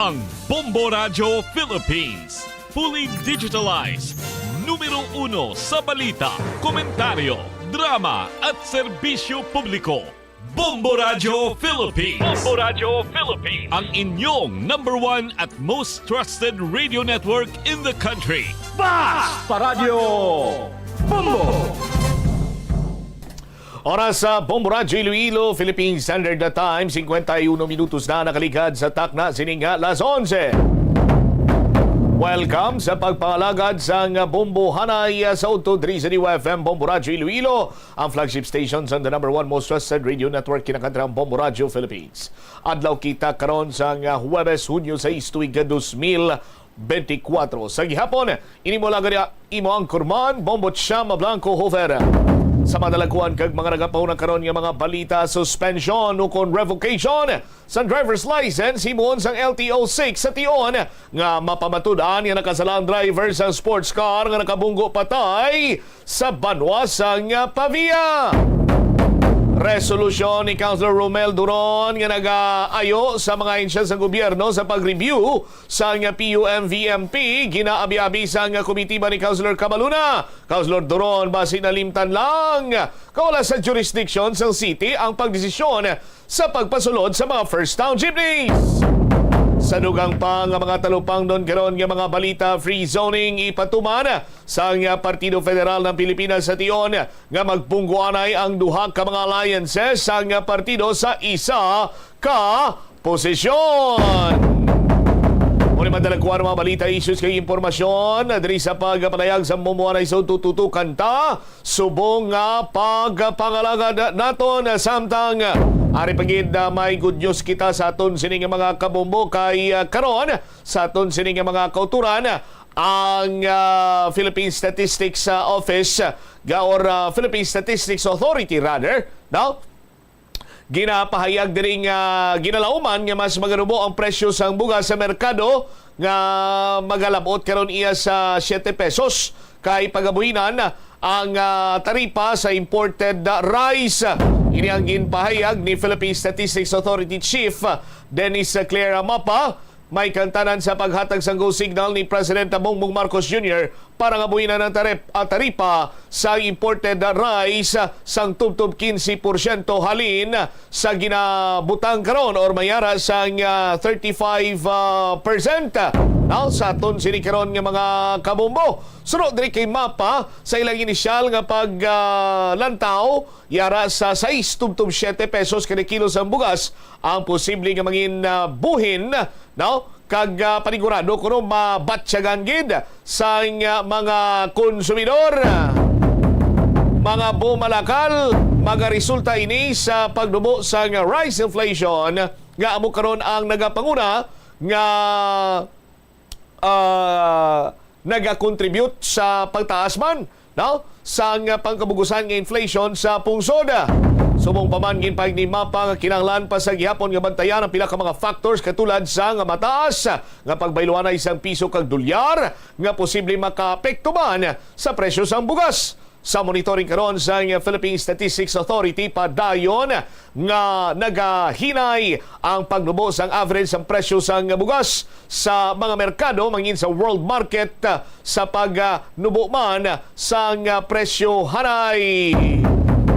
Ang Bombo Radio Philippines, fully digitalized, numero 1 sa balita, komentaryo, drama at serbisyo publiko. Bombo Radio Philippines. Bombo Radio Philippines. Ang inyong #1 at most trusted radio network in the country. Basta Radio Bombo! Oras sa Bombo Radio Iloilo, Philippine Standard Time, 51 minutos na nakaligad sa takna sininga las 11. Welcome sa pagpangalagad sa Bombo Hanay sa Auto Drizzy FM Bombo Radio Iloilo, ang flagship station sa the #1 most trusted radio network kinakantrang Bombo Radio Philippines. Adlaw kita karon sa Huwebes, Hunyo 6, tuig 2024. Sa gihapon, inimulaga imo ang kurman, Bombo Chama Blanco Hover. Sa madalaguan kag mga nagapauna karon nga mga balita, suspension o kon revocation sa driver's license himon sang LTO6 sa tion nga mapamatud-an nga nakasalang driver sa sports car nga nakabunggo patay sa banwa sang Pavia. Resolusyon ni Councilor Romel Duron nga nag-ayo sa mga ahensya sa gobyerno sa pag-review sa PUMVMP ginaabi-abi sa komitiba ni Councilor Cabaluna. Councilor Duron, base nalimtan lang kawala sa jurisdiction sa city ang pagdesisyon sa pagpasulod sa mga first town jeepneys. Sa dugang pa nga mga talupang doon karon nga mga balita, free zoning ipatuman sa Partido Federal ng Pilipinas sa tion nga magpungguanay ang duha ka mga alliances sa partido sa isa ka posisyon. Muli madalagkuhan mga balita, issues kay impormasyon diri sa pagpanayag sa mumuanay sa tututukan ta subong nga pagpangalagad naton samtang ari pagid may good news kita sa aton sining mga kabombo kay karon sa aton sining mga kauturan ang Philippine Statistics Office or Philippine Statistics Authority rather now ginapahayag diri nga ginalauman nga mas maganubo ang presyo sang bugas sa merkado nga magalabot karon iya sa 7 pesos kay pagabuhinan ang taripa sa imported rice. Ini ang ginpahayag ni Philippine Statistics Authority Chief Dennis Clara Mapa may kantanan sa paghatag sang go signal ni President Bongbong Marcos Jr. para nga buhinan ang taripa sa imported rice sang tubtob 15% halin sa ginabutang karon or mayara sang 35%. Now, sa aton sini karon nga mga kabombo, sunod diri kay Mapa sa ilang inisyal nga paglantaw yara sa 6 tubtob 7 pesos kada kilo sang bugas ang posible nga mangin buhin now kag panigurado kuno mabatyagan gid sa mga konsumidor. Mga bumalakal, magaresulta ini sa pagdubo sa rice inflation nga amo karon ang nagapanguna nga nagakontribute sa pagtaas man no? Sa pangkabugusan nga inflation sa pungsod. Subong pamangin pa ni Mapa nga kinahanglan pa sa gihapon nga bantayan ang pila ka mga factors katulad sa nga mataas nga pagbayluan na isang piso kag dolyar nga posible makaapekto man sa presyo sang bugas. Sa monitoring karon sa Philippine Statistics Authority padayon nga nagahinay ang paglubos ang average ang presyo sang bugas sa mga merkado mangin sa world market sa pagnubo man sang presyo hanay.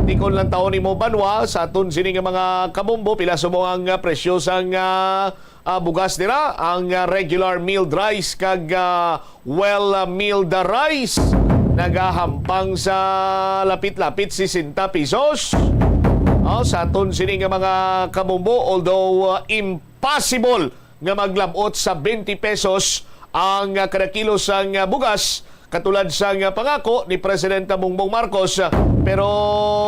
Di kon lang taon ni mo banwa sa aton sini nga mga kabombo pila subong ang presyo sang bugas nila ang regular milled rice kag well milled rice nagahampang sa lapit-lapit 60 pesos. Sa aton sini nga mga kabombo, although impossible nga maglabot sa 20 pesos ang kada kilo sang bugas katulad sang pangako ni Presidente Bongbong Marcos, pero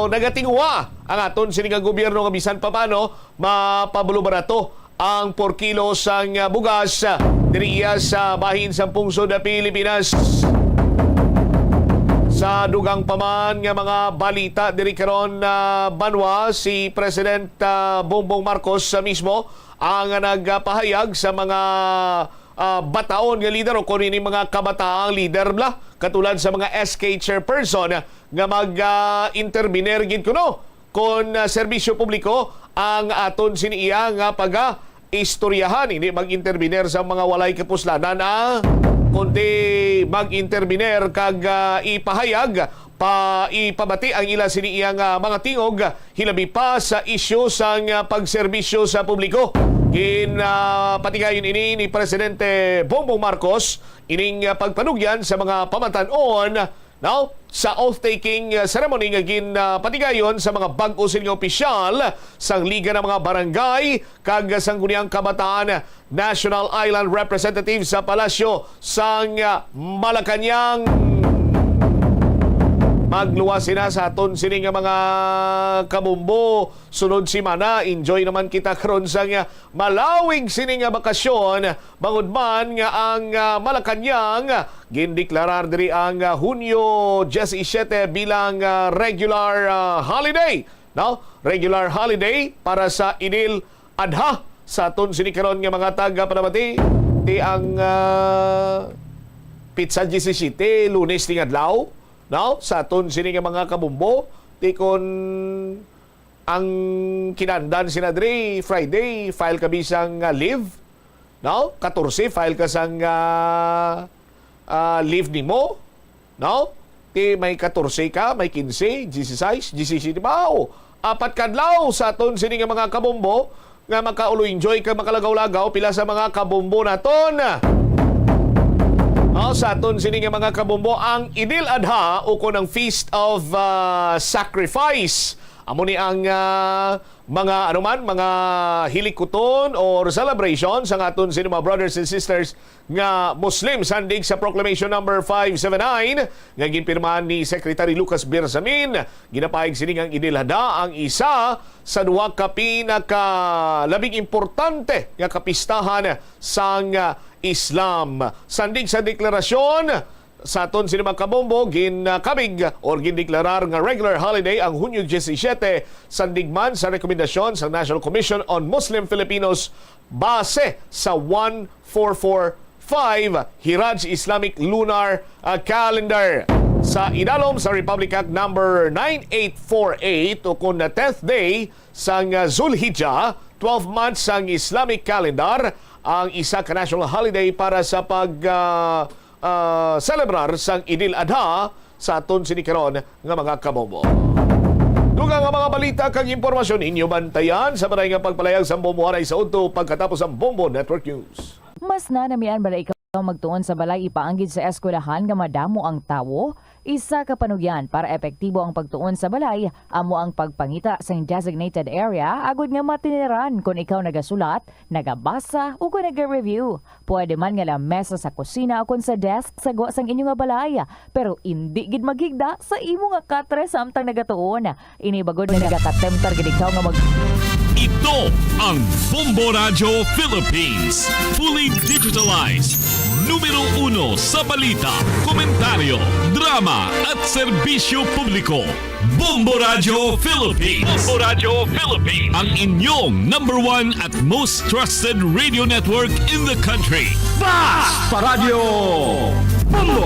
nagatingwa ang aton sini nga gobyerno nga bisan pa paano mapabulubarato ang 4 kilo sang bugas diriya sa bahin sa pungsod na Pilipinas. Sa dugang paman nga mga balita diri karon banwa si President Bongbong Marcos mismo ang nagpahayag sa mga bataon nga leader o kunin mga kabataang leader bla katulad sa mga SK chairperson nga mag-intervenir gid kuno kon serbisyo publiko ang aton siniya nga istoryahan, hindi mag-intervener sa mga walay kapuslanan kundi mag-intervener kag ipahayag ipabati ang ila siniyang mga tingog hilabi pa sa isyu sang pagserbisyo sa publiko. Patigayon ini ni Presidente Bongbong Marcos ining pagpanugyan sa mga pamatanon sa oath-taking ceremony nga patigayon sa mga bag-o sining opisyal sang Liga ng mga Barangay kag sangguniang kabataan National Island Representative sa Palasyo sang Malacañang. Magluwas sina sa aton sining mga kabumbo sunod simana. Enjoy naman kita karon sa malawig sining bakasyon. Bangod man nga ang Malacañang gindeklarar diri ang Hunyo 17 bilang regular holiday. Regular holiday para sa Idil Adha sa aton sining karon nga mga taga-panamati. Di ang Pizza 17 Lunes ning adlaw. Sa aton sini nga mga kabumbo, tikon ang kinandan sinadri Friday, file ka bisang leave. 14, file ka sang leave nimo. Ti may 14 ka, may 15, 16, 17, apat kadlaw sa aton sini nga mga kabumbo nga makaulo-enjoy ka makalagaw-lagaw pila sa mga kabumbo naton. Sa aton sini nga mga kabumbo ang Idil Adha o ko ng Feast of Sacrifice. Amo ni ang mga mga hilikuton or celebration sa aton sini mga brothers and sisters nga Muslim sandig sa Proclamation number 579 nga ginpirmahan ni Secretary Lucas Bersamin. Ginapahig sini ang Idil Adha ang isa sa duha ka labing importante nga kapistahan sang Islam. Sandig sa deklarasyon sa aton sini mga kabombo ginakabig or gindeklarar nga regular holiday ang Hunyo 17 sandigman sa rekomendasyon sa National Commission on Muslim Filipinos base sa 1445 Hiraj Islamic Lunar Calendar. Sa idalom sa Republic Act number 9848 o kung na 10th day sang Zulhijjah, 12 months sang Islamic calendar, ang isa ka national holiday para sa celebrar sang Idil Adha sa aton sinikaron nga mga kabombo. Dugang nga mga balita kag impormasyon inyo bantayan sa balay nga pagpalayag sa Bombo Haray sa udto pagkatapos ang Bombo Network News. Mas nanamian balay ikaw magtuon sa balay ipaanggid sa eskwelahan nga madamo ang tawo, isa ka panugyan para epektibo ang pagtuon sa balay, amo ang pagpangita sa designated area agud nga matiniran kung ikaw nagasulat, nagabasa o kung nag-review. Pwede man nga lamesa sa kusina o kung sa desk sa sang inyo nga balay, pero hindi gid maghigda sa imo nga katre samtang nagatuon. Ini bagod na nagakatemptar gid ikaw nga Ito ang Bombo Radio Philippines. Fully digitalized. Numero 1 sa balita, komentaryo, drama at serbisyo publiko. Bombo Radio Philippines. Bombo Radio Philippines. Ang inyong number 1 at most trusted radio network in the country. Basta Radio Bombo!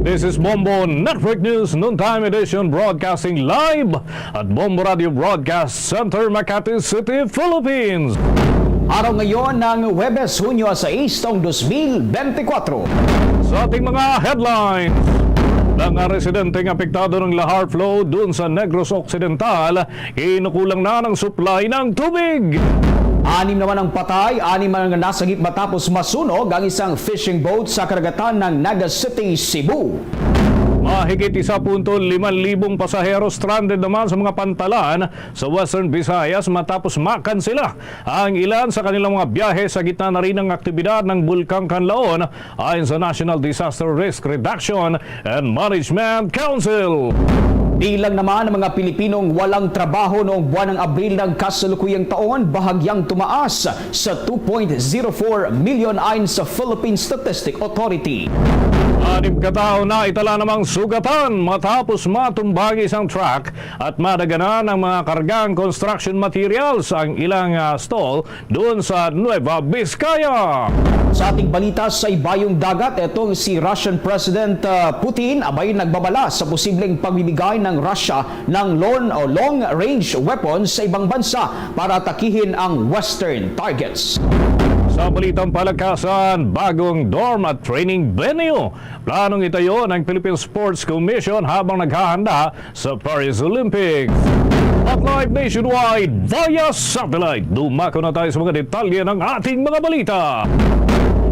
This is Bombo Network News Noontime Edition broadcasting live at Bombo Radio Broadcast Center, Makati City, Philippines. Araw ngayon ng Huwebes, Hunyo 6, taong 2024. Sa ating mga headlines, mga residenteng apektado ng lahar flow dun sa Negros Occidental, inukulang na ng supply ng tubig. 6 naman ang patay, 6 ang nasagip matapos masunog ang isang fishing boat sa karagatan ng Naga City, Cebu. Mahigit 1.5 libong pasahero stranded naman sa mga pantalan sa Western Visayas matapos makansela ang ilan sa kanilang mga biyahe sa gitna na rin ng aktibidad ng Bulkang Kanlaon ayon sa National Disaster Risk Reduction and Management Council. Di lang naman ang mga Pilipinong walang trabaho noong buwan ng Abril ng kasalukuyang taon bahagyang tumaas sa 2.04 million ayon sa Philippine Statistic Authority. 6 katao na itala namang sugatan matapos matumbang isang truck at madaganan ng mga kargang construction materials ang ilang stall doon sa Nueva Vizcaya. Sa ating balita sa ibayong dagat, itong si Russian President Putin abay nagbabala sa posibleng pagbibigay ng ng Russia ng long-range weapons sa ibang bansa para atakihin ang Western targets. Sa balitang palakasan, bagong dorm at training venue. Planong itayo ng Philippine Sports Commission habang naghahanda sa Paris Olympics. At live nationwide via satellite. Dumako na tayo sa mga detalye ng ating mga balita.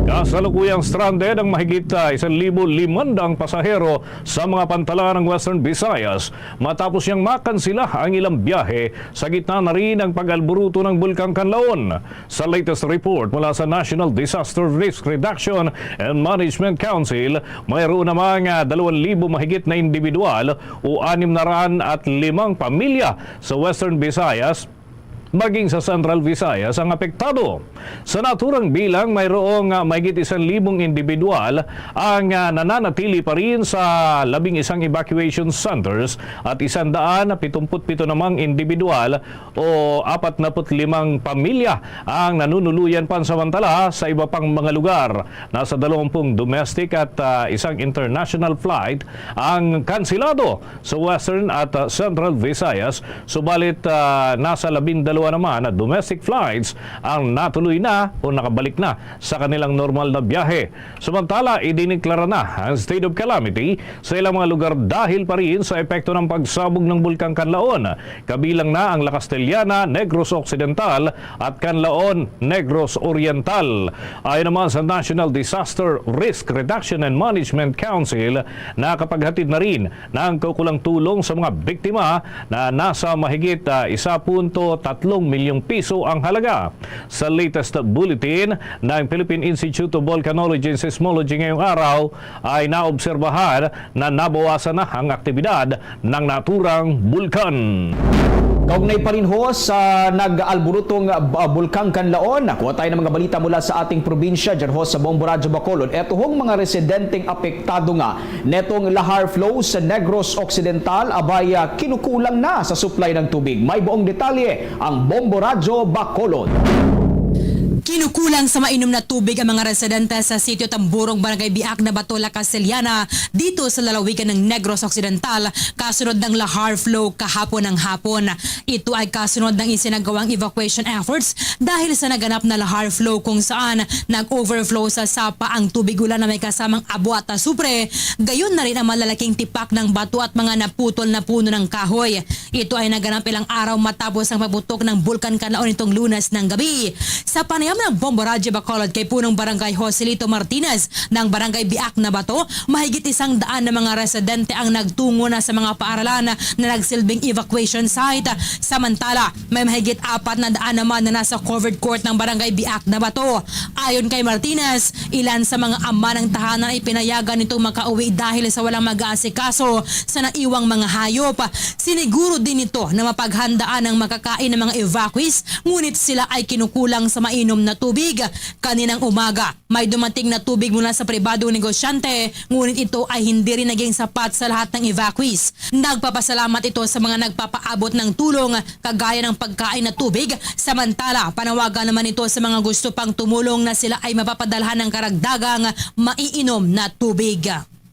Kasalukuyang stranded ang mahigit 1,500 pasahero sa mga pantalan ng Western Visayas matapos niyang makansila ang ilang biyahe sa gitna na rin ang pag-alburuto ng Bulkang Kanlaon. Sa latest report mula sa National Disaster Risk Reduction and Management Council, mayroon namang 2,000 mahigit na individual o 605 pamilya sa Western Visayas maging sa Central Visayas ang apektado. Sa naturang bilang, mayroong mahigit 1,000 individual ang nananatili pa rin sa 11 evacuation centers at 177 namang individual o 45 pamilya ang nanunuluyan pansamantala sa iba pang mga lugar. Nasa 20 domestic at isang international flight ang kansilado sa Western at Central Visayas, subalit nasa 12 naman na domestic flights ang natuloy na o nakabalik na sa kanilang normal na biyahe. Samantala, idiniklara na ang state of calamity sa ilang mga lugar dahil pa rin sa epekto ng pagsabog ng Bulkang Kanlaon. Kabilang na ang La Castellana, Negros Occidental at Kanlaon, Negros Oriental. Ayon naman sa National Disaster Risk Reduction and Management Council, nakapaghatid na rin ng kukulang tulong sa mga biktima na nasa mahigit 1.3 milyong piso ang halaga. Sa latest bulletin ng Philippine Institute of Volcanology and Seismology ngayong araw ay naobserbahan na nabawasan na ang aktibidad ng naturang bulkan. Kaugnay pa rin ho sa nag-alburutong Bulkang Kanlaon. Nakuha tayo ng mga balita mula sa ating probinsya dyan ho sa Bombo Radyo Bacolod. Eto hong mga residenteng apektado nga netong lahar flow sa Negros Occidental abay kinukulang na sa supply ng tubig. May buong detalye ang Bombo Radyo Bacolod. Kinukulang sa mainom na tubig ang mga residente sa sitio Tamburong, Barangay Biak na Bato, La Castellana dito sa lalawigan ng Negros Occidental kasunod ng lahar flow kahapon ng hapon. Ito ay kasunod ng isinagawang evacuation efforts dahil sa naganap na lahar flow kung saan nag-overflow sa sapa ang tubig ulan na may kasamang abo at asupre. Gayon na rin ang malalaking tipak ng bato at mga naputol na puno ng kahoy. Ito ay naganap ilang araw matapos ang pagputok ng Bulkan Kanlaon itong Lunes ng gabi. Sa panayam ng Bombo Radyo Bacolod kay punong Barangay Joselito Martinez ng Barangay Biak na Bato, mahigit 100 na mga residente ang nagtungo na sa mga paaralan na nagsilbing evacuation site. Samantala, may mahigit 400 naman na nasa covered court ng Barangay Biak na Bato. Ayon kay Martinez, ilan sa mga ama ng tahanan ay pinayagan nitong makauwi dahil sa walang mag-aasikaso sa naiwang mga hayop. Siniguro din ito na mapaghandaan ng makakain ng mga evacuees, ngunit sila ay kinukulang sa mainom na tubig. Kaninang umaga, may dumating na tubig mula sa pribadong negosyante, ngunit ito ay hindi rin naging sapat sa lahat ng evacuees. Nagpapasalamat ito sa mga nagpapaabot ng tulong kagaya ng pagkain na tubig. Samantala, panawagan naman ito sa mga gusto pang tumulong na sila ay mapapadalhan ng karagdagang maiinom na tubig.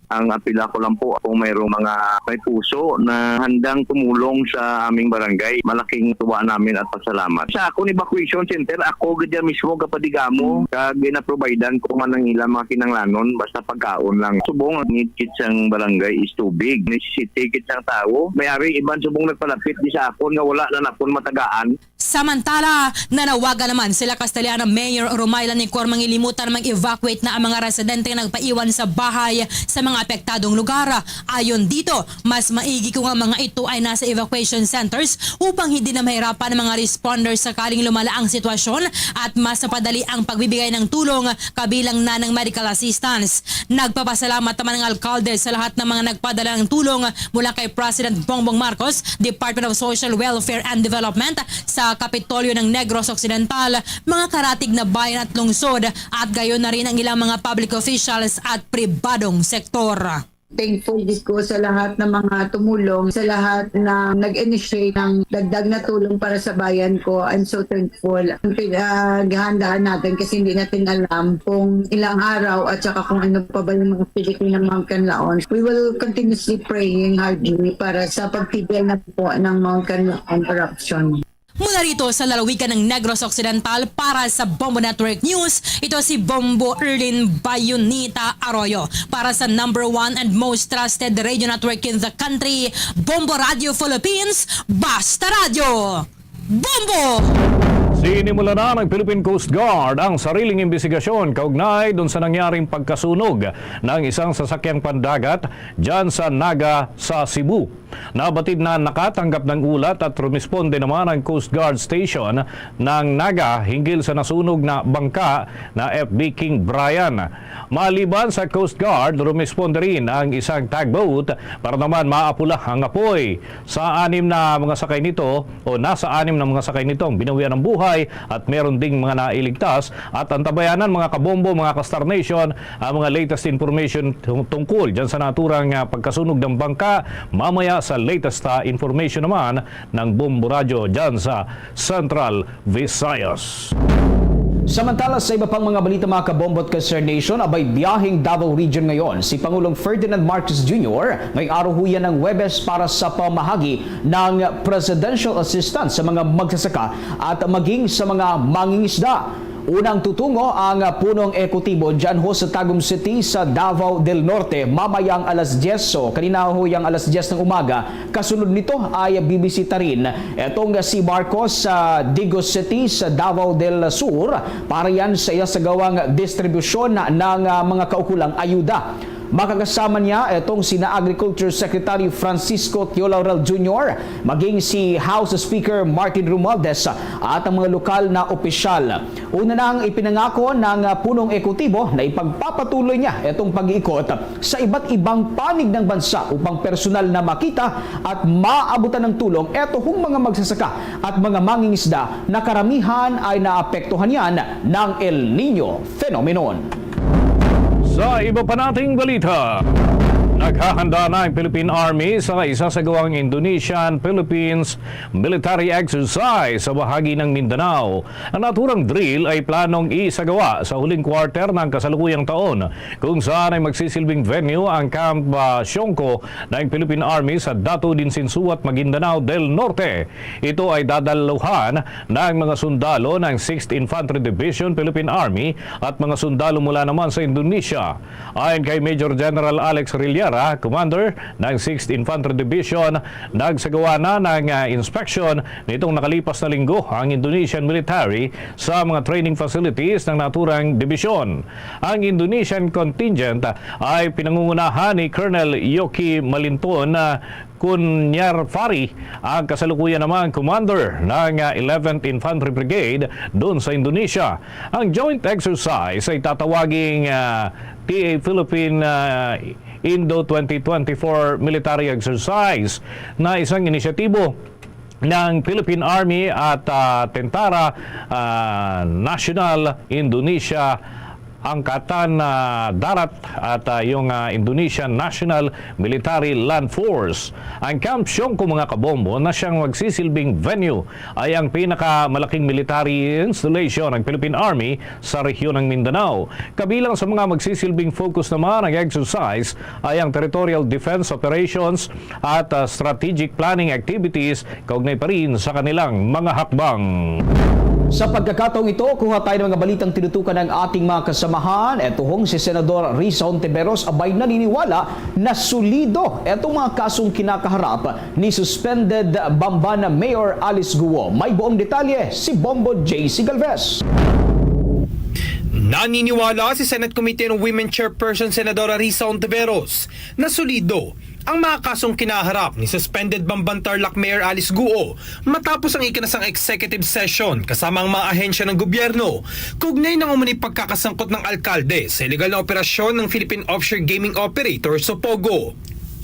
Ang apila ko lang po kung mayroong mga may puso na handang tumulong sa aming barangay. Malaking tuwa namin at pasalamat. Sa akong evacuation center, ako gadya mismo kapadigamo. Kag gina-providean ko man ng ilang mga kinanglanon basta pagkaon lang. Subong ang need sang barangay is tubig. Necessity kit sang tao. May-ari iban subong nagpalapit di sa akon nga wala na napon matagaan. Samantala, nanawagan naman sila Castellana Mayor Romayla Nicor mangilimutan mag-evacuate na ang mga residente na nagpaiwan sa bahay sa mga apektadong lugar. Ayon dito, mas maigi kung ang mga ito ay nasa evacuation centers upang hindi na mahirapan ang mga responders sakaling lumala ang sitwasyon at mas napadali ang pagbibigay ng tulong kabilang na ng medical assistance. Nagpapasalamat naman ng alkalde sa lahat ng mga nagpadala ng tulong mula kay President Bongbong Marcos, Department of Social Welfare and Development, sa Kapitolyo ng Negros Occidental, mga karatig na bayan at lungsod at gayon na rin ang ilang mga public officials at pribadong sektor. Thankful din ko sa lahat ng mga tumulong, sa lahat na nag-initiate ng dagdag na tulong para sa bayan ko. I'm so thankful. Gahandaan natin kasi hindi natin alam kung ilang araw at saka kung ano pa ba yung mga pilitin ng Mount Canlaon. We will continuously praying hardly para sa pagtigil na po ng Mount Canlaon corruption. Mula rito sa lalawigan ng Negros Occidental para sa Bombo Network News, ito si Bombo Erlin Bayonita Arroyo. Para sa #1 and most trusted radio network in the country, Bombo Radio Philippines, Basta Radio! Bombo! Sinimula na ng Philippine Coast Guard ang sariling imbestigasyon kaugnay doon sa nangyaring pagkasunog ng isang sasakyang pandagat dyan sa Naga sa Cebu. Nabatid na nakatanggap ng ulat at rumisponde naman ang Coast Guard Station ng Naga hinggil sa nasunog na bangka na FB King Brian. Maliban sa Coast Guard, rumisponde rin ang isang tugboat para naman maapula ang apoy. Sa 6 na mga sakay nito o nasa 6 na mga sakay nito ang binawian ng buhay at meron ding mga nailigtas at antabayanan mga kabombo, mga ka-Star Nation ang mga latest information tungkol dyan sa naturang pagkasunog ng bangka mamaya sa latest information naman ng Bombo Radio dyan sa Central Visayas. Samantala sa iba pang mga balita mga kabombo at ka-Star Nation, abay biyaheng Davao Region ngayon si Pangulong Ferdinand Marcos Jr. ngayong araw huyan ng Huwebes para sa pamahagi ng presidential assistance sa mga magsasaka at maging sa mga mangingisda. Unang tutungo ang punong ekotibo dyan ho sa Tagum City sa Davao del Norte mamayang alas 10. So, kanina ho yung alas 10 ng umaga. Kasunod nito ay bibisita rin etong si Marcos sa Digos City sa Davao del Sur para yan sa isasagawang distribusyon ng mga kaukulang ayuda. Makakasama niya itong sina Agriculture Secretary Francisco Tio Laurel Jr., maging si House Speaker Martin Romualdez at ang mga lokal na opisyal. Una nang ipinangako ng punong ekotibo na ipagpapatuloy niya itong pag-iikot sa iba't ibang panig ng bansa upang personal na makita at maabutan ng tulong itong mga magsasaka at mga mangingisda na karamihan ay naapektuhan yan ng El Nino phenomenon. Sa iba pa nating balita, naghahanda na ang Philippine Army sa isasagawang Indonesian-Philippines military exercise sa bahagi ng Mindanao. Ang naturang drill ay planong isagawa sa huling quarter ng kasalukuyang taon kung saan ay magsisilbing venue ang Camp Siongco ng Philippine Army sa Dato Dinsinsuat, Maguindanao del Norte. Ito ay dadaluhan ng mga sundalo ng 6th Infantry Division Philippine Army at mga sundalo mula naman sa Indonesia. Ayon kay Major General Alex Rillara, Commander ng 6th Infantry Division, nagsagawa na ng inspection nitong nakalipas na linggo ang Indonesian military sa mga training facilities ng naturang dibisyon. Ang Indonesian contingent ay pinangungunahan ni Colonel Yoki Malinton Kunyarfari, ang kasalukuyan naman commander ng 11th Infantry Brigade doon sa Indonesia. Ang joint exercise ay tatawaging TA Philippine Indo 2024 Military Exercise na isang inisyatibo ng Philippine Army at Tentara National Indonesia Angkatan Darat at yung Indonesian National Military Land Force. Ang Camp Siongco mga kabombo na siyang magsisilbing venue ay ang pinakamalaking military installation ng Philippine Army sa rehiyon ng Mindanao. Kabilang sa mga magsisilbing focus naman ng exercise ay ang territorial defense operations at strategic planning activities kaugnay pa rin sa kanilang mga hakbang. Sa pagkakataong ito, kuha tayo ng mga balitang tinutukan ng ating mga kasamahan. Eto si Senador Risa Hontiveros abay naniniwala na solido etong mga kasong kinakaharap ni suspended Bamban Mayor Alice Guo. May buong detalye si Bombo JC Galvez. Naniniwala si Senate Committee on Women Chairperson Senadora Risa Hontiveros na solido ang mga kasong kinaharap ni suspended Bamban Tarlac Mayor Alice Guo matapos ang ikinasang executive session kasama ang mga ahensya ng gobyerno kaugnay ng umano'y pagkakasangkot ng alkalde sa illegal na operasyon ng Philippine Offshore Gaming Operator o POGO.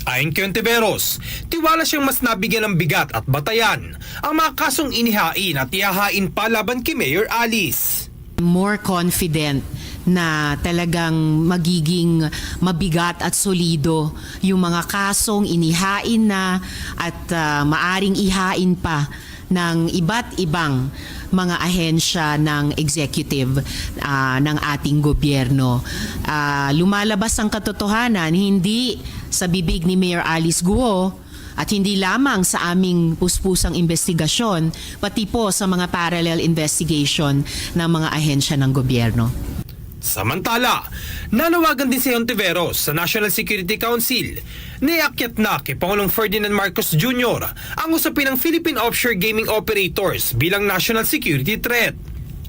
Ayon kay Hontiveros, tiwala siyang mas nabigyan ng bigat at batayan ang mga kasong inihain at ihahain pa laban kay Mayor Alice. More confident na talagang magiging mabigat at solido yung mga kasong inihain na at maaring ihain pa ng iba't ibang mga ahensya ng executive ng ating gobyerno. Lumalabas ang katotohanan, hindi sa bibig ni Mayor Alice Guo at hindi lamang sa aming puspusang investigasyon, pati po sa mga parallel investigation ng mga ahensya ng gobyerno. Samantala, nanawagan din si Ontiveros sa National Security Council na iakyat na kay Pangulong Ferdinand Marcos Jr. ang usapin ng Philippine Offshore Gaming Operators bilang national security threat.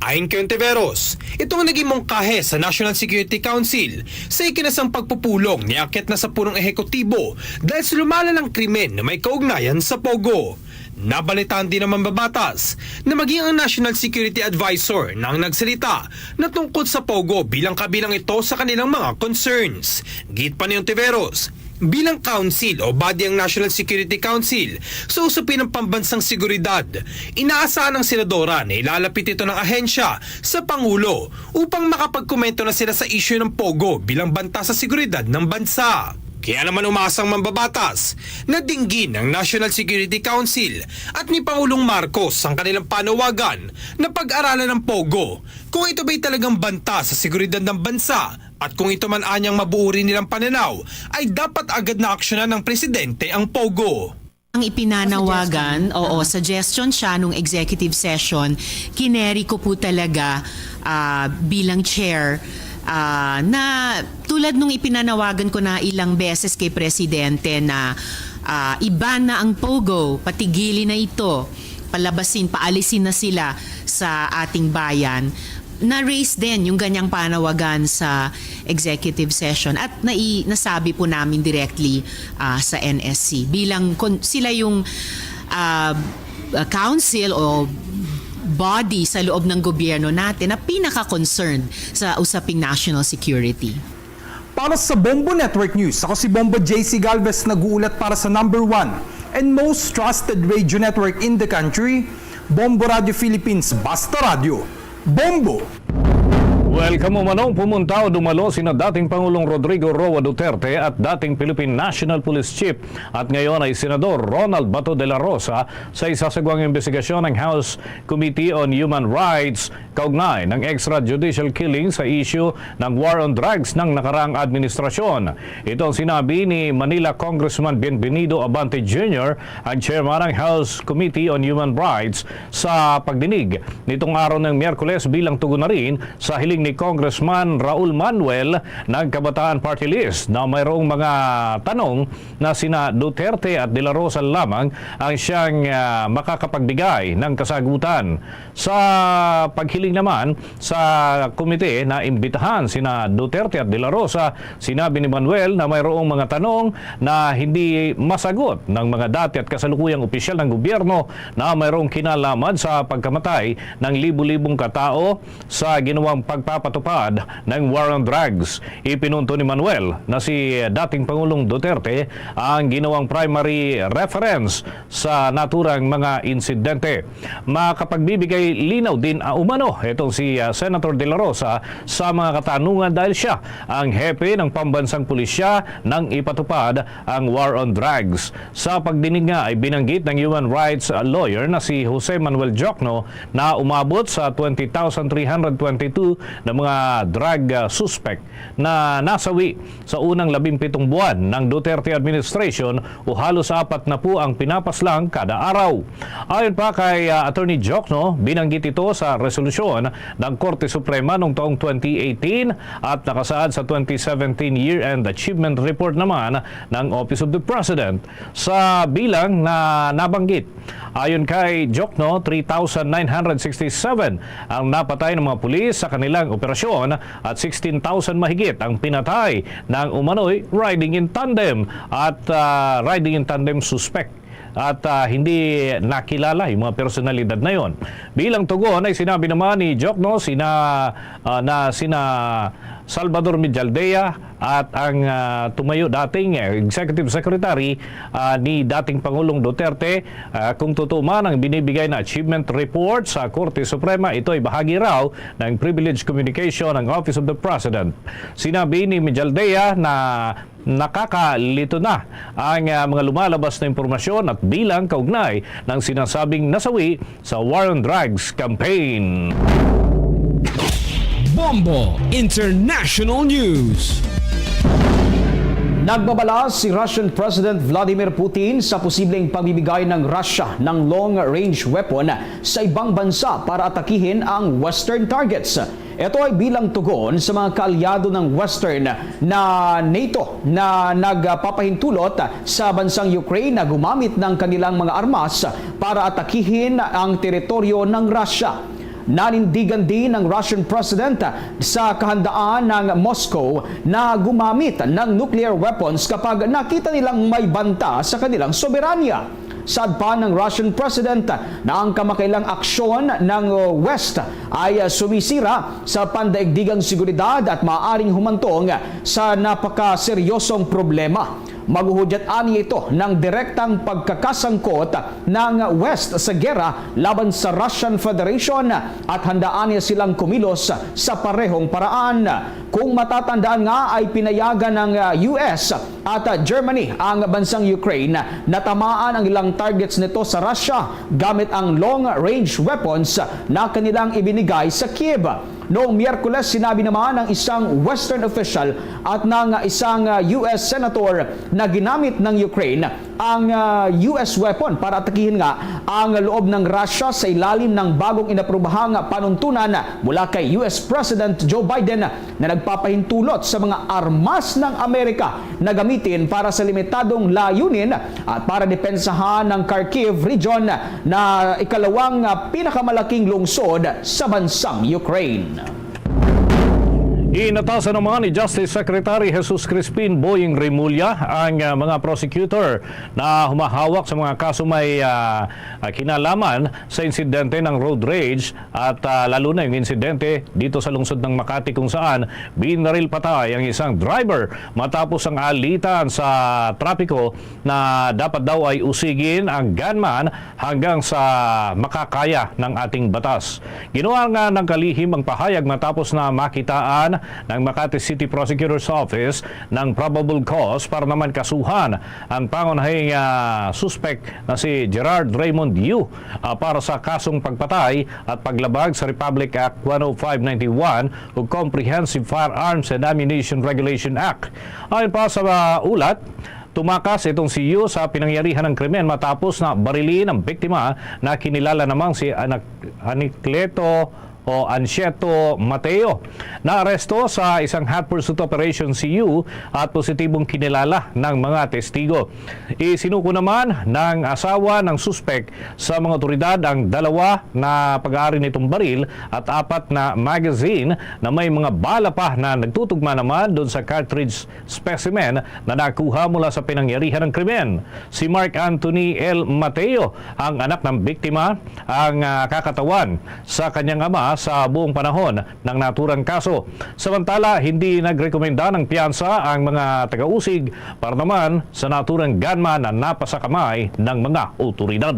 Ayon kay Ontiveros, ito ang naging mungkahe sa National Security Council sa ikinasang pagpupulong ni akyat na sa punong ehekutibo dahil sa lumalalang krimen na may kaugnayan sa Pogo. Nabalitaan din naman babatas na maging ang National Security Advisor na ang nagsalita na tungkol sa Pogo bilang kabilang ito sa kanilang mga concerns. Git pa ni Ontiveros, bilang council o body ang National Security Council sa usapin ng pambansang seguridad, inaasahan ng senadora na ilalapit ito ng ahensya sa Pangulo upang makapagkomento na sila sa issue ng Pogo bilang banta sa seguridad ng bansa. Kaya naman umasang mambabatas na dinggin ng National Security Council at ni Pangulong Marcos ang kanilang panawagan na pag-aralan ng Pogo kung ito ba'y talagang banta sa seguridad ng bansa at kung ito man anyang mabuuri nilang pananaw ay dapat agad na aksyonan ng Presidente ang Pogo. Ang ipinanawagan, suggestion siya nung executive session, kineri ko po talaga bilang chair na tulad nung ipinanawagan ko na ilang beses kay Presidente na iban na ang Pogo, patigilin na ito, palabasin, paalisin na sila sa ating bayan. Na-raise din yung ganyang panawagan sa executive session at nasabi po namin directly sa NSC bilang sila yung council o body sa loob ng gobyerno natin na pinaka-concerned sa usaping national security. Para sa Bombo Network News, ako si Bombo JC Galvez, nag-uulat para sa number 1 and most trusted radio network in the country, Bombo Radio Philippines, Basta Radio. Bombo! Welcome umanong pumunta o dumalo sina dating Pangulong Rodrigo Roa Duterte at dating Philippine National Police Chief at ngayon ay Senador Ronald Bato de la Rosa sa isasagawang investigasyon ng House Committee on Human Rights kaugnay ng extrajudicial killing sa issue ng war on drugs ng nakaraang administrasyon. Ito ang sinabi ni Manila Congressman Bienvenido Abante Jr., ang chairman ng House Committee on Human Rights sa pagdinig nitong araw ng Miyerkules bilang tugon na rin sa hiling ni Congressman Raul Manuel ng Kabataan Party List na mayroong mga tanong na sina Duterte at De La Rosa lamang ang siyang makakapagbigay ng kasagutan. Sa paghiling naman sa komite na imbitahan sina Duterte at De La Rosa, sinabi ni Manuel na mayroong mga tanong na hindi masagot ng mga dati at kasalukuyang opisyal ng gobyerno na mayroong kinalaman sa pagkamatay ng libu-libong katao sa ginawang pagpapatupad ng war on drugs. Ipinunto ni Manuel na si dating Pangulong Duterte ang ginawang primary reference sa naturang mga insidente. Makapagbibigay linaw din umano itong si Senator De La Rosa sa mga katanungan dahil siya ang hepe ng pambansang pulisya nang ipatupad ang war on drugs. Sa pagdinig nga ay binanggit ng human rights lawyer na si Jose Manuel Jocno na umabot sa 20,322 na mga drug suspect na nasawi sa unang 17 buwan ng Duterte administration o halos 4 na po ang pinapaslang kada araw. Ayon pa kay Attorney Jocno, binanggit ito sa resolusyon ng Korte Suprema noong taong 2018 at nakasaad sa 2017 Year-End Achievement Report naman ng Office of the President sa bilang na nabanggit. Ayon kay Jocno, 3,967 ang napatay ng mga pulis sa kanilang operasyon at 16,000 mahigit ang pinatay ng umano'y riding in tandem at riding in tandem suspect at hindi nakilala yung mga personalidad na yon. Bilang tugon ay sinabi naman ni Jokno sina Salvador Mijaldea at ang tumayo dating Executive Secretary ni dating Pangulong Duterte. Kung totoo man ang binibigay na achievement report sa Korte Suprema, ito ay bahagi raw ng privileged communication ng Office of the President. Sinabi ni Mijaldea na nakakalito na ang mga lumalabas na impormasyon at bilang kaugnay ng sinasabing nasawi sa War on Drugs campaign. Bombo International News. Nagbabala si Russian President Vladimir Putin sa posibleng pagbibigay ng Russia ng long-range weapon sa ibang bansa para atakihin ang Western targets. Ito ay bilang tugon sa mga kaalyado ng Western na NATO na nagpapahintulot sa bansang Ukraine na gumamit ng kanilang mga armas para atakihin ang teritoryo ng Russia. Nanindigan din ng Russian President sa kahandaan ng Moscow na gumamit ng nuclear weapons kapag nakita nilang may banta sa kanilang soberanya. Saad pa ng Russian President na ang kamakailang aksyon ng West ay sumisira sa pandaigdigang seguridad at maaaring humantong sa napakaseryosong problema. Maguhudyat ani ito ng direktang pagkakasangkot ng West sa gera laban sa Russian Federation at handaan niya silang kumilos sa parehong paraan. Kung matatandaan nga ay pinayagan ng US at Germany ang bansang Ukraine na tamaan ang ilang targets nito sa Russia gamit ang long-range weapons na kanilang ibinigay sa Kiev. Noong Miyerkules, sinabi naman ng isang Western official at ng isang US Senator na ginamit ng Ukraine ang US weapon para atakihin nga ang loob ng Russia sa ilalim ng bagong inaprubahang panuntunan mula kay US President Joe Biden na nagpapahintulot sa mga armas ng Amerika na gamitin para sa limitadong layunin at para depensahan ng Kharkiv region na ikalawang pinakamalaking lungsod sa bansang Ukraine. Inatasan naman ni Justice Secretary Jesus Crispin Boying Remulla ang mga prosecutor na humahawak sa mga kaso may kinalaman sa insidente ng road rage at lalo na yung insidente dito sa lungsod ng Makati kung saan binaril patay ang isang driver matapos ang alitan sa trapiko na dapat daw ay usigin ang gunman hanggang sa makakaya ng ating batas. Ginawa nga ng kalihim ang pahayag matapos na makitaan ng Makati City Prosecutor's Office ng probable cause para naman kasuhan ang pangunahing suspect na si Gerard Raymond Yu para sa kasong pagpatay at paglabag sa Republic Act 10591 o Comprehensive Firearms and Ammunition Regulation Act. Ayon pa sa ulat, tumakas itong si Yu sa pinangyarihan ng krimen matapos na barilin ang biktima na kinilala namang si Anacleto o Ancieto Mateo. Naaresto sa isang hot pursuit operation si Yu at positibong kinilala ng mga testigo. Isinuko naman ng asawa ng suspect sa mga otoridad ang 2 na pag-aari nitong baril at 4 na magazine na may mga bala pa na nagtutugma naman doon sa cartridge specimen na nakuha mula sa pinangyarihan ng krimen. Si Mark Anthony L. Mateo, ang anak ng biktima, ang kakatawan sa kanyang ama sa buong panahon ng naturang kaso. Samantala, hindi nagrekomenda ng piyansa ang mga taga-usig para naman sa naturang gunman na napasa kamay ng mga otoridad.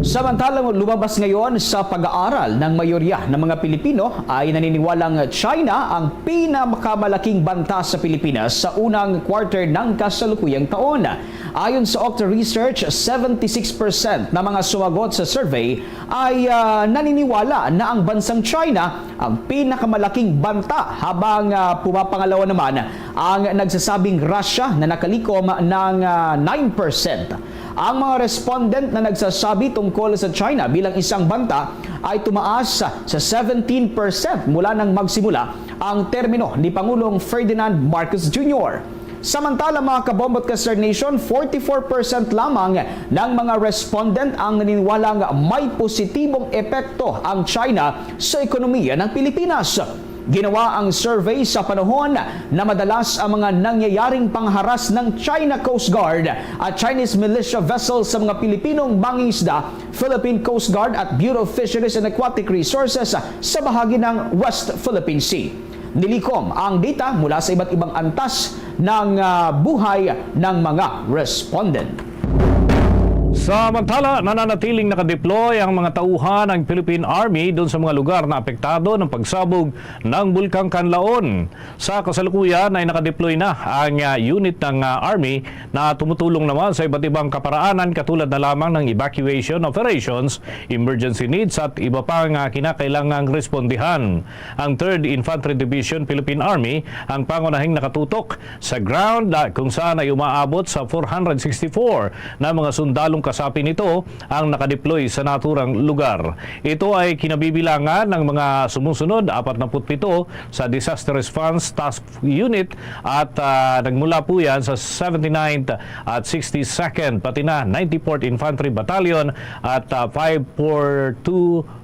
Samantalang lumabas ngayon sa pag-aaral ng mayorya ng mga Pilipino ay naniniwalang China ang pinakamalaking banta sa Pilipinas sa unang quarter ng kasalukuyang taon. Ayon sa Okta Research, 76% na mga sumagot sa survey ay naniniwala na ang bansang China ang pinakamalaking banta habang pumapangalawa naman ang nagsasabing Russia na nakalikom ng 9%. Ang mga respondent na nagsasabi tungkol sa China bilang isang banta ay tumaas sa 17% mula nang magsimula ang termino ni Pangulong Ferdinand Marcos Jr. Samantala mga kabombo at Kastar Nation, 44% lamang ng mga respondent ang naniniwalang may positibong epekto ang China sa ekonomiya ng Pilipinas. Ginawa ang survey sa panahon na madalas ang mga nangyayaring pangharas ng China Coast Guard at Chinese militia vessels sa mga Pilipinong mangingisda, Philippine Coast Guard at Bureau of Fisheries and Aquatic Resources sa bahagi ng West Philippine Sea. Nilikom ang data mula sa iba't ibang antas ng buhay ng mga respondent. Samantala, nananatiling nakadeploy ang mga tauhan ng Philippine Army doon sa mga lugar na apektado ng pagsabog ng Bulkang Kanlaon. Sa kasalukuyan ay nakadeploy na ang unit ng Army na tumutulong naman sa iba't ibang kaparaanan katulad na lamang ng evacuation operations, emergency needs at iba pang kinakailangang respondihan. Ang 3rd Infantry Division Philippine Army ang pangunahing nakatutok sa ground kung saan ay umaabot sa 464 na mga sundalong kasapi nito ang nakadeploy sa naturang lugar. Ito ay kinabibilangan ng mga sumusunod 47 sa Disaster Response Task Unit at nagmula po yan sa 79th at 62nd pati na 94th Infantry Battalion at 542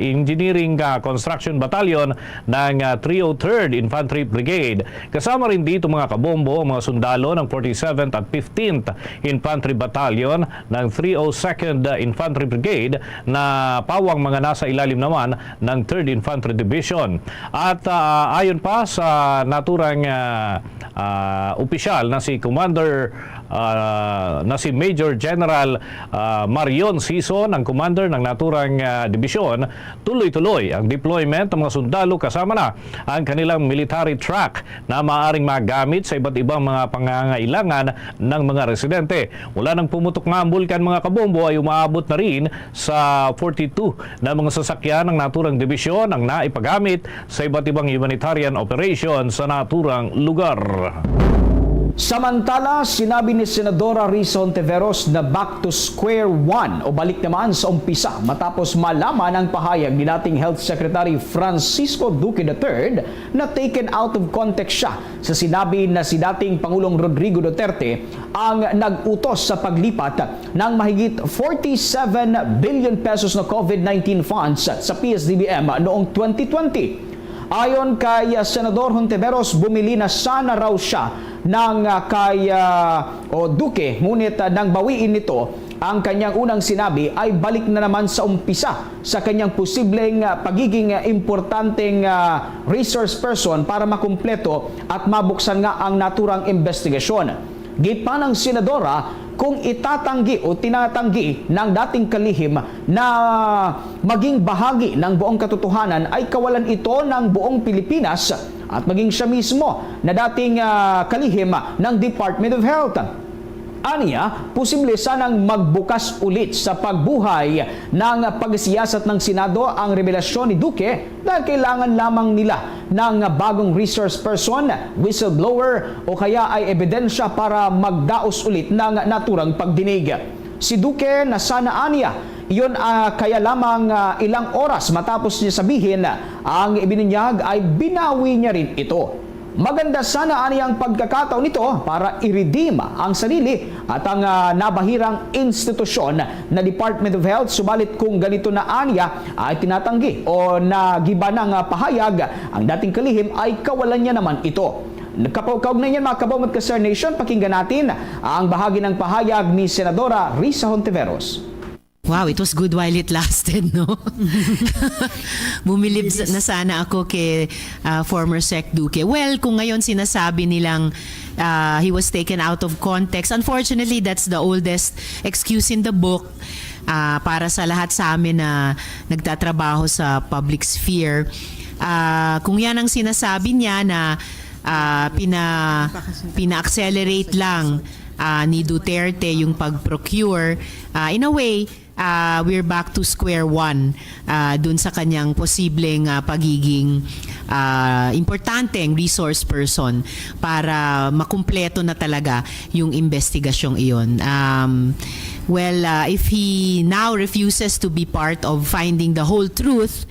Engineering Construction Battalion ng 303rd Infantry Brigade. Kasama rin dito mga kabombo, mga sundalo ng 47th at 15th Infantry Battalion ng 302nd Infantry Brigade na pawang mga nasa ilalim naman ng 3rd Infantry Division. At ayon pa sa naturang opisyal na si Commander na si Major General Marion Sison, ang commander ng naturang division, tuloy-tuloy ang deployment ng mga sundalo kasama na ang kanilang military truck na maaaring magamit sa iba't ibang mga pangangailangan ng mga residente. Mula nang pumutok nga ang bulkan mga kabombo ay umaabot na rin sa 42 na mga sasakyan ng naturang division ang naipagamit sa iba't ibang humanitarian operation sa naturang lugar. Samantala, sinabi ni Senadora Risa Hontiveros na back to square one o balik naman sa umpisa matapos malaman ang pahayag ni dating Health Secretary Francisco Duque III na taken out of context siya sa sinabi na si dating Pangulong Rodrigo Duterte ang nag-utos sa paglipat ng mahigit 47 billion pesos na COVID-19 funds sa PSDBM noong 2020. Ayon kay Senador Hontiveros, bumili na sana raw siya ng kay Duque, ngunit nang bawiin nito, ang kanyang unang sinabi ay balik na naman sa umpisa sa kanyang posibleng pagiging importanteng resource person para makumpleto at mabuksan nga ang naturang investigasyon. Git pa ng Senadora, kung itatanggi o tinatanggi ng dating kalihim na maging bahagi ng buong katotohanan ay kawalan ito ng buong Pilipinas at maging siya mismo na dating kalihim ng Department of Health. Aniya, posible sanang magbukas ulit sa pagbuhay ng pagsiyasat ng Senado ang revelasyon ni Duque dahil kailangan lamang nila ng bagong resource person, whistleblower o kaya ay ebidensya para magdaos ulit ng naturang pagdinig. Si Duque na sana aniya, iyon kaya lamang ilang oras matapos niya sabihin ang ibinunyag ay binawi niya rin ito. Maganda sana ang pagkakataon nito para i-redeem ang sarili at ang nabahirang institusyon na Department of Health. Subalit kung ganito na aniya ay tinatanggi o nagiba ng pahayag ang dating kalihim ay kawalan niya naman ito. Kaugnay niyan mga kabaw at ka-Sir Nation, pakinggan natin ang bahagi ng pahayag ni Senadora Risa Hontiveros. Wow, it was good while it lasted, no? Bumilib na sana ako kay former Sec Duque. Well, kung ngayon sinasabi nilang he was taken out of context, unfortunately, that's the oldest excuse in the book para sa lahat sa amin na nagtatrabaho sa public sphere. Kung yan ang sinasabi niya na pina-accelerate lang ni Duterte yung pag-procure, in a way, we're back to square one dun sa kanyang posibleng pagiging importanteng resource person para makumpleto na talaga yung investigasyong iyon. If he now refuses to be part of finding the whole truth,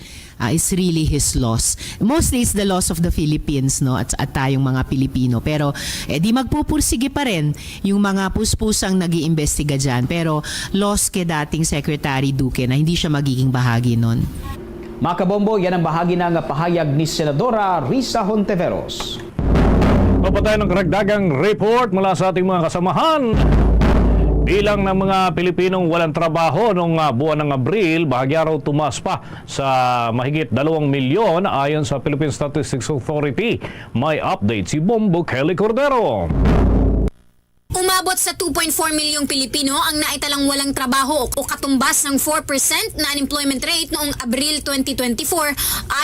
is really his loss. Mostly it's the loss of the Philippines, no, at tayong mga Pilipino. Pero di magpupursige pa rin yung mga puspusang nag-iimbestiga dyan. Pero loss kay dating Secretary Duque na hindi siya magiging bahagi nun. Mga kabombo, yan ang bahagi ng pahayag ni Senadora Risa Hontiveros. Papatay ng karagdagang report mula sa ating mga kasamahan. Bilang ng mga Pilipinong walang trabaho noong buwan ng Abril, bahagya raw tumaas pa sa mahigit 2 milyon ayon sa Philippine Statistics Authority. May update si Bombo Kelly Cordero. Umabot sa 2.4 milyong Pilipino ang naitalang walang trabaho o katumbas ng 4% na unemployment rate noong Abril 2024.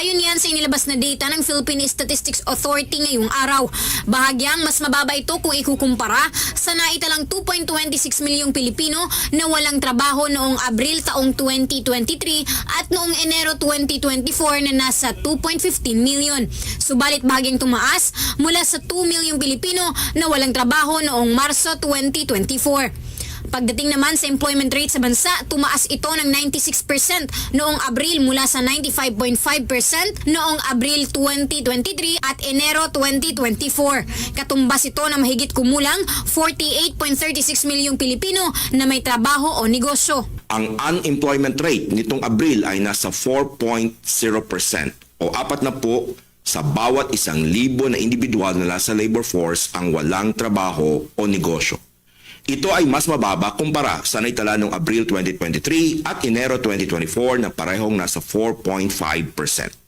Ayon yan sa inilabas na data ng Philippine Statistics Authority ngayong araw. Bahagyang mas mababa ito kung ikukumpara sa naitalang 2.26 milyong Pilipino na walang trabaho noong Abril taong 2023 at noong Enero 2024 na nasa 2.15 million. Subalit bahagyang tumaas mula sa 2 milyong Pilipino na walang trabaho noong Marso 2024. Pagdating naman sa employment rate sa bansa, tumaas ito ng 96% noong Abril mula sa 95.5% noong Abril 2023 at Enero 2024. Katumbas ito na mahigit kumulang 48.36 milyong Pilipino na may trabaho o negosyo. Ang unemployment rate nitong Abril ay nasa 4.0% o 4 na po sa bawat 1,000 na individual na nasa labor force ang walang trabaho o negosyo. Ito ay mas mababa kumpara sa naitala noong Abril 2023 at Enero 2024 na parehong nasa 4.5%.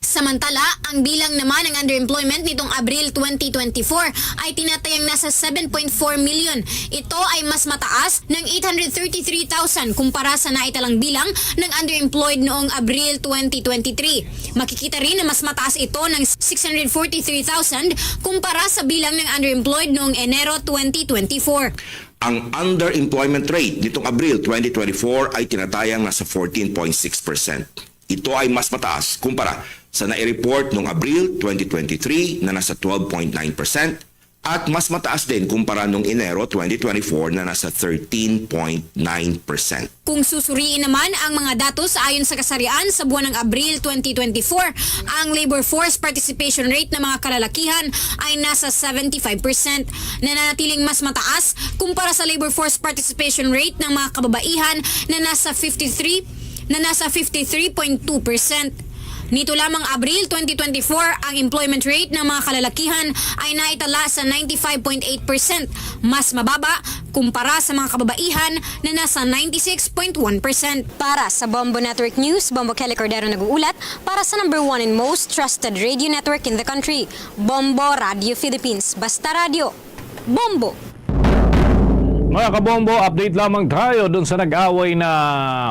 Samantala, ang bilang naman ng underemployment nitong Abril 2024 ay tinatayang nasa 7.4 million. Ito ay mas mataas ng 833,000 kumpara sa naitalang bilang ng underemployed noong Abril 2023. Makikita rin na mas mataas ito ng 643,000 kumpara sa bilang ng underemployed noong Enero 2024. Ang underemployment rate nitong Abril 2024 ay tinatayang nasa 14.6%. Ito ay mas mataas kumpara sa nai-report noong Abril 2023 na nasa 12.9% at mas mataas din kumpara noong Enero 2024 na nasa 13.9%. Kung susuriin naman ang mga datos ayon sa kasarian sa buwan ng Abril 2024, ang labor force participation rate ng mga kalalakihan ay nasa 75%, nananatiling mas mataas kumpara sa labor force participation rate ng mga kababaihan na nasa 53.2%. Nito lamang Abril 2024, ang employment rate ng mga kalalakihan ay naitala sa 95.8%, mas mababa kumpara sa mga kababaihan na nasa 96.1%. Para sa Bombo Network News, Bombo Kelly Cordero nag-uulat para sa number 1 and most trusted radio network in the country, Bombo Radio Philippines. Basta Radio, Bombo! Mga kabombo, update lamang tayo dun sa nag-away na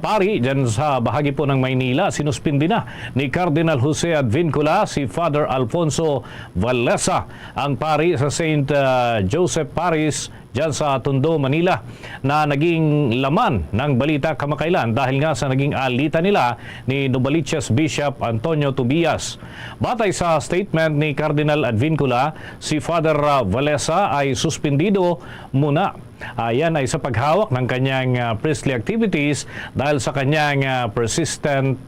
pari dyan sa bahagi po ng Maynila. Sinuspindi na ni Cardinal Jose Advincula si Father Alfonso Vallesa, ang pari sa St. Joseph Parish dyan sa Tondo, Manila, na naging laman ng balita kamakailan dahil nga sa naging alita nila ni Novaliches Bishop Antonio Tobias. Batay sa statement ni Cardinal Advincula, si Father Vallesa ay suspendido muna. Yan ay sa paghawak ng kanyang priestly activities dahil sa kanyang persistent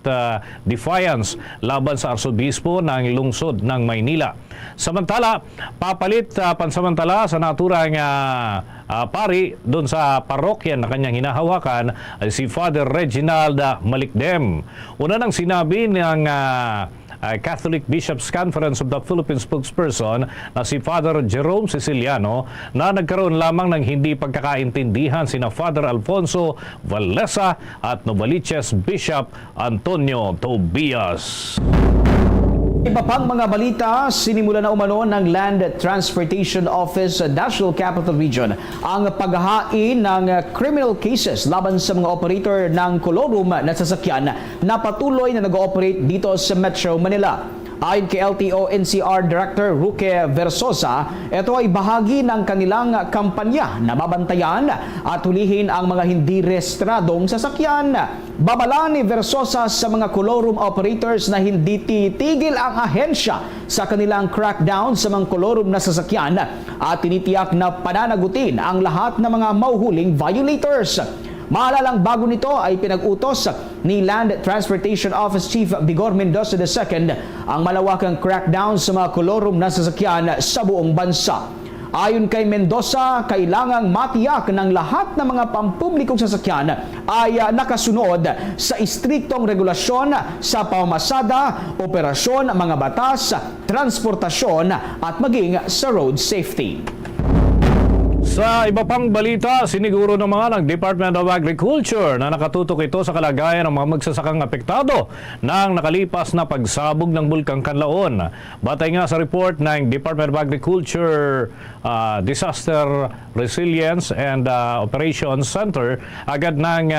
defiance laban sa arsobispo ng lungsod ng Maynila. Samantala, papalit pansamantala sa naturang pari doon sa parokya na kanyang hinahawakan ay si Father Reginald Malikdem. Una nang sinabi ng Catholic Bishops Conference of the Philippines spokesperson na si Father Jerome Siciliano na nagkaroon lamang ng hindi pagkakaintindihan sina Father Alfonso Vallesa at Novaliches Bishop Antonio Tobias. Iba pang mga balita, sinimula na umano ng Land Transportation Office National Capital Region ang paghahain ng criminal cases laban sa mga operator ng colorum na sasakyan na patuloy na nag-ooperate dito sa Metro Manila. Ayon kay LTO NCR Director Ruque Versosa, ito ay bahagi ng kanilang kampanya na babantayan at hulihin ang mga hindi rehistradong sasakyan. Babala ni Versosa sa mga colorum operators na hindi titigil ang ahensya sa kanilang crackdown sa mga colorum na sasakyan at tinitiyak na pananagutin ang lahat ng mga mauhuling violators. Maalalang bago nito ay pinag-utos ni Land Transportation Office Chief Vigor Mendoza II ang malawakang crackdown sa mga colorum na sasakyan sa buong bansa. Ayon kay Mendoza, kailangang matiyak ng lahat ng mga pampublikong sasakyan ay nakasunod sa istriktong regulasyon sa pamamasada, operasyon, mga batas, transportasyon at maging sa road safety. Sa iba pang balita, siniguro naman ng Department of Agriculture na nakatutok ito sa kalagayan ng mga magsasakang apektado ng nakalipas na pagsabog ng Bulkang Kanlaon. Batay nga sa report ng Department of Agriculture Disaster Resilience and Operations Center, agad nang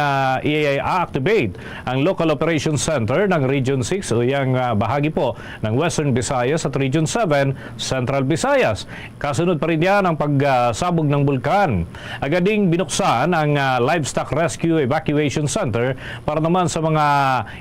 i-activate ang Local Operations Center ng Region 6 o yung bahagi po ng Western Visayas at Region 7 Central Visayas. Kasunod pa rin yan ang pagsabog ng bulkan. Agad ding binuksan ang Livestock Rescue Evacuation Center para naman sa mga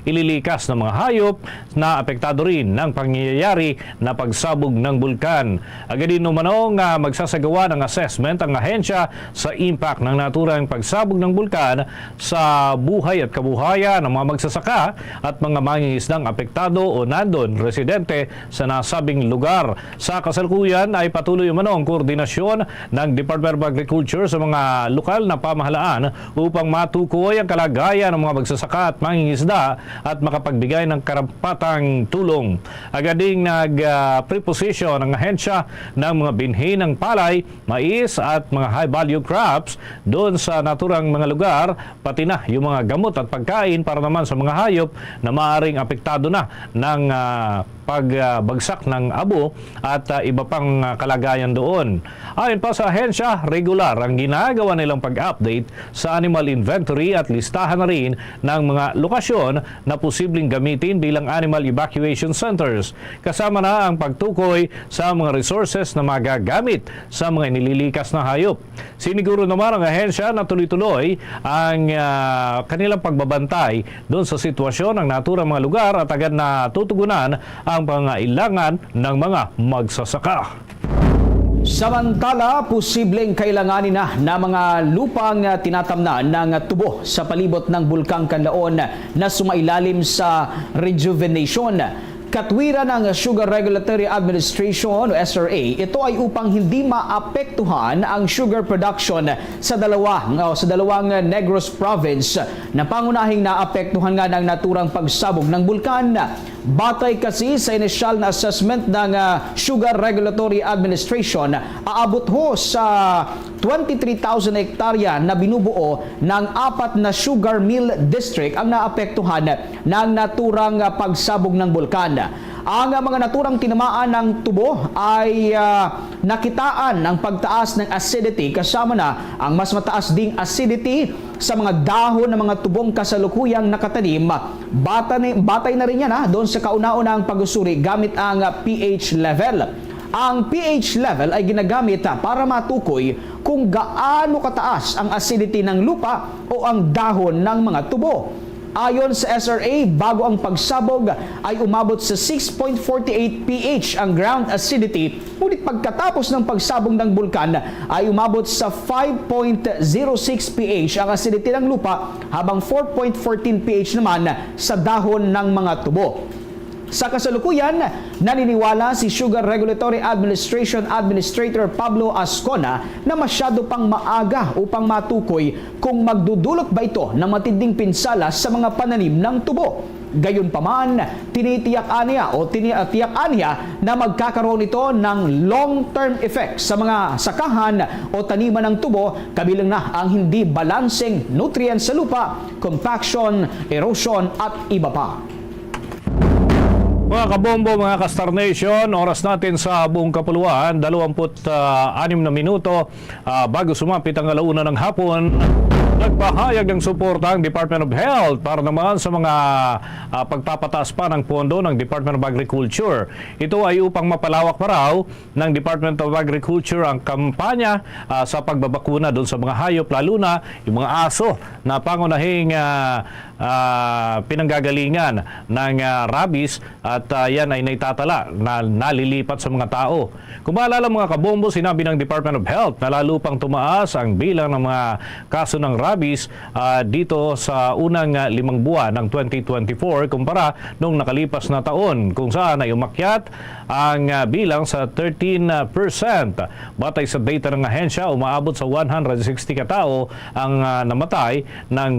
ililikas na mga hayop na apektado rin ng pangyayari na pagsabog ng bulkan. Agad din umanong magsasagawa ng assessment ang ahensya sa impact ng naturang pagsabog ng bulkan sa buhay at kabuhayan ng mga magsasaka at mga mangingisdang apektado o nandon residente sa nasabing lugar. Sa kasalukuyan ay patuloy umanong koordinasyon ng Department of Agriculture sa mga lokal na pamahalaan upang matukoy ang kalagayan ng mga magsasaka at mangingisda at makapagbigay ng karapatang tulong. Agad ding nag-preposition ang ahensya ng mga binhi ng palay, mais at mga high-value crops doon sa naturang mga lugar, pati na yung mga gamot at pagkain para naman sa mga hayop na maaaring apektado na ng pagbagsak ng abo at iba pang kalagayan doon. Ayon pa sa ahensya, regular ang ginagawa nilang pag-update sa animal inventory at listahan na rin ng mga lokasyon na posibleng gamitin bilang animal evacuation centers. Kasama na ang pagtukoy sa mga resources na magagamit sa mga inililikas na hayop. Siniguro naman ang ahensya na tuloy-tuloy ang kanilang pagbabantay doon sa sitwasyon ng naturang mga lugar at agad na tutugunan ang pangailangan ng mga magsasaka. Samantala, posibleng kailanganin na mga lupang tinatamnan ng tubo sa palibot ng Bulkang Kanlaon na sumailalim sa rejuvenation. Katwiran ng Sugar Regulatory Administration o SRA, ito ay upang hindi maapektuhan ang sugar production sa dalawang Negros Province na pangunahing naapektuhan nga ng naturang pagsabog ng bulkan. Batay kasi sa inisyal na assessment ng Sugar Regulatory Administration, aabot ho sa 23,000 hektarya na binubuo ng 4 na sugar mill district ang naapektuhan ng naturang pagsabog ng bulkan. Ang mga naturang tinamaan ng tubo ay nakitaan ang pagtaas ng acidity kasama na ang mas mataas ding acidity sa mga dahon ng mga tubong kasalukuyang nakatanim. Batay na rin yan doon sa kauna-unahang pag-usuri gamit ang pH level. Ang pH level ay ginagamit para matukoy kung gaano kataas ang acidity ng lupa o ang dahon ng mga tubo. Ayon sa SRA, bago ang pagsabog ay umabot sa 6.48 pH ang ground acidity, ngunit pagkatapos ng pagsabog ng bulkan ay umabot sa 5.06 pH ang acidity ng lupa, habang 4.14 pH naman sa dahon ng mga tubo. Sa kasalukuyan, naniniwala si Sugar Regulatory Administration Administrator Pablo Ascona na masyado pang maaga upang matukoy kung magdudulot ba ito ng matinding pinsala sa mga pananim ng tubo. Gayunpaman, tinitiyakan niya na magkakaroon ito ng long-term effect sa mga sakahan o taniman ng tubo, kabilang na ang hindi balancing nutrients sa lupa, compaction, erosion at iba pa. Mga kabombo, mga ka-Star Nation, oras natin sa buong kapuluan, 26 na minuto bago sumapit ang alauna ng hapon. Nagpahayag ng suporta ang Department of Health para naman sa mga pagpapataas pa ng pondo ng Department of Agriculture. Ito ay upang mapalawak pa raw ng Department of Agriculture ang kampanya sa pagbabakuna doon sa mga hayop, lalo na yung mga aso na pangunahing pinanggagalingan ng rabies at yan ay naitatala na nalilipat sa mga tao. Kung maalala mga kabombo, sinabi ng Department of Health na lalo pang tumaas ang bilang ng mga kaso ng rabies dito sa unang 5 buwan ng 2024 kumpara nung nakalipas na taon kung saan ay umakyat ang bilang sa 13%. Batay sa data ng ahensya, umaabot sa 160 katao ang namatay ng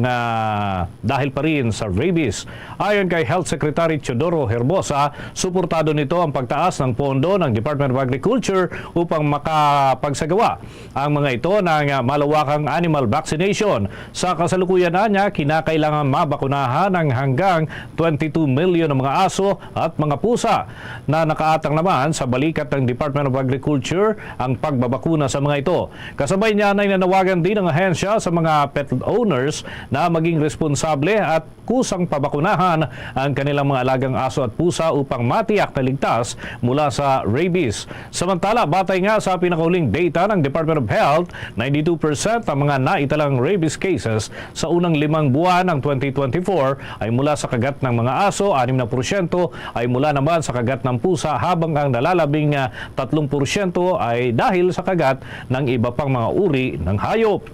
dahil pa rin sa rabies. Ayon kay Health Secretary Teodoro Herbosa, suportado nito ang pagtaas ng pondo ng Department of Agriculture upang makapagsagawa ang mga ito ng malawakang animal vaccination. Sa kasalukuyan niya, kinakailangan mabakunahan ng hanggang 22 million ng mga aso at mga pusa na nakaatang naman sa balikat ng Department of Agriculture ang pagbabakuna sa mga ito. Kasabay niya na nanawagan din ng ahensya sa mga pet owners na maging responsable at kusang pabakunahan ang kanilang mga alagang aso at pusa upang matiyak na ligtas mula sa rabies. Samantala, batay nga sa pinakahuling data ng Department of Health, 92% ang mga naitalang rabies cases sa unang 5 buwan ng 2024 ay mula sa kagat ng mga aso, 6% ay mula naman sa kagat ng pusa, habang ang nalalabing 3% ay dahil sa kagat ng iba pang mga uri ng hayop.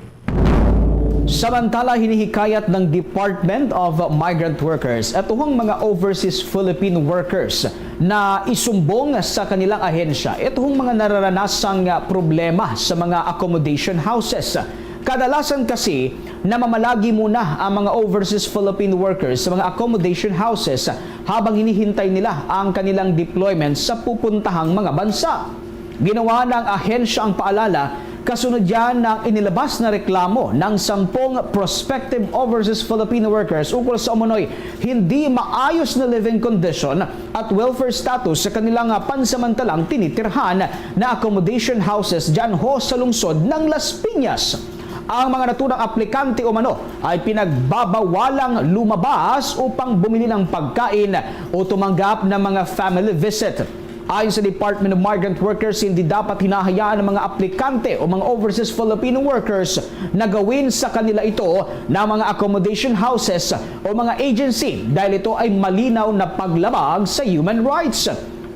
Samantala, hinihikayat ng Department of Migrant Workers at itong mga overseas Philippine workers na isumbong sa kanilang ahensya itong mga nararanasang problema sa mga accommodation houses. Kadalasan kasi, namamalagi muna ang mga overseas Philippine workers sa mga accommodation houses habang hinihintay nila ang kanilang deployment sa pupuntahang mga bansa. Ginawa ng ahensya ang paalala kasunod yan ng inilabas na reklamo ng 10 prospective overseas Filipino workers ukol sa umunoy hindi maayos na living condition at welfare status sa kanilang pansamantalang tinitirhan na accommodation houses dyan ho sa lungsod ng Las Piñas. Ang mga naturang aplikante umano ay pinagbabawalang lumabas upang bumili ng pagkain o tumanggap ng mga family visit. Ayon sa Department of Migrant Workers, hindi dapat hinahayaan ng mga aplikante o mga overseas Filipino workers na gawin sa kanila ito ng mga accommodation houses o mga agency dahil ito ay malinaw na paglabag sa human rights.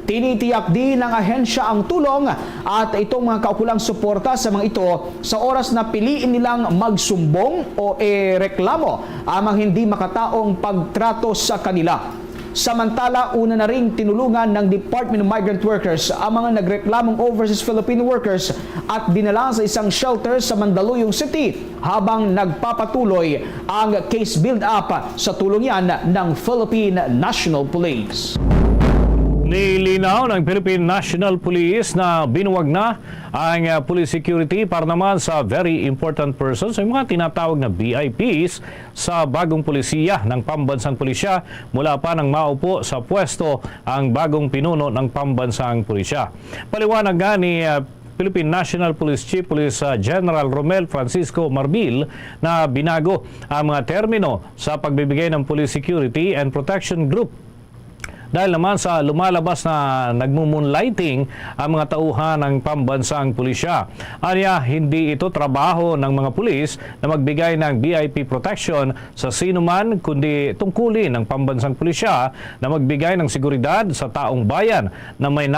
Tinitiyak din ng ahensya ang tulong at itong mga kaukulang suporta sa mga ito sa oras na piliin nilang magsumbong o reklamo ang mga hindi makataong pagtrato sa kanila. Samantala, una na ring tinulungan ng Department of Migrant Workers ang mga nagreklamong overseas Filipino workers at dinala sa isang shelter sa Mandaluyong City habang nagpapatuloy ang case build-up sa tulong yan ng Philippine National Police. Nilinaw ng Philippine National Police na binuwag na ang police security para naman sa very important persons, yung mga tinatawag na VIPs sa bagong pulisiya ng pambansang pulisya mula pa nang maupo sa pwesto ang bagong pinuno ng pambansang pulisya. Paliwanag nga ni Philippine National Police Chief Police General Romel Francisco Marbil na binago ang mga termino sa pagbibigay ng police security and protection group dahil naman sa lumalabas na nagmumoonlighting ang mga tauhan ng pambansang pulisya. Anya, hindi ito trabaho ng mga pulis na magbigay ng VIP protection sa sino man, kundi tungkulin ng pambansang pulisya na magbigay ng seguridad sa taong bayan na may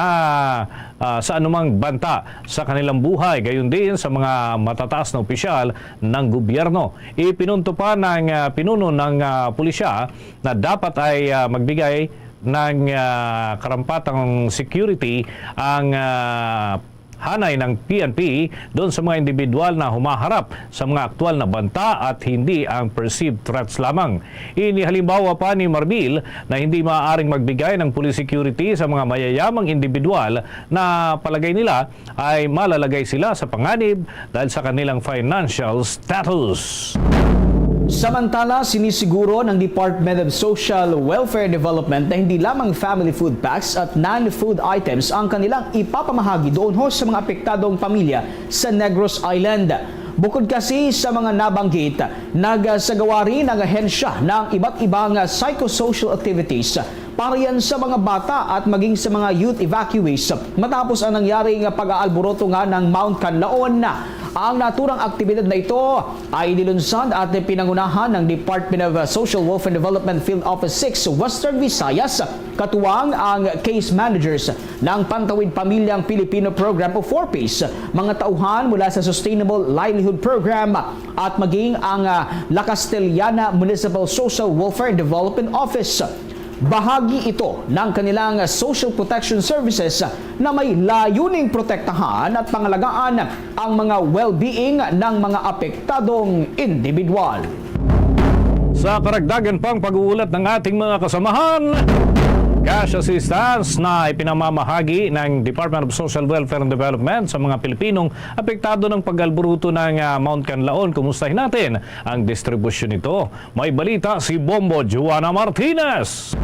sa anumang banta sa kanilang buhay, gayon din sa mga matataas na opisyal ng gobyerno. Ipinunto pa ng pinuno ng pulisya na dapat ay magbigay ng karampatang security ang hanay ng PNP doon sa mga individual na humaharap sa mga aktual na banta at hindi ang perceived threats lamang. Inihalimbawa pa ni Marbil na hindi maaaring magbigay ng police security sa mga mayayamang individual na palagay nila ay malalagay sila sa panganib dahil sa kanilang financial status. Samantala, sinisiguro ng Department of Social Welfare Development na hindi lamang family food packs at non-food items ang kanilang ipapamahagi doon ho sa mga apektadong pamilya sa Negros Island. Bukod kasi sa mga nabanggit, nagsagawa rin ang ahensya ng iba't ibang psychosocial activities para yan sa mga bata at maging sa mga youth evacuees matapos ang nangyaring pag-aalboroto nga ng Mount Canlaon. Ang naturang aktibidad na ito ay nilunsad at pinangunahan ng Department of Social Welfare and Development Field Office 6 Western Visayas, katuwang ang case managers ng Pantawid Pamilyang Pilipino Program o 4PACE, mga tauhan mula sa Sustainable Livelihood Program at maging ang La Castellana Municipal Social Welfare and Development Office. Bahagi ito ng kanilang social protection services na may layuning protektahan at pangalagaan ang mga well-being ng mga apektadong individual. Sa karagdagan pang pag-uulat ng ating mga kasamahan, cash assistance na ipinamamahagi ng Department of Social Welfare and Development sa mga Pilipinong apektado ng pag-alburuto ng Mount Canlaon. Kumustahin natin ang distribusyon nito. May balita si Bombo Joanna Martinez.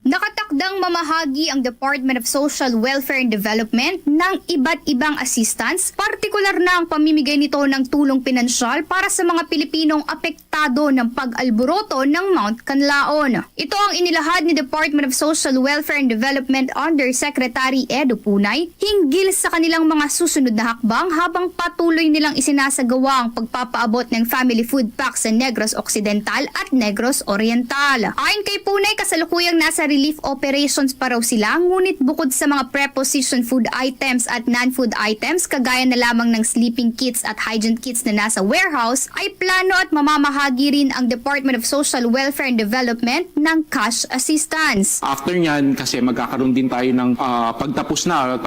Nakatakdang mamahagi ang Department of Social Welfare and Development ng iba't ibang assistance, partikular na ang pamimigay nito ng tulong pinansyal para sa mga Pilipinong apektado ng pag-alburoto ng Mount Canlaon. Ito ang inilahad ni Department of Social Welfare and Development Undersecretary Edo Punay hinggil sa kanilang mga susunod na hakbang habang patuloy nilang isinasagawa ang pagpapaabot ng family food packs sa Negros Occidental at Negros Oriental. Ayon kay Punay, kasalukuyang nasa relief operations pa raw sila, ngunit bukod sa mga preposition food items at non-food items kagaya na lamang ng sleeping kits at hygiene kits na nasa warehouse, ay plano at mamamahagi rin ang Department of Social Welfare and Development ng cash assistance. After nyan, kasi magkakaroon din tayo ng pagtapos na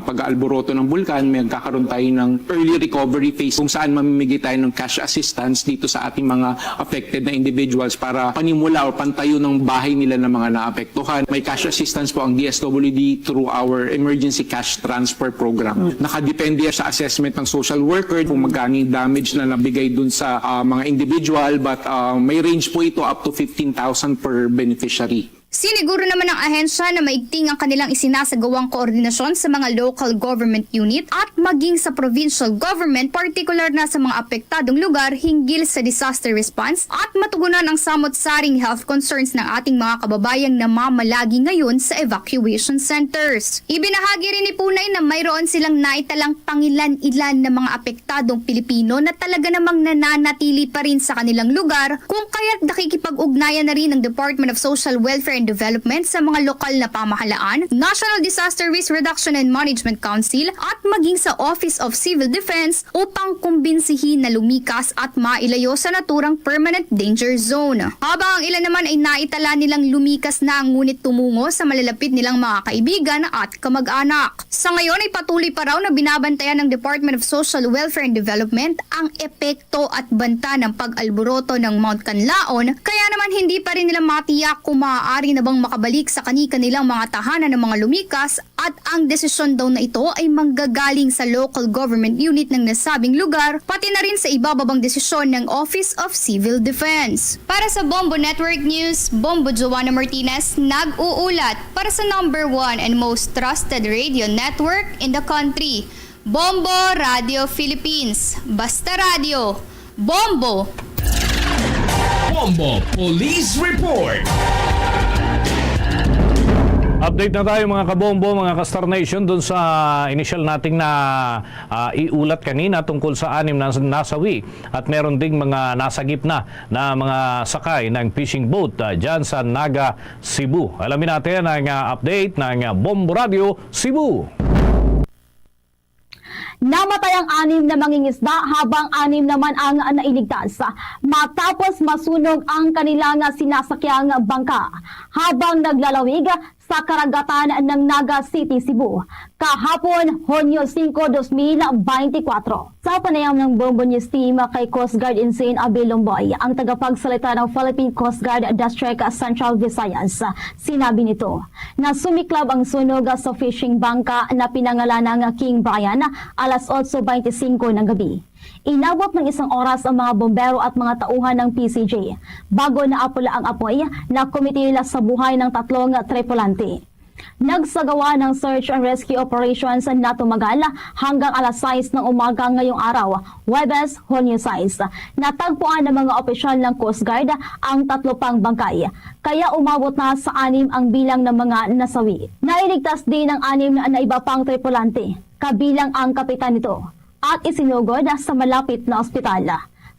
pag-aalboroto ng bulkan, magkakaroon tayo ng early recovery phase kung saan mamimigay tayo ng cash assistance dito sa ating mga affected na individuals para panimula o pantayo ng bahay nila ng mga naapektuhan. May cash assistance po ang DSWD through our emergency cash transfer program. Nakadepende sa assessment ng social worker kung magkano yung damage na nabigay dun sa mga individual, but may range po ito up to 15,000 per beneficiary. Siniguro naman ng ahensya na maigting ang kanilang isinasagawang koordinasyon sa mga local government unit at maging sa provincial government, particular na sa mga apektadong lugar hinggil sa disaster response at matugunan ang samot-saring health concerns ng ating mga kababayang namamalagi ngayon sa evacuation centers. Ibinahagi rin ni Punay na mayroon silang naitalang pangilan-ilan na mga apektadong Pilipino na talaga namang nananatili pa rin sa kanilang lugar, kung kaya't nakikipag-ugnayan na rin ng Department of Social Welfare and Development sa mga lokal na pamahalaan, National Disaster Risk Reduction and Management Council at maging sa Office of Civil Defense upang kumbinsihin na lumikas at mailayo sa naturang permanent danger zone. Habang ang ilan naman ay naitala nilang lumikas na ngunit tumungo sa malalapit nilang mga kaibigan at kamag-anak. Sa ngayon ay patuloy pa raw na binabantayan ng Department of Social Welfare and Development ang epekto at banta ng pag-alburoto ng Mount Canlaon, kaya naman hindi pa rin nila matiyak kung maaari na bang makabalik sa kanilang mga tahanan ng mga lumikas, at ang desisyon daw na ito ay manggagaling sa local government unit ng nasabing lugar, pati na rin sa ibababang desisyon ng Office of Civil Defense. Para sa Bombo Network News, Bombo Joanna Martinez nag-uulat para sa number 1 and most trusted radio network in the country, Bombo Radio Philippines. Basta Radio, Bombo! Bombo Police Report. Update na tayo mga kabombo, mga ka-Star Nation, dun sa initial nating na iulat kanina tungkol sa 6 na nasawi at meron ding mga nasagip na mga sakay ng fishing boat dyan sa Naga, Cebu. Alamin natin ang update ng Bombo Radio Cebu. Namatay ang 6 na mangingisda habang 6 naman ang nailigtas matapos masunog ang kanilang sinasakyang bangka habang naglalawig sa karagatan ng Naga City, Cebu kahapon, Hunyo 5, 2024. Sa panayam ng Bombo News Team kay Coast Guard Ensign Abel Lomboy, ang tagapagsalita ng Philippine Coast Guard District Central Visayas, sinabi nito na sumiklab ang sunog sa fishing bangka na pinangalan ng King Brian alas 8:25 ng gabi. Inabot ng 1 oras ang mga bombero at mga tauhan ng PCJ bago naapula ang apoy na kumitil sa buhay ng 3 tripulante. Nagsagawa ng search and rescue operations na tumagal hanggang alas 6 ng umaga ngayong araw, Huwebes, Hunyo 6. Natagpuan ng mga opisyal ng Coast Guard ang 3 pang bangkay, kaya umabot na sa 6 ang bilang ng mga nasawi. Nailigtas din ang 6 na iba pang tripulante, kabilang ang kapitan nito, at isinugod sa malapit na ospital.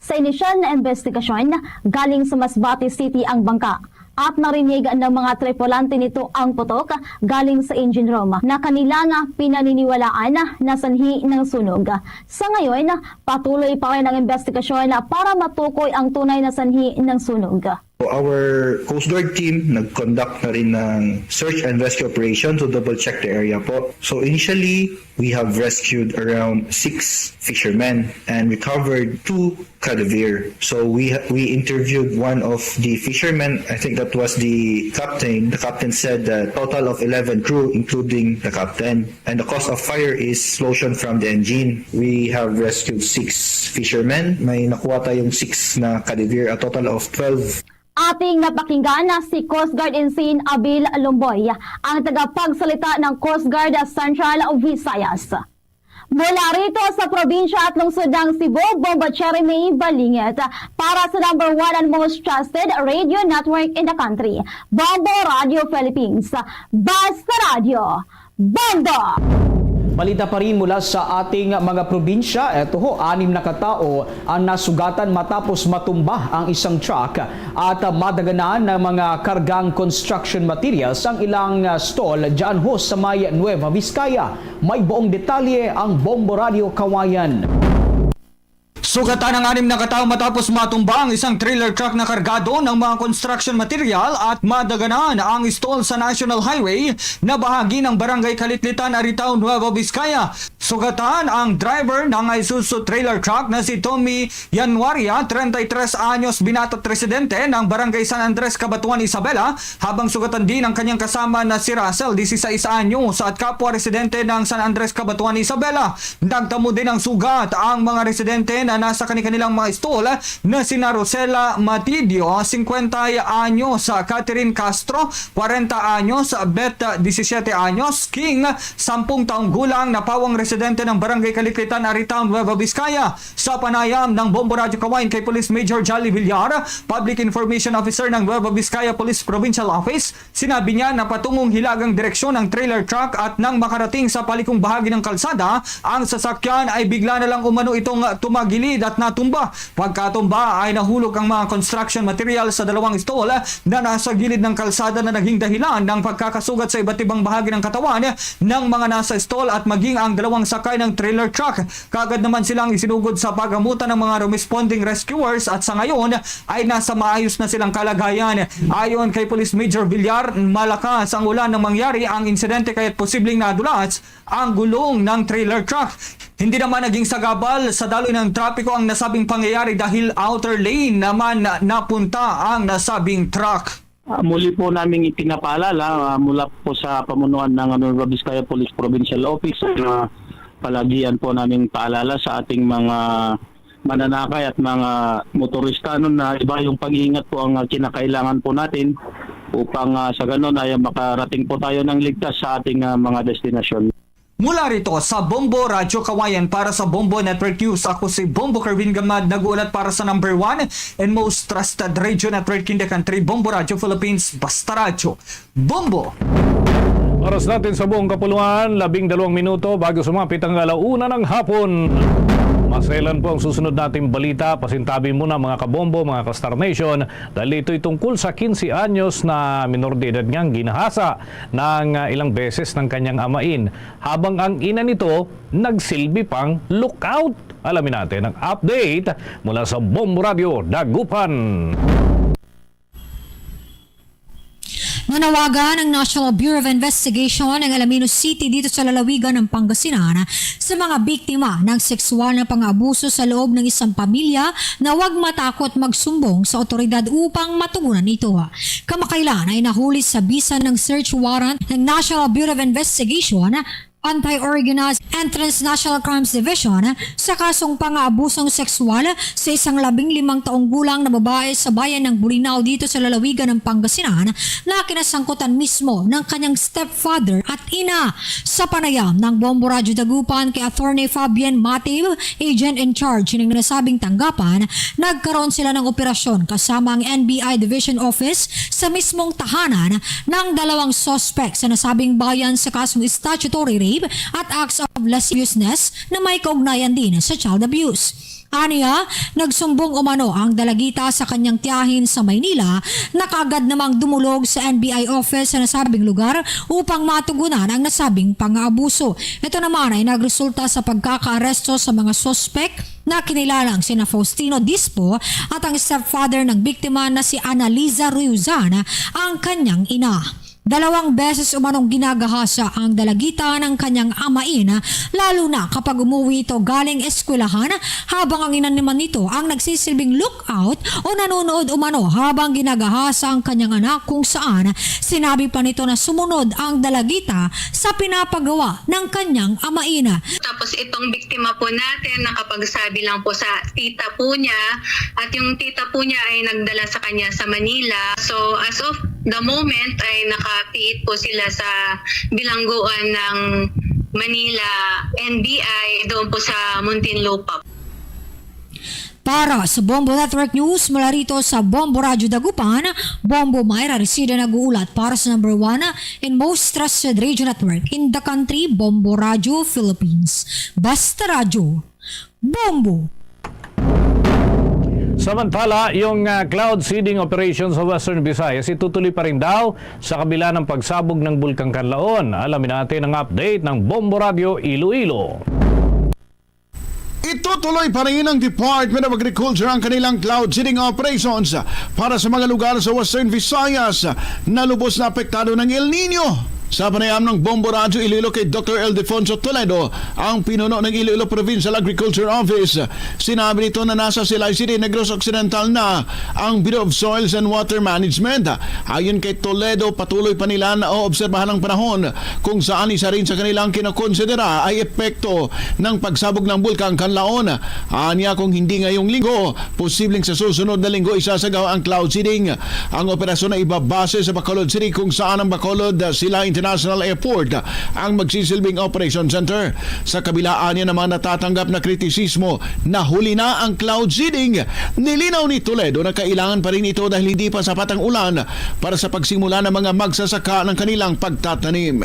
Sa inisyal na investigasyon, galing sa Masbate City ang bangka at narinig ng mga tripulante nito ang putok galing sa engine room na kanilang pinaniniwalaan na sanhi ng sunog. Sa ngayon, patuloy pa rin ang investigasyon para matukoy ang tunay na sanhi ng sunog. Our Coast Guard team nag-conduct na rin ng search and rescue operation to double-check the area po. So initially, we have rescued around 6 fishermen and recovered 2 cadaver. So we interviewed one of the fishermen. I think that was the captain. The captain said that total of 11 crew, including the captain. And the cause of fire is explosion from the engine. We have rescued 6 fishermen. May nakuha tayong 6 na cadaver, a total of 12. Ating napakinggan na si Coast Guard Ensign Abil Lumboy, ang tagapagsalita ng Coast Guard Central Visayas. Mula rito sa probinsya at lungsod ng Cebu, Bombo Cherry Balingit, para sa number 1 and most trusted radio network in the country, Bombo Radio Philippines. Basta Radio, Bombo! Balita pa rin mula sa ating mga probinsya. Ito ho, 6 na katao ang nasugatan matapos matumba ang isang truck at madaganan ng mga kargang construction materials ang ilang stall dyan ho sa may Nueva Vizcaya. May buong detalye ang Bombo Radio Kawayan. Sugatan ang 6 na katao matapos matumba ang isang trailer truck na kargado ng mga construction material at madaganan ang stall sa National Highway na bahagi ng Barangay Kalitlitan, Aritao, Nueva Vizcaya. Sugatan ang driver ng Isuzu trailer truck na si Tommy Januaria, 33 anyos, binatat residente ng Barangay San Andres, Cabatuan, Isabela, habang sugatan din ang kanyang kasama na si Russell, 16 anyos, at kapwa residente ng San Andres, Cabatuan, Isabela. Nagtamo din ang sugat ang mga residente na nasa kanilang mga stall na sina Rosela Matidio, 50 anyos, Catherine Castro, 40 anyos, Beth, 17 anyos, King, 10 taong gulang na pawang residente ng Barangay Kalitlitan, Aritao, Nueva Vizcaya. Sa panayam ng Bombo Radio Kawayan kay Police Major Jolly Villar, Public Information Officer ng Nueva Vizcaya Police Provincial Office, sinabi niya na patungong hilagang direksyon ng trailer truck at nang makarating sa palikong bahagi ng kalsada, ang sasakyan ay bigla na lang umano itong tumagilid at natumba. Pagkatumba ay nahulog ang mga construction material sa 2 stall na nasa gilid ng kalsada na naging dahilan ng pagkakasugat sa iba't ibang bahagi ng katawan ng mga nasa stall at maging ang 2 sakay ng trailer truck. Kagad naman silang isinugod sa pagamutan ng mga responding rescuers at sa ngayon ay nasa maayos na silang kalagayan. Ayon kay Police Major Villar, malakas ang ulan nang mangyari ang insidente kaya't posibleng nadulas ang gulong ng trailer truck. Hindi naman naging sagabal sa daloy ng trapiko ang nasabing pangyayari dahil outer lane naman napunta ang nasabing truck. Muli po namin itinapaalala mula po sa pamunuan ng Nueva Vizcaya Police Provincial Office na palagian po namin paalala sa ating mga mananakay at mga motorista na iba yung pag-iingat po ang kinakailangan po natin upang sa ganun ay makarating po tayo ng ligtas sa ating mga destinasyon. Mula rito sa Bombo Radio Kawayan para sa Bombo Network News, ako si Bombo Kervin Gamad, nag-uulat para sa number 1 and most trusted radio network in the country, Bombo Radio Philippines, Basta Radio, Bombo! Oras natin sa buong kapuluan, 12 minuto bago sumapit ang 1:00 ng hapon. Maselan po ang susunod nating balita. Pasintabi muna mga kabombo, mga ka-Star Nation, dahil ito'y tungkol sa 15 anyos na minor de edad niyang ginahasa ng ilang beses ng kanyang amain, habang ang ina nito nagsilbi pang lookout. Alamin natin ang update mula sa Bombo Radio Dagupan. Nanawagan ng National Bureau of Investigation ng Alaminos City dito sa lalawigan ng Pangasinan sa mga biktima ng sexual na pang-abuso sa loob ng isang pamilya na huwag matakot magsumbong sa otoridad upang matugunan ito. Kamakailan ay nahuli sa bisa ng search warrant ng National Bureau of Investigation Anti-Organized and Transnational Crimes Division sa kasong pang-aabusong sexual sa isang 15 taong gulang na babae sa bayan ng Bolinao dito sa lalawigan ng Pangasinan na kinasangkutan mismo ng kanyang stepfather at ina. Sa panayam ng Bombo Radyo Dagupan kay Attorney Fabian Mateo, agent in charge ng nasabing tanggapan, nagkaroon sila ng operasyon kasama ang NBI Division Office sa mismong tahanan ng dalawang suspect sa nasabing bayan sa kasong statutory rape at acts of lasciviousness na may kaugnayan din sa child abuse. Aniya, nagsumbong umano ang dalagita sa kanyang tiyahin sa Maynila na kaagad namang dumulog sa NBI office sa nasabing lugar upang matugunan ang nasabing pang-aabuso. Ito naman ay nagresulta sa pagkakaaresto sa mga suspect na kinilalang sina Faustino Dispo at ang stepfather ng biktima na si Analiza Ruyuzan, ang kanyang ina. 2 beses umanong ginagahasa ang dalagita ng kanyang amain, lalo na kapag umuwi ito galing eskwelahan, habang ang ina naman nito ang nagsisilbing lookout o nanonood umano habang ginagahasa ang kanyang anak, kung saan sinabi pa nito na sumunod ang dalagita sa pinapagawa ng kanyang amain. Tapos itong biktima po natin nakapagsabi lang po sa tita po niya, at yung tita po niya ay nagdala sa kanya sa Manila. So as of the moment ay nakapiit po sila sa bilangguan ng Manila NBI doon po sa Muntinlupa. Para sa Bombo Network News, mula rito sa Bombo Radyo Dagupan, Bombo Mayra Resida nag-uulat para sa number 1 and most trusted radio network in the country, Bombo Radyo Philippines. Basta Radyo, Bombo! Samantala, yung cloud seeding operation sa Western Visayas itutuloy pa rin daw sa kabila ng pagsabog ng Bulkang Kanlaon. Alamin natin ang update ng Bombo Radio Iloilo. Itutuloy pa rin ng Department of Agriculture ang kanilang cloud seeding operations para sa mga lugar sa Western Visayas na lubos na apektado ng El Nino. Sa panayam ng Bombo Radyo Iloilo kay Dr. Ildefonso Toledo, ang pinuno ng Iloilo Provincial Agriculture Office, sinabi nito na nasa Silay City, Negros Occidental na ang Bureau of Soils and Water Management. Ayon kay Toledo, patuloy pa nila na oobserbahan ng panahon kung saan isa rin sa kanilang kinokonsidera ay epekto ng pagsabog ng Bulkang Kanlaon. Anya kung hindi ngayong linggo, posibleng sa susunod na linggo isasagawa ang cloud seeding. Ang operasyon ay ibabase sa Bacolod City kung saan ang Bacolod Sila International Airport ang magsisilbing operation center. Sa kabilaan niya naman natatanggap na kritisismo na huli na ang cloud seeding. Nilinaw ni Toledo na kailangan pa rin ito dahil hindi pa sapat ang ulan para sa pagsimula ng mga magsasaka ng kanilang pagtatanim.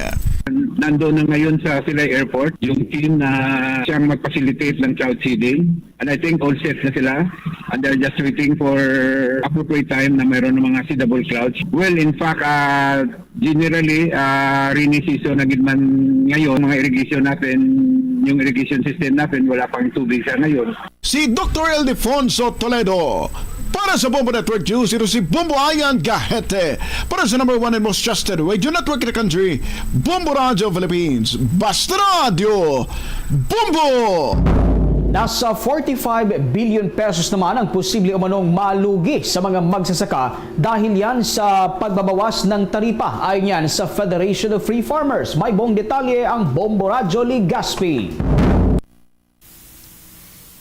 Nandoon na ngayon sa Silay Airport yung team na siyang mag-facilitate ng cloud seeding, and I think all set na sila and they're just waiting for appropriate time na mayroon ng mga seedable clouds. Well, in fact, generally rainy season na gidman ngayon, mga irrigation natin, yung irrigation system natin wala pang tubig sa ngayon. Si Dr. Ildefonso Toledo. Para sa Bombo Network News, ito si Bombo Ayan Gahete. Para sa number 1 and most trusted radio network in the country, Bombo Radio Philippines. Basta Radio, Bombo! Nasa 45 billion pesos naman ang posible umanong malugi sa mga magsasaka dahil yan sa pagbabawas ng taripa. Ayon yan sa Federation of Free Farmers. May buong detalye ang Bombo Radio Ligaspi.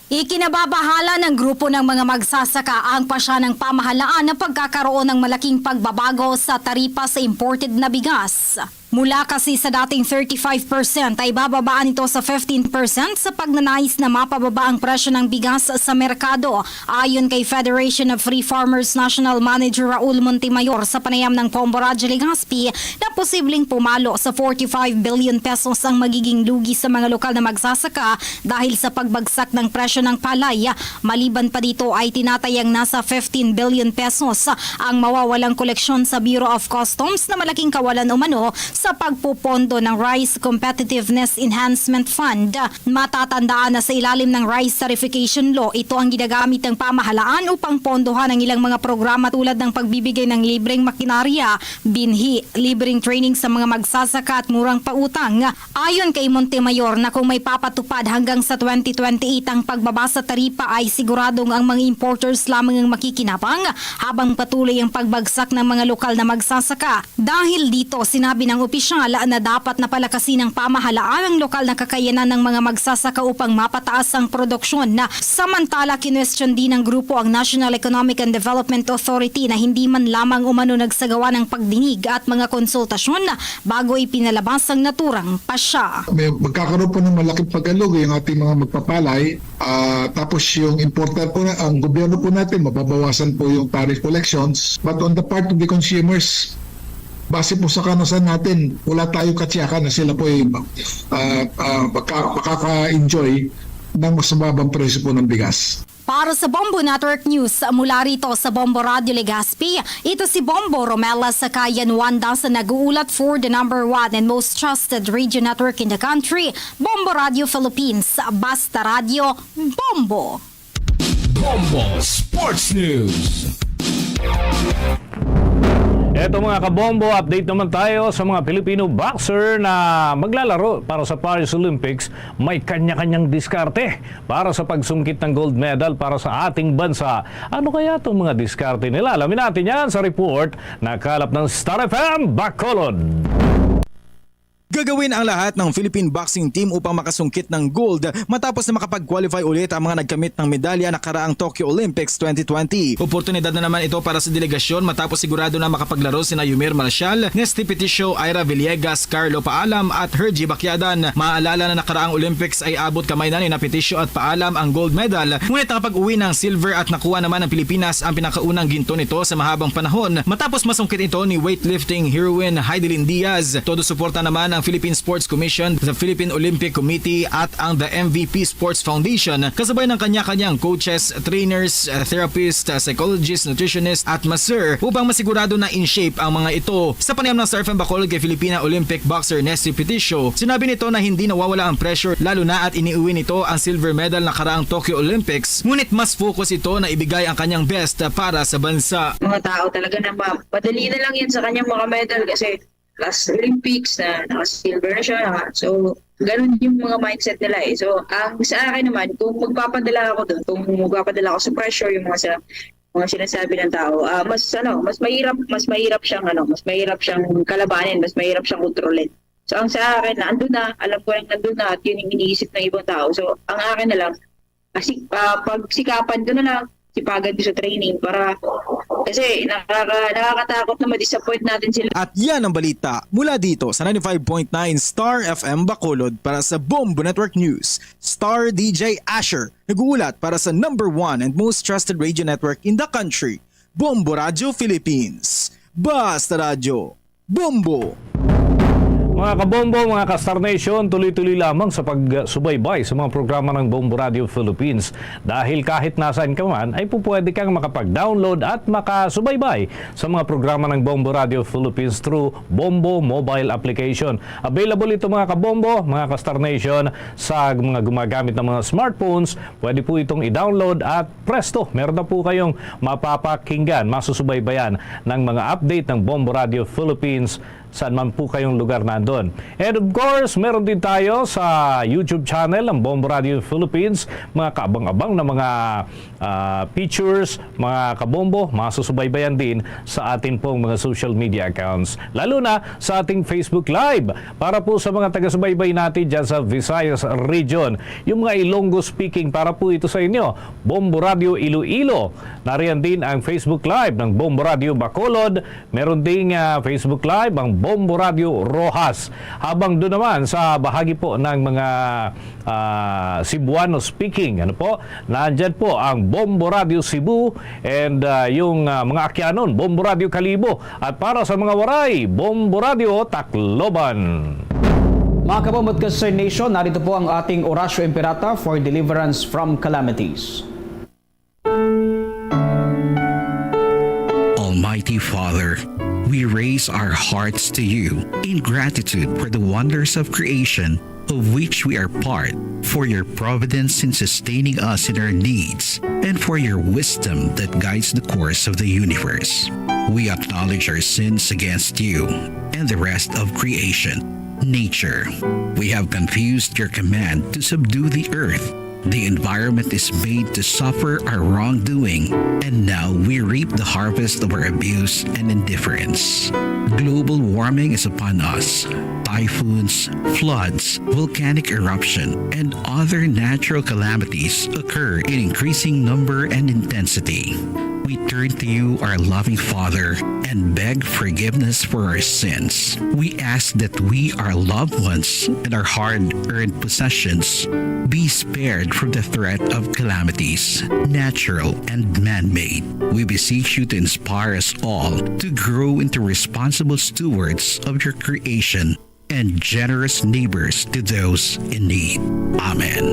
Ikinababahala ng grupo ng mga magsasaka ang pasya ng pamahalaan na pagkakaroon ng malaking pagbabago sa taripa sa imported na bigas. Mula kasi sa dating 35% ay bababaan ito sa 15% sa pagnanais na mapababa ang presyo ng bigas sa merkado. Ayon kay Federation of Free Farmers National Manager Raul Montemayor sa panayam ng Bombo Radyo Ligaspi na posibleng pumalo sa 45 billion pesos ang magiging lugi sa mga lokal na magsasaka dahil sa pagbagsak ng presyo ng palay. Maliban pa dito ay tinatayang nasa 15 billion pesos ang mawawalang koleksyon sa Bureau of Customs na malaking kawalan umano sa pagpupondo ng Rice Competitiveness Enhancement Fund. Matatandaan na sa ilalim ng Rice Tarification Law, ito ang ginagamit ng pamahalaan upang pondohan ang ilang mga programa tulad ng pagbibigay ng libreng makinarya, binhi, libreng training sa mga magsasaka at murang pautang. Ayon kay Montemayor na kung may papatupad hanggang sa 2028 ang pagbaba sa taripa ay siguradong ang mga importers lamang ang makikinabang habang patuloy ang pagbagsak ng mga lokal na magsasaka. Dahil dito, sinabi ng opisyal na dapat na palakasin ng pamahalaan ang lokal na kakayanan ng mga magsasaka upang mapataas ang produksyon. Samantala, kinwestiyon din ng grupo ang National Economic and Development Authority na hindi man lamang umano nagsagawa ng pagdinig at mga konsultasyon bago ipinalabas ang naturang pasya. Magkakaroon po ng malaking pag-alog yung ating mga magpapalay. Tapos yung important po ang gobyerno po natin, mababawasan po yung tariff collections. But on the part of the consumers, base po sa kanasan natin, wala tayong katsiyakan na sila po ay makaka-enjoy ng mas mababang presyo po ng bigas. Para sa Bombo Network News, mula rito sa Bombo Radio Legazpi, ito si Bombo Romela Sakayan Wanda sa nag-uulat for the number 1 and most trusted radio network in the country, Bombo Radio Philippines. Basta Radio, Bombo! Bombo Sports News. Eto mga kabombo, update naman tayo sa mga Pilipino boxer na maglalaro para sa Paris Olympics. May kanya-kanyang diskarte para sa pagsungkit ng gold medal para sa ating bansa. Ano kaya itong mga diskarte nila? Alamin natin yan sa report na kalap ng Star FM Bacolod. Gagawin ang lahat ng Philippine boxing team upang makasungkit ng gold matapos na makapag-qualify ulit ang mga nagkamit ng medalya na karaang Tokyo Olympics 2020. Oportunidad na naman ito para sa delegasyon matapos sigurado na makapaglaro sina Yumir Marcial, Nesty Peticio, Ira Villegas, Carlo Paalam at Hergy Bacyadan. Maalala na nakaraang Olympics ay abot kamay na ni Peticio at Paalam ang gold medal. Ngunit nakapag-uwi ng silver at nakuha naman ng Pilipinas ang pinakaunang ginto nito sa mahabang panahon matapos masungkit ito ni weightlifting heroine Heidelin Diaz. Todo suporta naman ang Philippine Sports Commission, the Philippine Olympic Committee at ang the MVP Sports Foundation kasabay ng kanya-kanyang coaches, trainers, therapists, psychologists, nutritionists at masseur upang masigurado na in shape ang mga ito. Sa panayam ng Star FM Bacolod kay Filipina Olympic boxer Nesty Peticio, sinabi nito na hindi nawawala ang pressure lalo na at iniuwi nito ang silver medal na karaang Tokyo Olympics, ngunit mas focus ito na ibigay ang kanyang best para sa bansa. Mga tao talaga na madali na lang yan sa kanyang mga medal kasi last Olympics na naka-silver na siya. So, ganun yung mga mindset nila eh. So, ang sa akin naman, kung magpapadala ako doon, kung magpapadala ako sa pressure, yung mga sinasabi ng tao, mas mahirap siyang kalabanin, mas mahirap siyang kontrolin. So, ang sa akin, andun na, alam ko lang nandun na at yun yung iniisip ng ibang tao. So, ang akin na lang, pagsikapan ko na lang, sipagan ko sa training para kasi nakakatakot na ma-disappoint natin sila. At yan ang balita mula dito sa 95.9 Star FM Bacolod para sa Bombo Network News. Star DJ Asher nag-uulat para sa number 1 and most trusted radio network in the country, Bombo Radio Philippines. Basta Radio, Bombo! Mga kabombo, mga ka-Star Nation, tuloy-tuloy lamang sa pagsubaybay sa mga programa ng Bombo Radio Philippines. Dahil kahit nasaan ka man, ay pupwede kang makapag-download at makasubaybay sa mga programa ng Bombo Radio Philippines through Bombo mobile application. Available ito mga kabombo, mga ka-Star Nation, sa mga gumagamit ng mga smartphones. Pwede po itong i-download at presto, meron na po kayong mapapakinggan, masusubaybayan ng mga update ng Bombo Radio Philippines saan man po kayong lugar nandun. And of course, meron din tayo sa YouTube channel ng Bombo Radio Philippines, mga kaabang-abang na mga pictures, mga kabombo, masusubaybayan din sa atin pong mga social media accounts. Lalo na sa ating Facebook Live, para po sa mga taga-subaybay natin dyan sa Visayas Region. Yung mga Ilonggo speaking, para po ito sa inyo, Bombo Radio Iloilo. Nariyan din ang Facebook Live ng Bombo Radio Bacolod. Meron ding Facebook Live ang Bombo Radio Rojas. Habang doon naman sa bahagi po ng mga Cebuano speaking, nandyan po ang Bombo Radio Cebu and yung mga Akyanon, Bombo Radio Kalibo. At para sa mga Waray, Bombo Radio Tacloban. Mga kabombo at Star Nation, narito po ang ating Orasyo Imperata for deliverance from calamities. Almighty Father, we raise our hearts to you in gratitude for the wonders of creation of which we are part, for your providence in sustaining us in our needs, and for your wisdom that guides the course of the universe. We acknowledge our sins against you and the rest of creation, nature. We have confused your command to subdue the earth The environment is made to suffer our wrongdoing, and now we reap the harvest of our abuse and indifference. Global warming is upon us. Typhoons, floods, volcanic eruption, and other natural calamities occur in increasing number and intensity. We turn to you, our loving Father, and beg forgiveness for our sins. We ask that we, our loved ones, and our hard-earned possessions be spared from the threat of calamities, natural and man-made. We beseech you to inspire us all to grow into responsible stewards of your creation and generous neighbors to those in need. Amen.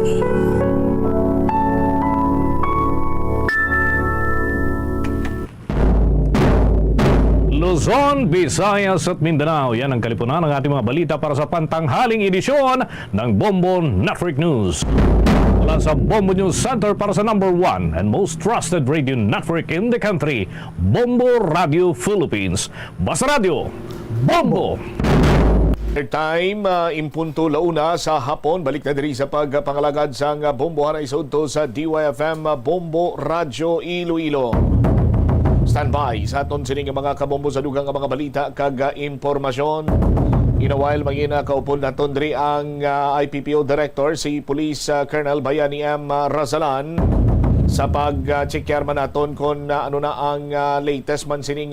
Luzon, Visayas at Mindanao. Yan ang kalipunan ng ating mga balita para sa pantanghaling edisyon ng Bombo Network News. Mula sa Bombo News Center para sa number 1 and most trusted radio network in the country, Bombo Radio Philippines. Basta Radio, Bombo! Time, impunto launa sa hapon. Balik na diri sa pagpangalagad sa Bombo Hanay Sudto sa DYFM Bombo Radio Iloilo. Standby sa aton sining mga kabombo sa dugang mga balita kag impormasyon. In a while, magina kaupon naton diri ang IPPO Director, si Police Colonel Bayani M. Razalan, sa pag-check man naton kung ano na ang latest man sining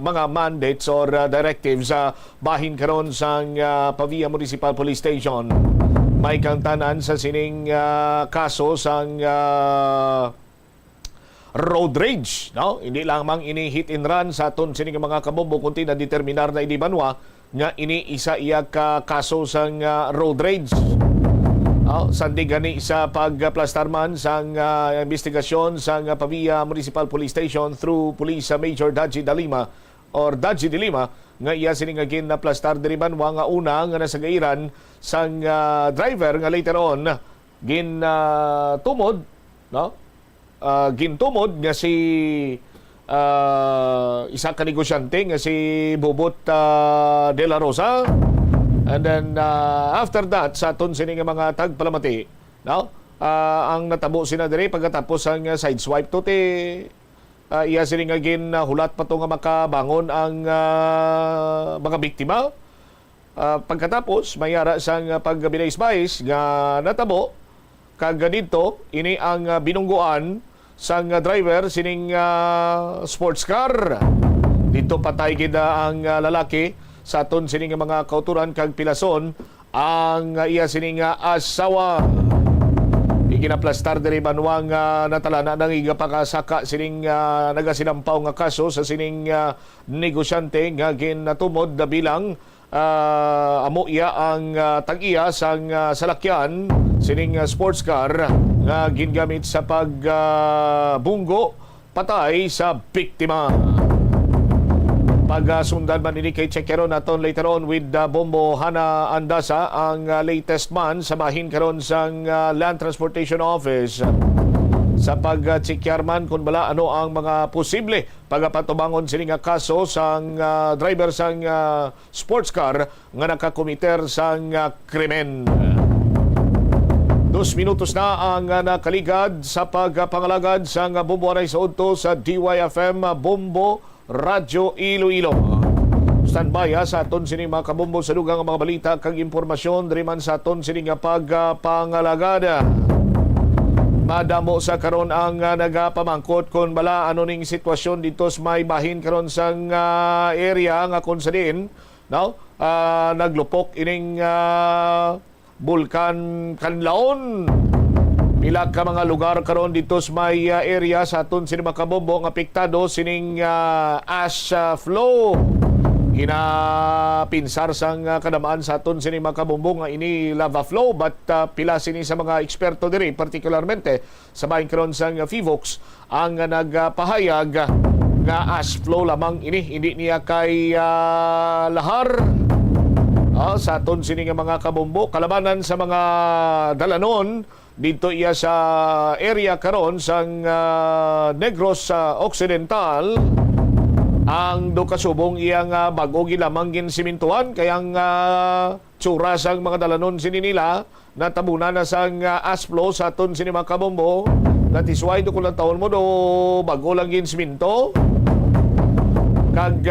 mga mandates or directives sa bahin karon sa Pavia Municipal Police Station. May kantanan sa sining kaso sa road rage, no? Hindi lamang ini hit and run sa aton sining mga kabombo kundi na determinar na idibanwa nga ini isa iya ka kaso sa road rage. Sandi gani sa pagplastar man sa investigasyon sa Pavia Municipal Police Station through Police Major Daji de Lima nga iya sining again na plastar diri banwa nga una nga nasagairan sa driver nga later on gintumod, no? Gintumod nga si isa ka negosyante nga si Bobot de la Rosa, and then after that sa aton sini nga mga tagpalamati, no? Ang natabo sina diri pagkatapos ang sideswipe to te iya sini nga hulat pa to nga makabangon ang mga biktima. Pagkatapos mayara sang pagbinays-bays nga natabo kag ganito ini ang binungguan sang driver sining sports car. Dito patay gid ang lalaki sa aton sining mga kauturan kag pilason ang iya sining asawa. Iginaplastar diri banwang natalana nang igapakasaka sining nagasinampaw nga kaso sa sining negosyante nga ginatumod na bilang amo iya ang tag-iya sang salakyan sining sports car nga gingamit sa pagbunggo patay sa biktima. Pagsundan man ini kay checkero naton later on with Bombo Hana Andasa ang latest man sa bahin karon sang Land Transportation Office sa pag-checkar man kung bala ano ang mga posible pagpatubangon sini nga kaso sang driver sang sports car nga nakakomiter sang krimen. 2 minutos na ang nakaligad sa pagpangalagad sa Bombo Hanay Sudto sa DYFM Bombo Radio Iloilo. Standby sa aton sining mga kabombo sa dugang mga balita kag impormasyon diri man sa aton sining pagpangalagad. Madamo sa karon ang nagapamangkot kung bala ano ning sitwasyon dito sa may bahin karon sang area nga kung saan no? Naglupok ining Bulkan Kanlaon. Pila ka mga lugar karon dito sa may area sa aton sining mga kabombo nga apektado sining ash flow. Ginapinsar sang kadamaan sa aton sining mga kabombo nga ini lava flow, but pila sini sa mga eksperto diri particularmente sa bahin karon sang FIVOX ang nagpahayag nga ash flow lamang ini, hindi niya kay lahar. Sa aton sining mga kabombo kalabanan sa mga dalanon dito iya sa area karon sang Negros Occidental ang do kasubong iyang bago gilamang ginsimintuhan kayang tsura sang mga dalanon sini nila na tabuna na sang asplo sa aton sini mga kabombo that is why do kulang taon mo do bago lang ginsiminto kag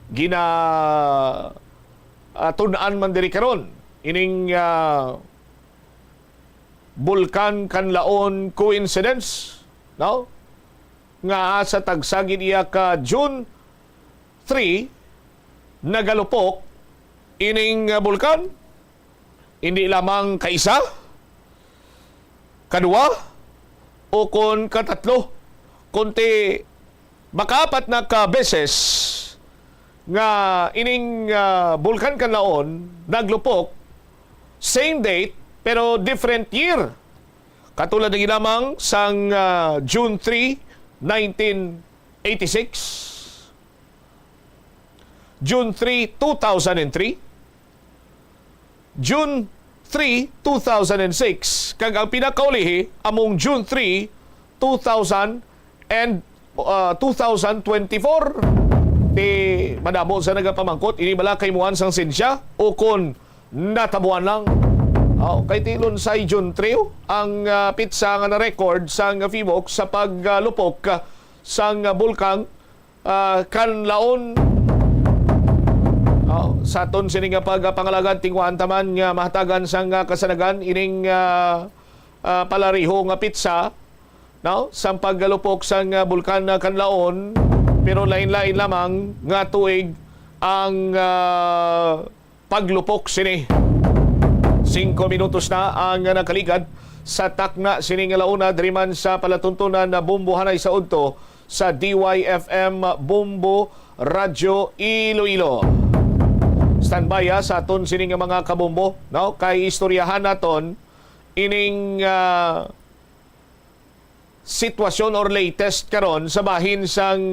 gina tunaan man diri karon ining Bulkan Kanlaon coincidence, no? Nga sa tagsagid iya ka June 3 nagalupok ining bulkan, hindi lamang kaisa, kadua, o kon katatlo, kunti makaapat na ka beses nga ining Bulkan Kanlaon naglupok same date pero different year. Katulad ng lamang sang June 3, 1986, June 3, 2003, June 3, 2006, kag ang pinakaulihi among June 3, 2000 and 2024. Di madamo sa nagapamangkot, ini bala kay muan sang sinsya o kon natabuan lang. Kay tilon sa June 3 ang pitsa nga na-record sang FIVOC sa paglupok sang Bulkan Kanlaon. Sa aton sini nga pagpangalagan tingwaan taman nga mahatagan sang kasanagan ining palariho nga pitsa, no, sang paglupok sang Bulkan Kanlaon, pero lain-lain lamang nga tuig ang paglupok sini. 5 minutos na ang nakaligad sa takna sining launa driman sa palatuntunan na Bumbuhanay sa Udto sa DYFM Bumbo Radyo Iloilo. Standby sa aton sining mga kabumbo, no, kay istoryahan naton ining sitwasyon or latest karon sa bahin sang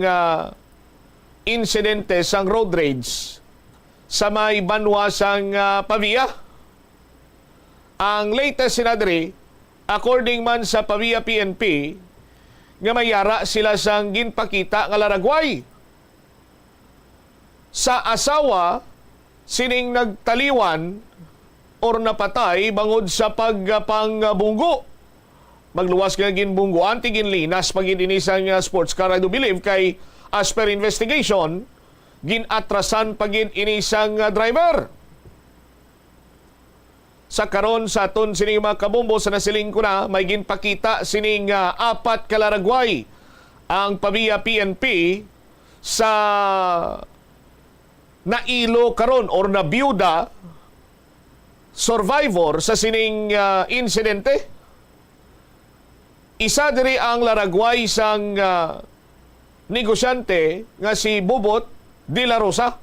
insidente sang road rage sa may banwa sang Pavia. Ang latest sinadri, according man sa Pavia PNP, nga mayara sila sang ginpakita nga laragway sa asawa sining nagtaliwan or napatay bangod sa pagpangbunggo. Magluwas nga ginbungguan, ginlinas pagin inisang sports car. I do believe kay as per investigation, ginatrasan pagin inisang driver. Sa karon sa aton sining mga kabumbo sa nasiling ko na may ginpakita sining 4 kalaragway ang Pavia PNP sa nailo karon or na byuda survivor sa sining insidente. Isa diri ang laragway sang negosyante nga si Bobot de la Rosa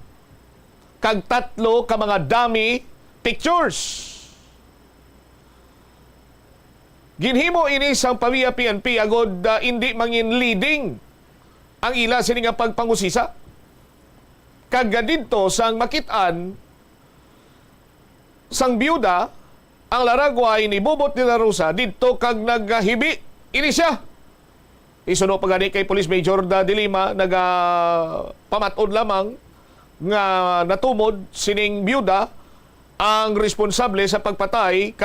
kag 3 ka mga dummy pictures. Ginhimo ini sang Pavia PNP agod hindi mangin leading ang ila sini nga pagpangusisa. Kag didto sang makitaan sang byuda ang laragway ni Bobot de la Rosa didto kag naghibi ini siya. Isuno pagani kay Police Major de Lima pamatod lamang nga natumod sining byuda ang responsable sa pagpatay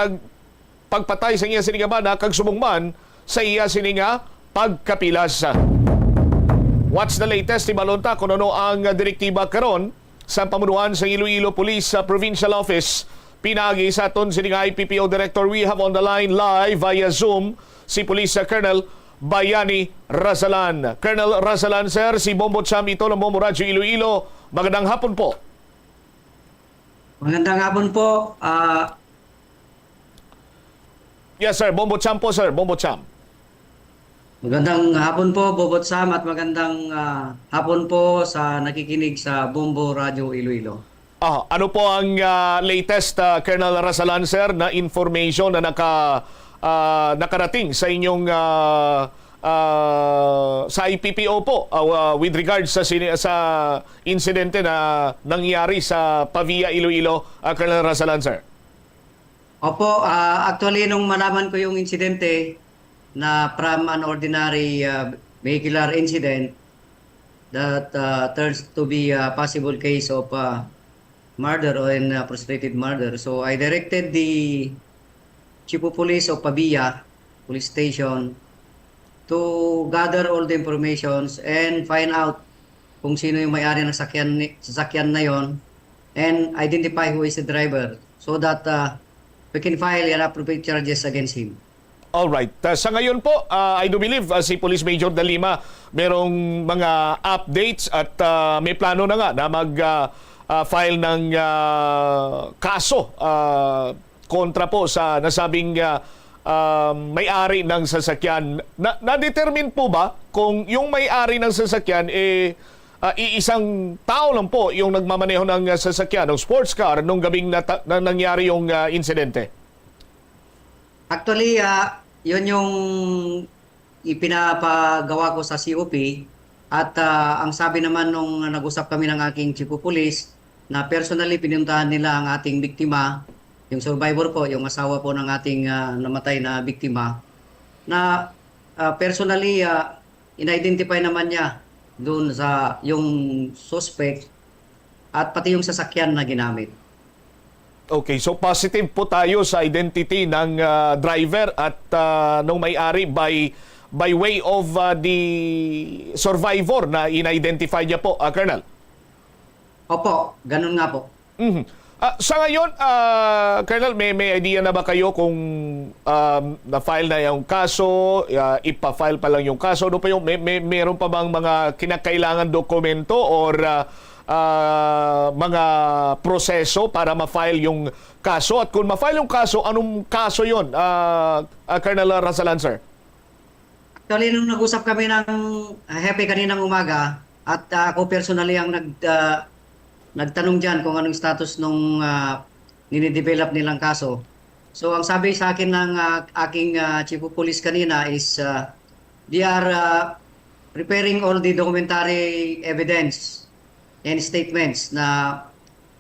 sa iya sininga bana kag sumungman sa iya sininga pagkapilas. What's the latest? Ibalonta kung ano ang direktiba karon sa pamunuan sa Iloilo Police Provincial Office. Pinagi sa aton sininga IPPO Director. We have on the line live via Zoom si Police Colonel Bayani Razalan. Colonel Razalan, sir, si Bombo Cham ito ng Bombo Radyo Iloilo. Magandang hapon po. Magandang hapon po. Yes, sir. Bombo Cham po, sir. Bombo Cham. Magandang hapon po, Bobot Sam, at magandang hapon po sa nakikinig sa Bombo Radio Iloilo. Ano po ang latest, Colonel Razalan, sir, na information na nakarating sa inyong sa IPPO po with regards sa insidente na nangyari sa Pavia, Iloilo, Colonel Razalan, sir? Opo, actually nung malaman ko yung insidente na from an ordinary vehicular incident, that turns to be a possible case of murder or frustrated murder. So I directed the Chief of Police of Pabia Police Station to gather all the informations and find out kung sino yung may-ari ng sasakyan na yon and identify who is the driver so that we can file an appropriate charges against him. All right. Sa ngayon po, I do believe si Police Major De Lima merong mga updates at may plano na nga na mag-file ng kaso kontra po sa nasabing may-ari ng sasakyan. Na-determine po ba kung yung may-ari ng sasakyan iisang tao lang po yung nagmamaneho ng sasakyan, ng sports car, nung gabing na nangyari yung insidente? Actually, yun yung ipinapagawa ko sa COP at ang sabi naman nung nag-usap kami ng aking Chief of Police na personally pinuntahan nila ang ating biktima, yung survivor po, yung asawa po ng ating namatay na biktima, na personally in-identify naman niya doon sa yung suspect at pati yung sasakyan na ginamit. Okay, so positive po tayo sa identity ng driver at nung may-ari by way of the survivor na in-identify niya po, Colonel? Opo, ganun nga po. Mm-hmm. Sa ngayon, Colonel, may idea na ba kayo kung na-file na yung kaso, ipa-file pa lang yung kaso? Ano pa yung, meron pa bang mga kinakailangan dokumento or mga proseso para ma-file yung kaso? At kung ma-file yung kaso, anong kaso yun, Colonel Rasalan, sir? Actually, nung nag-usap kami ng Hepe kaninang umaga at ako personally ang nagtanong dyan kung anong status nung ninidevelop nilang kaso. So, ang sabi sa akin ng aking Chief of Police kanina is they are preparing all the documentary evidence and statements na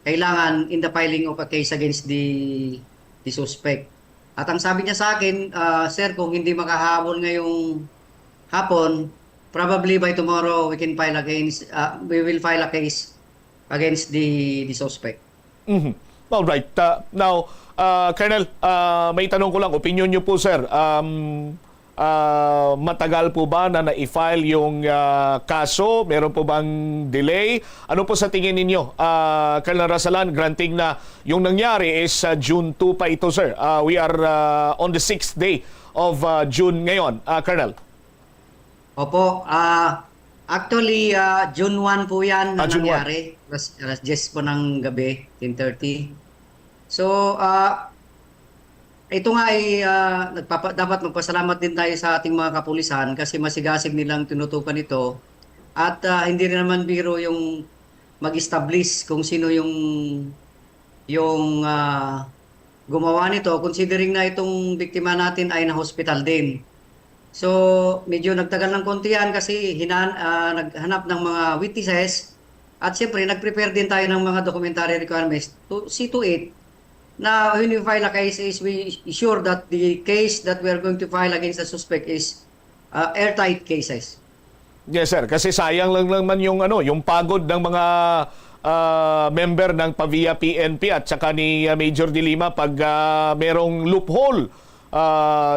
kailangan in the filing of a case against the suspect. At ang sabi niya sa akin, sir, kung hindi makahabol ngayong hapon, probably by tomorrow we will file a case against the suspect. Mm-hmm. All right. Now, Colonel, may tanong ko lang, opinion niyo po, sir. Matagal po ba na na-file yung kaso? Meron po bang delay? Ano po sa tingin ninyo, Colonel Rasalan, granting na yung nangyari is June 2 pa ito, sir. We are on the 6th day of June ngayon, Colonel. Opo, actually, June 1 po yan na June nangyari. Alas 10 po ng gabi, 10:30. So, ito nga ay dapat magpasalamat din tayo sa ating mga kapulisan kasi masigasig nilang tinutukan ito. At hindi rin naman biro yung mag-establish kung sino yung gumawa nito, considering na itong biktima natin ay na-hospital din. So, medyo nagtagal ng konti yan kasi naghanap ng mga witnesses at siyempre nag-prepare din tayo ng mga documentary requirements to see to it na when we file a case is we sure that the case that we are going to file against the suspect is airtight cases. Yes, sir. Kasi sayang lang naman yung pagod ng mga member ng Pavia PNP at saka ni Major De Lima pag merong loophole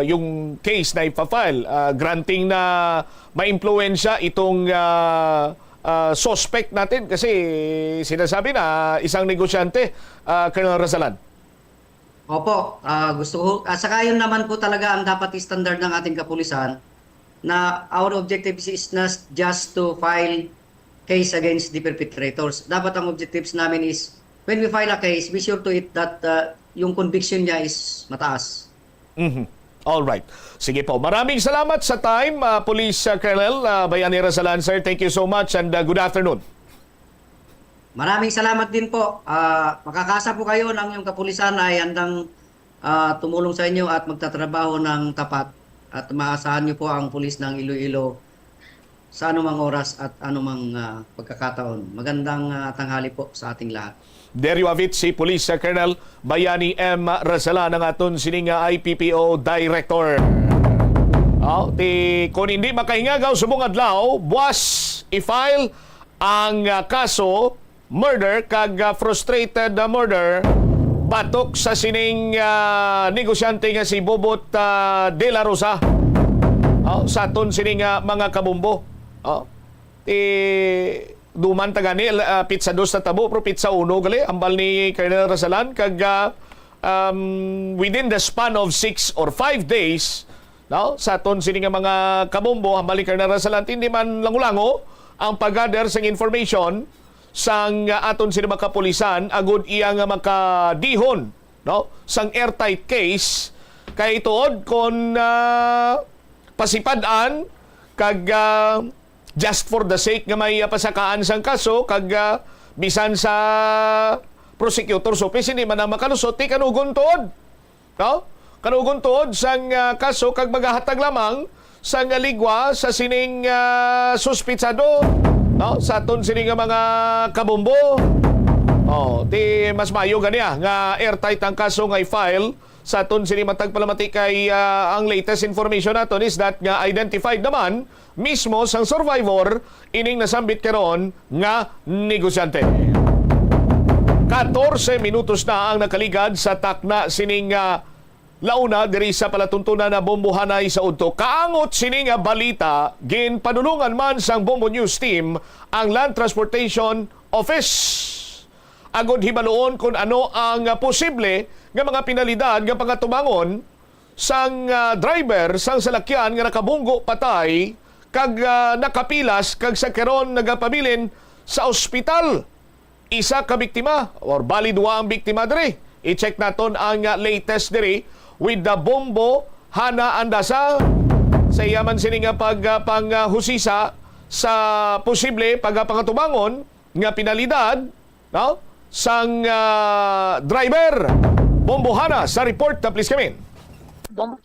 yung case na ipafile, granting na ma-impluensya itong suspect natin kasi sinasabi na isang negosyante, Colonel Rasalan. Opo, gusto ko, saka yun naman po talaga ang dapat standard ng ating kapulisan na our objective is not just to file case against the perpetrators. Dapat ang objectives namin is when we file a case, be sure to it that yung conviction niya is mataas. Mm-hmm. All right. Sige po. Maraming salamat sa time, Police Colonel Bayani Rasalan, sir. Thank you so much and good afternoon. Maraming salamat din po. Makakasa po kayo ng yung kapulisan ay handang tumulong sa inyo at magtatrabaho ng tapat at maasahan niyo po ang pulis ng Iloilo sa anumang oras at anumang pagkakataon. Magandang tanghali po sa ating lahat. There you have it, si Police Colonel Bayani M. Rasalan, ang aton sining IPPO Director. Kung hindi makahingagaw subong adlaw, buwas i-file ang kaso murder kag frustrated murder batok sa sining negosyante nga si Bobot de la Rosa. Sa aton sining mga kabumbo. Duman tagani pizza 2 na tabo pero pizza 1 gali ambal ni Colonel Rasalan kag within the span of 6 or 5 days sa aton sining mga kabumbo ambal ni Colonel Rasalan hindi man langulango ang pag-gather sang information sang aton sini makapulisan agud iya nga makadihon sang airtight case kay tuod kon pasipad-an kag just for the sake nga may pasakaan sang kaso kag bisan sa prosecutor's office hindi man ang makalusot kanugon tuod kanugon tuod sang kaso kag magahatag lamang sang ligwa sa sining suspitsado sa aton sining mga kabumbo. Di mas mayo ganiya nga airtight ang kaso nga i-file sa aton sining matag palamati kay ang latest information naton is that nga identified naman mismo sang survivor ining nasambit karon nga negosyante. 14 minutos na ang nakaligad sa takna sining launa diri sa palatuntunan na bombohanay sa udto. Kaangot sining balita gin padulungan man sang Bombo News team ang Land Transportation Office. Agod hibaluon kung ano ang posible nga mga penalidad nga pangatubangon sang driver sang salakyan nga nakabunggo patay kag nakapilas kag sa karon nagapabilin sa ospital. Isa ka biktima or bali duwa ang biktima diri. I-check naton ang latest diri with the Bombo Hana Andasa sa iyaman sini nga panghusisa sa posible pagpangatubangon nga penalidad sang driver. Bombo Hana sa report na please come in. Mo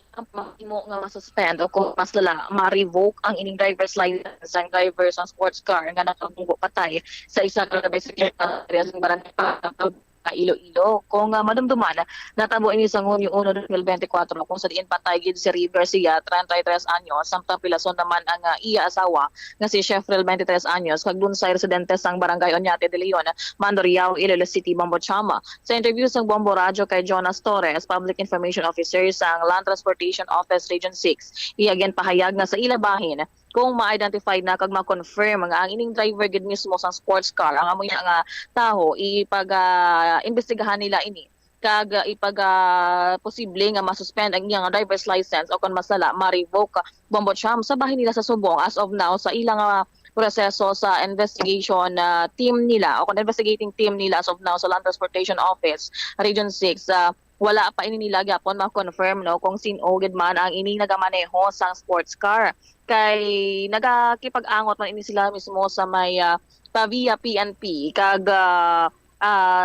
nga masuspend o kung mas lala ma-revoke ang ining driver's license ang driver sa sports car nga nakabunggo patay sa isa ka secretary sa barangay Iloilo. Kung madumduman, natabo ini sa Hunyo 1, 2024 kung sa diin patay gid si River Garcia, 33 anyos, samtang pilason naman ang iya asawa nga si Shefrel, 23 anyos, kag dun sa residente sang Barangay Oñate de Leon, Mandurriao, Iloilo City, Bambochama. Sa interview sang Bombo Radio kay Jonas Torres, Public Information Officer sang Land Transportation Office Region 6, iya again pahayag nga sa ilabahin kung ma-identify na kag ma-confirm nga ang ining driver gid mismo sang sports car ang amo nga taho imbestigahan nila ini kag ipag posible nga masuspend ang iyang driver's license o kung masala ma-revoke Bombocham sa bahin nila sa Subong as of now sa ilang proseso sa investigation team nila o kung investigating team nila as of now sa Land Transportation Office Region 6 wala pa ini nila gyapon ma-confirm kung sino gid man ang ini nagamaneho sang sports car kay nagakipag-angot man ini sila mismo sa may via PNP kag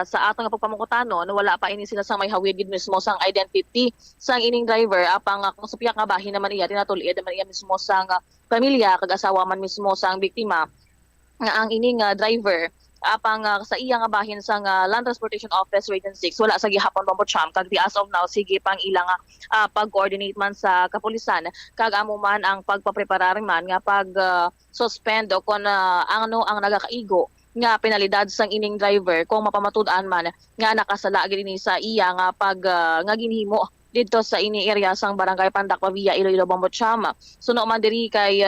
sa atong pagpamungkutanon wala pa ini sila sa may hawid gid mismo sang identity sang ining driver apang kung sa piyak nga bahin naman iya tinatuliad naman iya mismo sang pamilya kag asawa man mismo sang biktima nga ang ining driver apang sa iya nga bahin sang Land Transportation Office Region 6 wala sa gihapon Bambocham kag as of now sige pang ilang pag-coordinate man sa kapulisan kag amo man ang pagpapreparar man nga pag suspend o kon ang nagakaigo nga penalidad sang ining driver kung mapamatud-an man nga nakasala gid ni sa iya nga pag nga ginhimo didto sa ini area sang Barangay Pandak Pavia Iloilo Bambocham. Suno man diri kay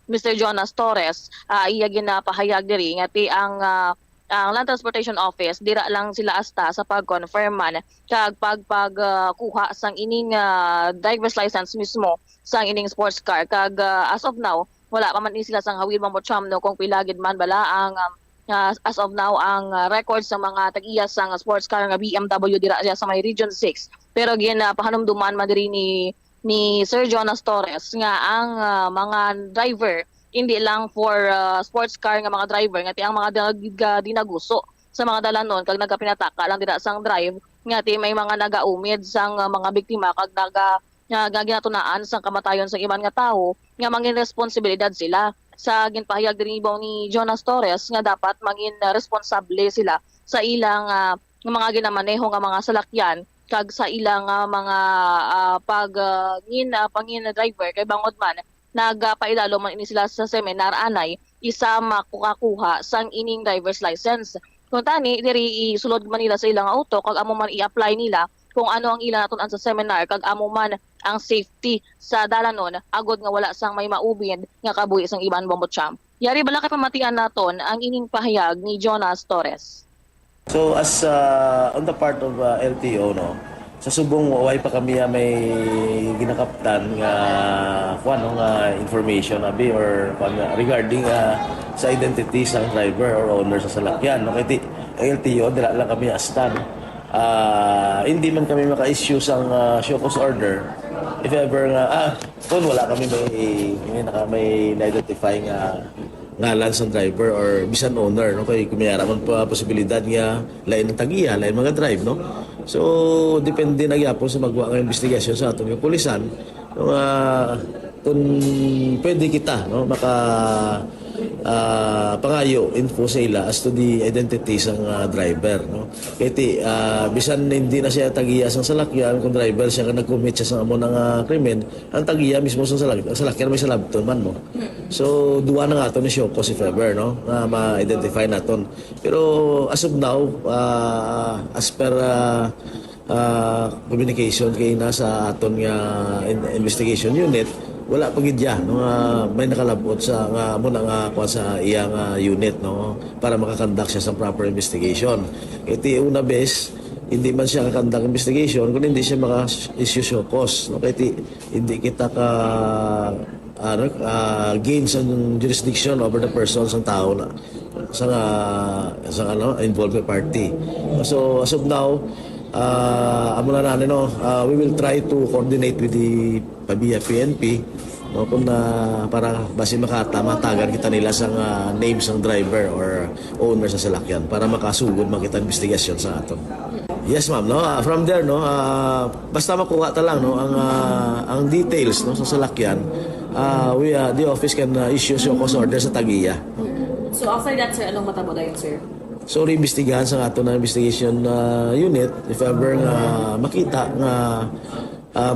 Mr. Jonas Torres, iya ginapahayag diri nga ti ang Land Transportation Office dira lang sila asta sa pag-confirm man kag pagkuha sang ining driver's license mismo sang ining sports car kag as of now wala pa man ni sila sang hawid Bambocham kung pila gid man bala ang as of now ang record sa mga tag-iya sang sports car nga BMW dira sa may Region 6 pero pahanumduman man diri ni Sir Jonas Torres nga ang mga driver hindi lang for sports car nga mga driver nga ti ang mga dinaguso sa mga dalanon kag nagapinataka lang dira sang drive nga ti may mga nagaumid sang mga biktima kag nga ginatunaan sang kamatayon sa iban nga tawo nga mangin responsibilidad sila sa ginpahayag diri ni Jonas Torres nga dapat mangin responsable sila sa ilang mga ginamaneho nga mga salakyan kag sa ilang mga pangin driver kay bangod man nagpailalo man ini sila sa seminar anay isa makukuha sang ining driver's license. Kung tani diri isulod man nila sa ilang auto kag amo man i-apply nila kung ano ang ilang naton sa seminar kag amo man ang safety sa dalanon agod nga wala sang may maubin nga kabuhi sang iban Bombo Champ. Yari bala kay pamatian naton ang ining pahayag ni Jonas Torres. So as on the part of LTO, no, sa subong way pa kami may ginakaptan nga nga information abi or regarding sa identity sa driver or owner sa salakyan. No, kay LTO dira lang kami astan. Hindi man kami maka-issue sang show cause order if ever nga kung wala kami may na-identify nga ngalan sa driver or bisan owner, no, kay kumiyara man pa posibilidad nga lain ng tagiya, lain mga drive, no. So depende na gyapon sa magwa nga investigasyon sa aton nga pulisan no, kung pwede kita, no, maka pangayo info sa ila as to the identity sang driver, no. Kaya bisan hindi na siya tagiya sang salakyan kung driver siya nga nag-commit siya sa amo ng krimen, ang tagiya mismo sang salakyan may salabton man mo. So duwa na nga to ni Shoko si Feber, no, na ma-identify naton. Pero as of now as per communication kay nasa aton nga investigation unit wala pa gid no, may nakalabot sa nga mo nga sa iyang unit, no, para makakandak siya sa proper investigation. Iti una bes hindi man siya kakandak investigation kung hindi siya maka-issue show cause, no, kaya hindi kita ka gain sa jurisdiction over the person sa tao na sa involved party. So as of now amo na natin, no, we will try to coordinate with the PNP, no, kung para basi matagan kita nila sa names ng driver or owner sa salakyan para makasugod makita investigasyon sa aton. Yes ma'am, no, from there, no, basta makuha ta lang, no, ang details, no, sa salakyan, the office can issue show cause order sa tagiya. So after that, sir, anong matabo dayon, sir? So reimbestigahan sa ato na investigation unit if ever nga makita nga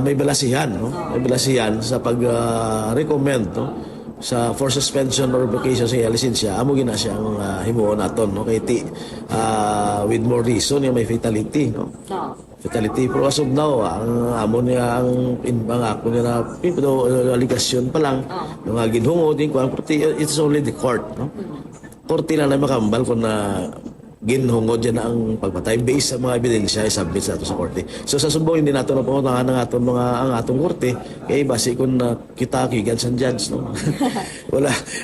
may balasihan, no? May balasihan sa pag-recommend, no, sa for suspension or revocation sa lisensya, amo gina siya ang himuon naton, no, kay with more reason yung may fatality, no. Fatality pero as of now ang amo niya ang ako niya aligasyon pa lang ng ginhungod din ko it's only the court, no. Korte na makambal kung na ginhungod yan ang pagpatay based sa mga ebidensya isabit sa ato sa korte. So sa subong hindi nato na pumuntahan ng aton ang atong korte kay base kung kita kigan sa judge, no.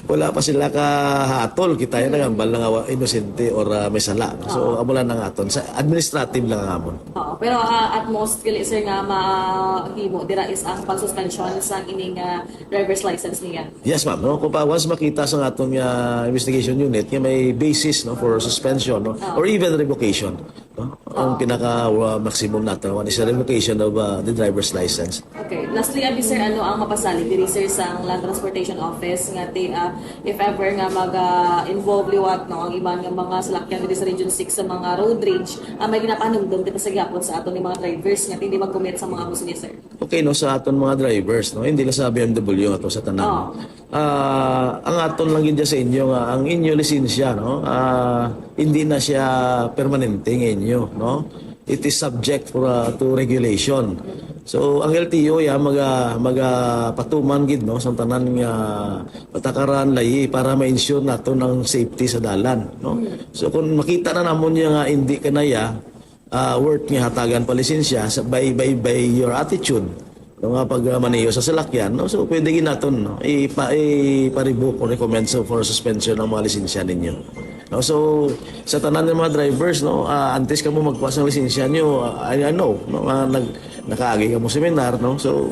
wala pa sila kahatol kita yan nangambal nga inosente or may sala. So amo lang ng aton sa administrative lang ang amon. Pero at most kili sir nga mahimo dira is ang pagsuspension sa ining driver's license niya. Yes ma'am, no, kung pa once makita sa atong investigation unit nga may basis, no, for suspension, no, or even revocation, no, ang pinaka maximum natin is a revocation of the driver's license. Okay, lastly abi sir, ano ang mapasali diri sir sa Land Transportation Office nga if ever nga mag-involve liwat, no, ang iban nga mga salakyan diri sa Region 6 sa mga road rage, may ginapanumdum kita sa gapon sa aton ni mga drivers nga hindi mag-commit sa mga abuso ni sir. Okay, no, sa aton mga drivers, no, hindi lang sa BMW ato sa tanan. Ang aton lang gid sa inyo nga ang inyo lisensya, no, hindi na siya permanente ng inyo, no. It is subject to regulation. So ang LTO ya patuman gid, no, sa tanan nga patakaran layi para ma-ensure nato ng safety sa dalan, no. So kung makita na namon niya nga hindi kanaya worth nga hatagan pa lisensya by your attitude, no, nga pag maneho sa salakyan, no, so pwede ginaton, no, i-revoke or recommend for suspension ng mga lisensya ninyo. No, so sa tanan ng mga drivers, no, antes ka mo magkuha ng lisensya nyo, I know, no, nakaagi ka mo seminar, no, so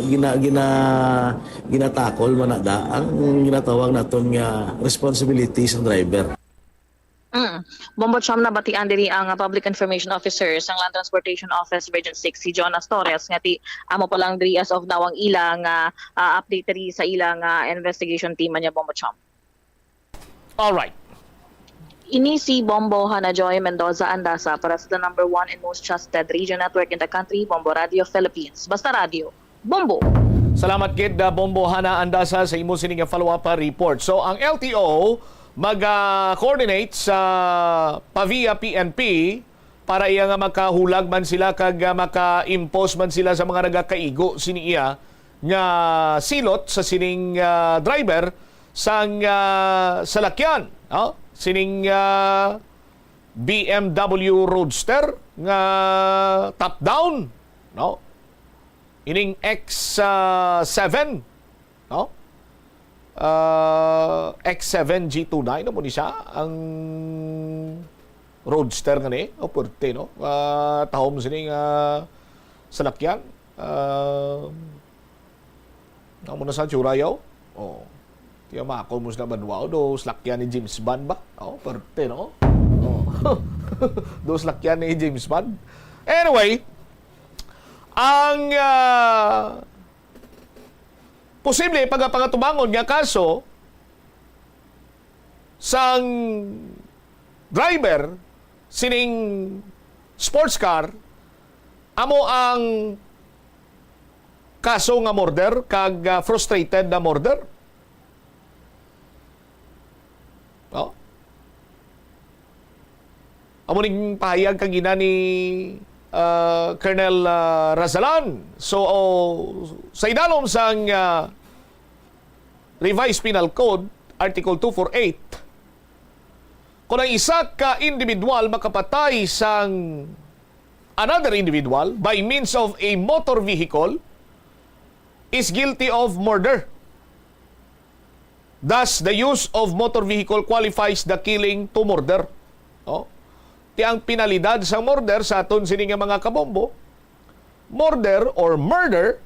ginatakol manada ang ginatawag naton nga responsibility sa driver. Bombo Cham na batian diri ang Public Information Officer sa Land Transportation Office Region 6 si Jonas Torres nga amo pa lang diri as of now ang ilang update diri sa ilang investigation team niya, Bombo Cham. All right. Ini si Bombo Hanajoy Mendoza Andasa para sa the number 1 and most trusted radio network in the country, Bombo Radio Philippines. Basta Radio, Bombo! Salamat kid Bombo Hana Andasa sa imo sining follow-up report. So ang LTO mag-coordinate sa Pavia PNP para iya nga makahulag man sila kag maka-impose man sila sa mga nagakaigo sini iya nga silot sa sining driver sang salakyan. Sining BMW Roadster nga top down, no? Ining X7, no? X7 G29 mo ni siya ang Roadster ngani, o purte, no? Tahom sining salakyan. Namo na sa Churayaw. Oh. Kaya makomos naman, wow, dos lakyan ni James Bond ba? Oh, perte, no? Oh. Dos lakyan ni James Bond. Anyway, ang posible pagpangatubangon nga kaso sang driver sining sports car amo ang kaso nga murder kag frustrated na murder. Oh. Amo ning pahayag kang gina ni Colonel Razalan. So sa idalom sang Revised Penal Code Article 248, kung ang isa ka individual makapatay sang another individual by means of a motor vehicle is guilty of murder. Thus, the use of motor vehicle qualifies the killing to murder. Oh. Ang penalidad sa murder sa aton sining mga kabombo, murder or murder,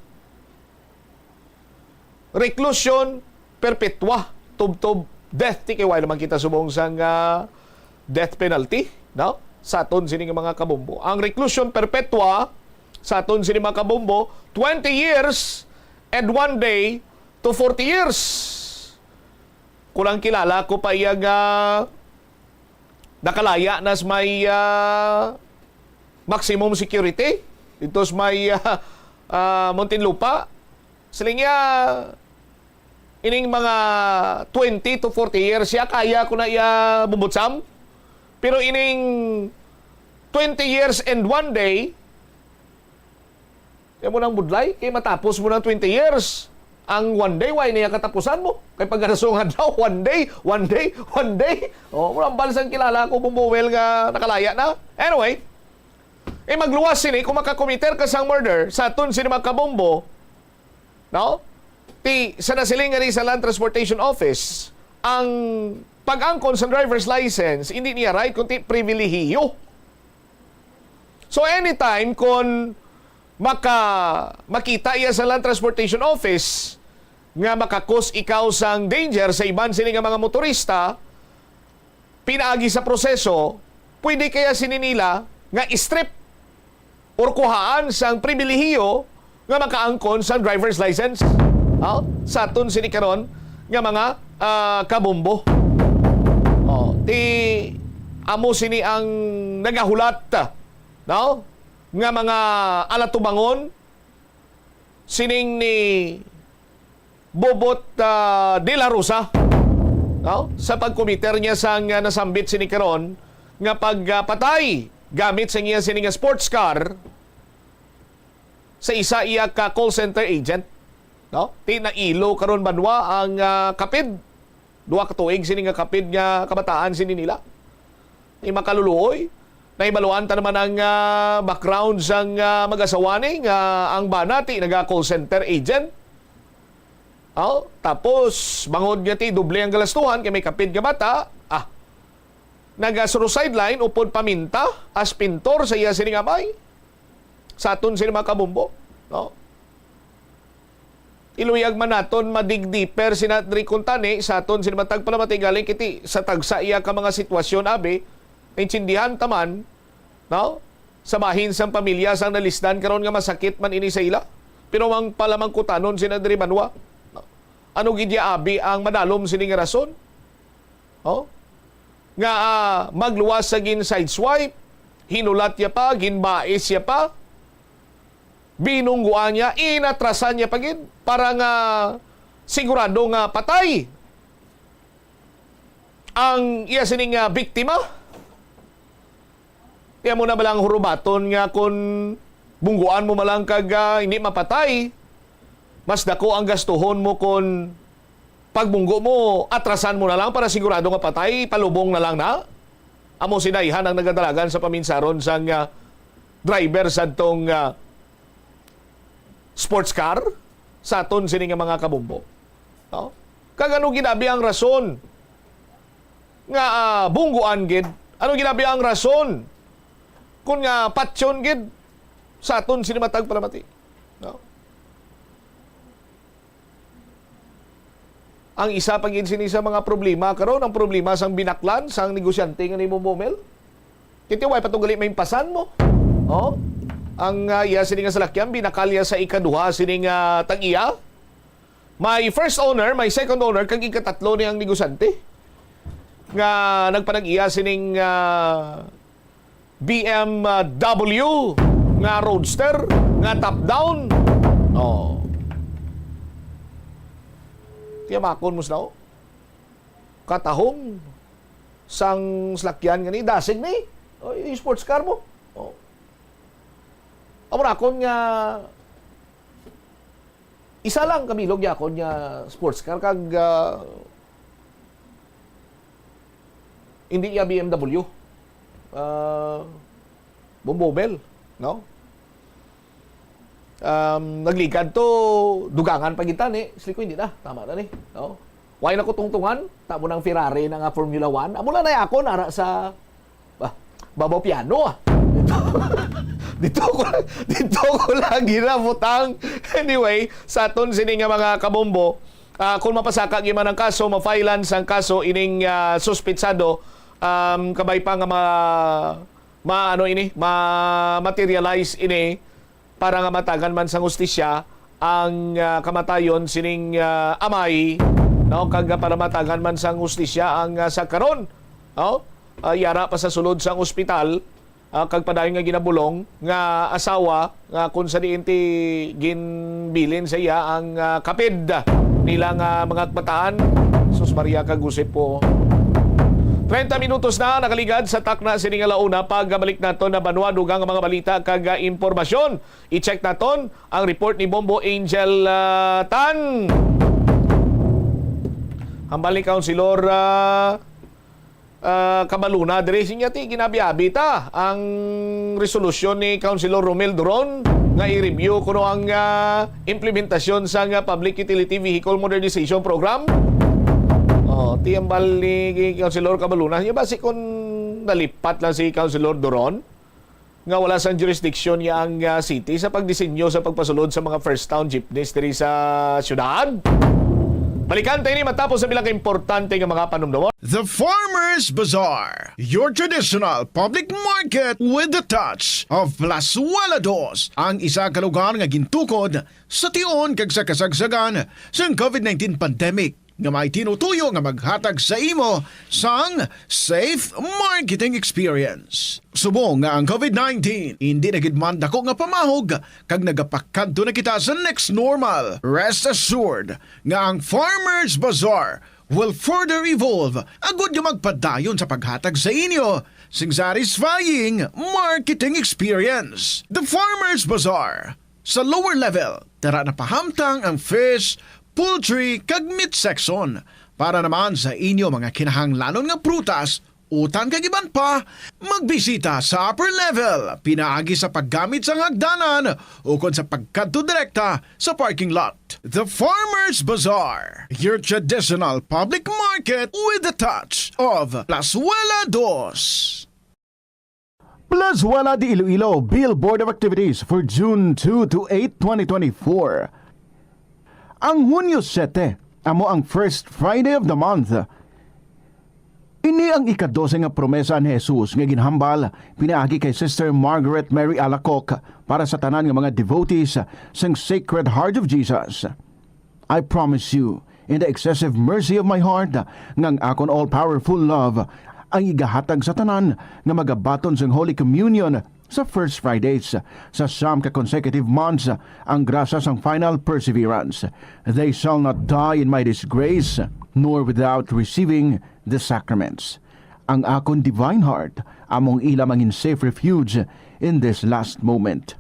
reclusion perpetua, tub-tub, death. Tikiway naman kita subong sang death penalty, no? Sa aton sining mga kabombo. Ang reclusion perpetua sa aton sining mga kabombo, 20 years and 1 day to 40 years. Kulang kilala ko pa iyang nakalaya nas may maximum security. Itos may Muntinlupa. Siling ining mga 20 to 40 years siya kaya ko na iya bumutsam. Pero ining 20 years and 1 day, kaya mo nang budlay, kaya matapos mo ng 20 years. Ang 1 day, why niya katapusan mo? Kaya pagkanasungan daw, 1 day. O, murang bansang kilala ko, bumuwel nga nakalaya na. Anyway, magluwas sini, kung makakomiter ka sang murder, sa atun sini makabombo, no? Sa nasiling nga sa Land Transportation Office, ang pag-angkon sa driver's license, hindi niya right, kundi privilehiyo. So anytime, kung makita iya sa Land Transportation Office nga makakos ikaw sang danger sa iban sini nga mga motorista, pinaagi sa proseso, pwede kaya sininila nga istrip or kuhaan sang pribilehiyo nga makaangkon sang driver's license. Sa aton sini karon nga mga kabombo. Amo sini ang nagahulat, no? Nga mga alatubangon sining ni Bobot de la Rosa, no? Sa pagkomiter niya sang nasambit sini karon nga pagpatay gamit sa niya sini nga sports car sa isa iya ka call center agent, no? Nailo karon banwa ang kapid duha ka tuig sini nga kapid nga kabataan sini nila ni makaluluoy. Naibaluan ta naman ang background sang mag-asawa ni nga ang banati naga-call center agent. Tapos bangod nga ti doble ang galastuhan kay may kapid nga bata. Naga-suicide line upod paminta as pintor sa iya sining amay. Sa aton sini mga kabombo, no? Iluyag man naton madigdiper sinatri kuntani sa aton sini matag palamati galing kiti sa tagsa iya ka mga sitwasyon abi. Intindihan taman, no? Sa bahin sang pamilya sang nalisdan karon nga masakit man ini sa ila. Pero ang palamang kutanon sinadri banwa. No? Ano gidya abi ang madalom sini nga rason? nga magluwas sa gin sideswipe, hinulat niya pa, ginbais niya pa, binungguan niya, inatrasan niya pagid para nga sigurado nga patay ang iya sining biktima. Iya mo na balang hurubaton nga kung bungguan mo malang kag hindi mapatay, mas dako ang gastuhon mo kung pagbunggo mo, atrasan mo na lang para sigurado nga patay, palubong na lang na. Amo sinayhan ang nagadalagan sa paminsaron sang driver sa tong sports car sa aton sini nga mga kabumbo. No? Kagano ginabi ang rason nga bungguan gid? Ano ginabi ang rason kung nga patsyon gid sa aton sini matag palamati? No? Ang isa pag sini sa mga problema karon, ang problema sang binaklan sang negosyante nga nimo bomel. Kiti way patugali may pasan mo. Oh? Ang iya sini nga salakyan binakalya sa ikaduha sini nga tag-iya. May first owner, may second owner kag ikatatlo ni ang negosyante nga nagpanag-iya sining BMW nga roadster nga top down. Oh. Tiyamakon mo sa katahong sang slakyan nga ni dasig ni yung sports car mo. Oh. Amo na akon nga isa lang kamilog yakon nga sports car kag hindi iya BMW. Bombobel, no? Naglikad to dugangan pagitan Sliko hindi na, tama na ni, no? Why na ko tungtungan? Tamo ng Ferrari na nga Formula 1. Amo na ako nara sa babaw piano dito ko lagi na butang. Anyway, sa aton sini nga mga kabombo, kung mapasaka gyud man ang kaso, mafailan sang kaso ining suspitsado, kabay pa nga materialize ini para nga matagan man sang hustisya ang kamatayon sining amay, no, kag para matagan man sang hustisya ang sa karon, no, yara pa sa sulod sang ospital, kag padayon nga ginabulong nga asawa nga kung sa diinti ginbilin sa iya ang kapid nila nga mga kabataan. Sus Maria, kagusip po. 30 minutos na nakaligad sa takna sining alauna. Pagbalik naton na banwa dugang ang mga balita kag impormasyon. I-check naton ang report ni Bombo Angel Tan. Hambal ni Councilor Kabaluna dire sinyati ginabiabi ta ang resolusyon ni Councilor Romel Duron nga i-review kuno ang implementasyon sa Public Utility Vehicle Modernization Program. Tiyambal ni Councilor Kabaluna, niya ba si kung nalipat lang si Councilor Duron nga wala sang jurisdiction niya ang city sa pagdisenyo sa pagpasulod sa mga first town jeepneys diri sa syudad? Balikan tayo ni matapos sa bilang importante nga mga panumdumon. The Farmers Bazaar, your traditional public market with the touch of Plazuela Dos, ang isa ka lugar nga gintukod sa tion kag sa kasagsagan sa COVID-19 pandemic nga may tinutuyo nga maghatag sa imo sang safe marketing experience. Subong nga ang COVID-19 hindi nagidman dako nga pamahog kag nagapakadto na kita sa next normal. Rest assured nga ang Farmers Bazaar will further evolve agud yung magpadayon sa paghatag sa inyo sing satisfying marketing experience. The Farmers Bazaar sa lower level, tara na pahamtang ang fish, poultry kag meat section para naman sa inyo mga kinahanglanon nga prutas, utan kag iban pa, magbisita sa upper level pinaagi sa paggamit sa hagdanan o kon sa pagkadto direkta sa parking lot. The Farmers Bazaar, your traditional public market with the touch of Plazuela Dos. Plazuela de Iloilo Billboard of Activities for June 2 to 8, 2024. Ang Hunyo 7, amo ang first Friday of the month. Ini ang ika-12 nga promesa ni Jesus nga ginhambal pinaagi kay Sister Margaret Mary Alacoc para sa tanan nga mga devotees sang Sacred Heart of Jesus. I promise you, in the excessive mercy of my heart, ngang akon all-powerful love, ang igahatag sa tanan nga magabaton sa Holy Communion sa First Fridays. Sa siyam ka consecutive months, ang grasa sang final perseverance. They shall not die in my disgrace, nor without receiving the sacraments. Ang akon divine heart, among ila mangin safe refuge in this last moment.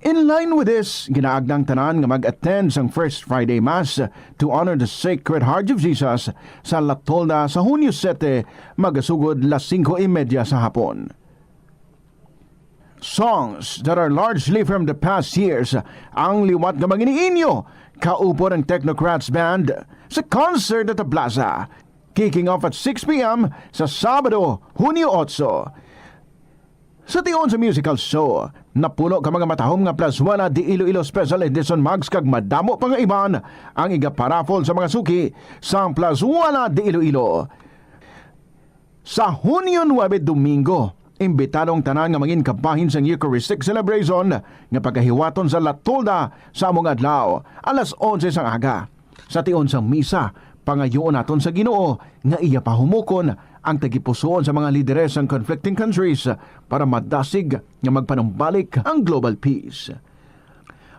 In line with this, ginaagnang tanan nga mag-attend sang First Friday Mass to honor the Sacred Heart of Jesus sa La Tolda sa Hunyo 7, magasugod las 5:30 sa hapon. Songs that are largely from the past years ang liwat nga maginiinyo kaupo ng Technocrats Band sa concert at the Plaza, kicking off at 6 p.m. sa Sabado, Hunyo 8. Sa tion sa musical show, napuno ka mga matahom nga plaswala di Iloilo Special Edition Mags kag madamo pa nga iban ang igaparafol sa mga suki sa plaswala di Iloilo. Sa Hunyo 9 Domingo, imbitadong tanan nga mangin kabahin sa Eucharistic celebration nga pagkahiwaton sa La Tolda sa among adlaw alas 11 sang aga. Sa tion sa misa, pangayoon naton sa Ginoo nga iya pahumukon ang tagipusoon sa mga lideres ng conflicting countries para madasig nga magpanumbalik ang global peace.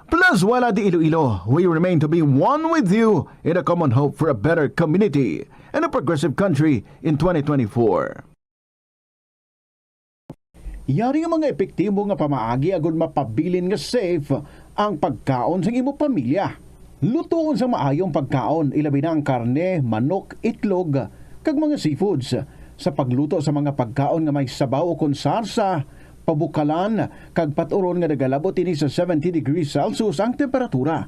Plus, wala di Iloilo, we remain to be one with you in a common hope for a better community and a progressive country in 2024. Yari ang mga epektibo nga pamaagi agud mapabilin nga safe ang pagkaon sa imo pamilya. Lutoon sa maayong pagkaon, ilabi na ang karne, manok, itlog, kag mga seafoods. Sa pagluto sa mga pagkaon nga may sabaw o konsarsa, pabukalan, kag paturon nga nagalabot ini sa 70 degrees Celsius ang temperatura.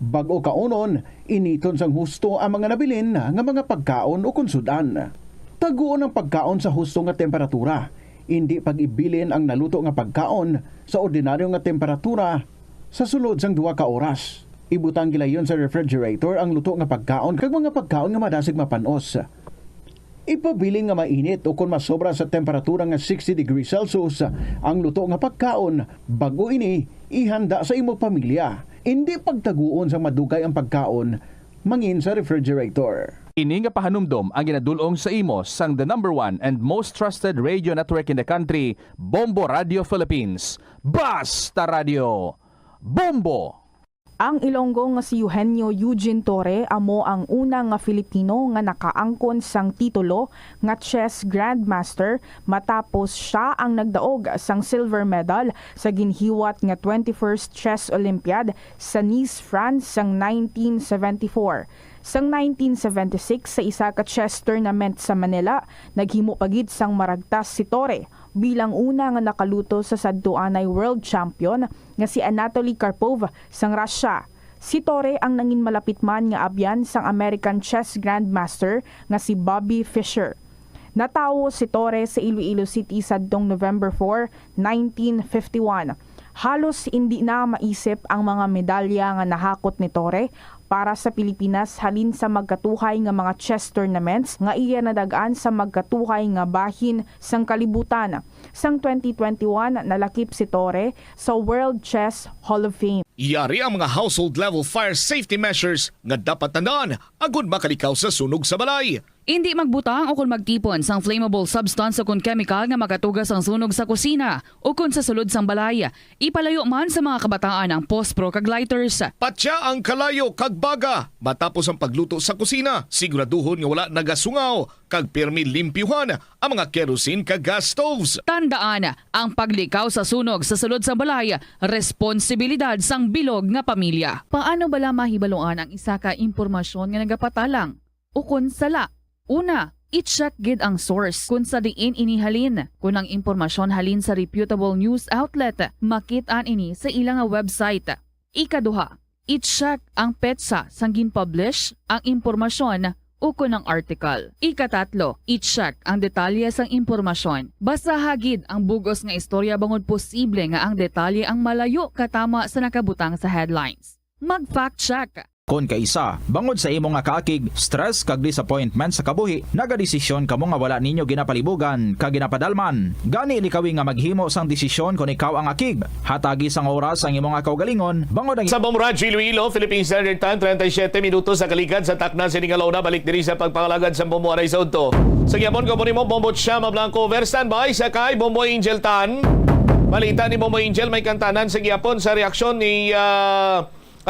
Bago kaunon, initon sang husto ang mga nabilin nga mga pagkaon o konsudan. Taguon ang pagkaon sa husto nga temperatura. Hindi pag-ibilin ang naluto nga pagkaon sa ordinaryo nga temperatura sa sulod sang 2 ka oras. Ibutang gilayon sa refrigerator ang luto nga pagkaon kag mga pagkaon nga madasig mapanos. Ipabilin nga mainit o kung masobra sa temperatura nga 60 degrees Celsius ang luto nga pagkaon, bago ini ihanda sa imo pamilya. Hindi pagtaguon sa madugay ang pagkaon mangin sa refrigerator. Ini nga pahanumdom ang ginadulong sa imo sang the #1 and most trusted radio network in the country, Bombo Radio Philippines. Basta Radio Bombo! Ang Ilonggo nga si Eugenio Eugene Torre amo ang una nga Filipino nga nakaangkon sang titulo nga chess grandmaster matapos siya ang nagdaog sang silver medal sa ginhiwat nga 21st Chess Olympiad sa Nice, France sang 1974. Sang 1976 sa isa ka chess tournament sa Manila, naghimo pagid sang maragtas si Torre bilang una nga nakaluto sa sadtuanay world champion nga si Anatoly Karpov sang Russia. Si Torre ang nangin malapit man nga abyan sang American chess grandmaster nga si Bobby Fischer. Natawo si Torre sa Iloilo City sadtong November 4, 1951. Halos hindi na maisip ang mga medalya nga nahakot ni Torre para sa Pilipinas halin sa magkatuhay nga mga chess tournaments nga iya nadagaan sa magkatuhay nga bahin sang kalibutan. Sang 2021 nalakip si Torre sa World Chess Hall of Fame. Yari ang mga household level fire safety measures nga dapat tandaan agud makalikaw sa sunog sa balay. Hindi magbutang o kung magtipon sang flammable substance o kung chemical nga makatugas ang sunog sa kusina o kung sa sulod sang balay. Ipalayo man sa mga kabataan ang pospro kag lighters. Patya ang kalayo kag baga matapos ang pagluto sa kusina. Siguraduhon nga wala nagasungaw kag pirmi limpyuhan ang mga kerosene kag gas stoves. Tandaan, ang paglikaw sa sunog sa sulod sang balay, responsibilidad sang bilog nga pamilya. Paano bala mahibaluan ang isa ka impormasyon nga nagapatalang? O kung sala? Una, i-check gid ang source kung sa diin inihalin. Kung ang impormasyon halin sa reputable news outlet, makit-an ini sa ilang website. Ikaduha, i-check ang petsa sang gin-publish ang impormasyon o kung ang article. Ikatatlo, i-check ang detalye sang impormasyon. Basta hagid ang bugos nga istorya bangod posible nga ang detalye ang malayo katama sa nakabutang sa headlines. Mag-fact check. Kon kaisa, bangod sa imo nga kaakig, stress kag disappointment sa kabuhi, nagadesisyon kamo nga wala ninyo ginapalibugan kag ginapadalman. Gani likawi nga maghimo sang desisyon kung ikaw ang akig. Hatagi sang oras ang imo nga kaugalingon, bangod ang Sa Bomboradio Iloilo, Philippine Standard Time, 37 minutos sa kaligad sa takna siningalaw na balik diri sa pagpangalagad sa Bombo Aray sa Udto. Sa gyapon ko mo Bombo Chama Blanco, standby sa kay Bombo Angel Tan. Balita ni Bombo Angel may kantanan sa gyapon sa reaksyon ni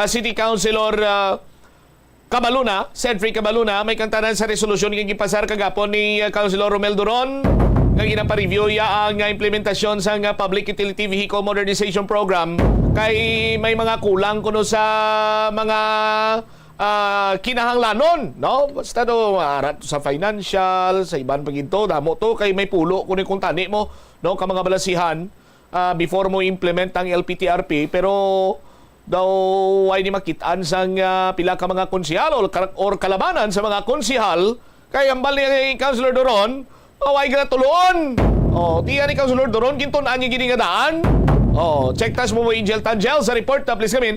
City Councilor Cabaluna, Cedric Cabaluna, may kantanan sa resolusyon nga gipasar kagapon ni Councilor Romel Duron nga ginapa-review ang implementasyon sa Public Utility Vehicle Modernization Program kay may mga kulang kuno sa mga kinahanglanon, no? Basta do arat sa financial, sa iban paginto, damo to kay may pulo kuno kung tani mo, no, ka mga balasihan before mo implement ang LPTRP, pero daw ay ni makitaan sang pila ka mga konsehal or kalabanan sa mga konsehal kay ambal ni Councilor Doron ay gratulon. Tiya ni Councilor Doron kinton-an niya gini nga daan. Check tas mo Angel Tangel sa report please kami.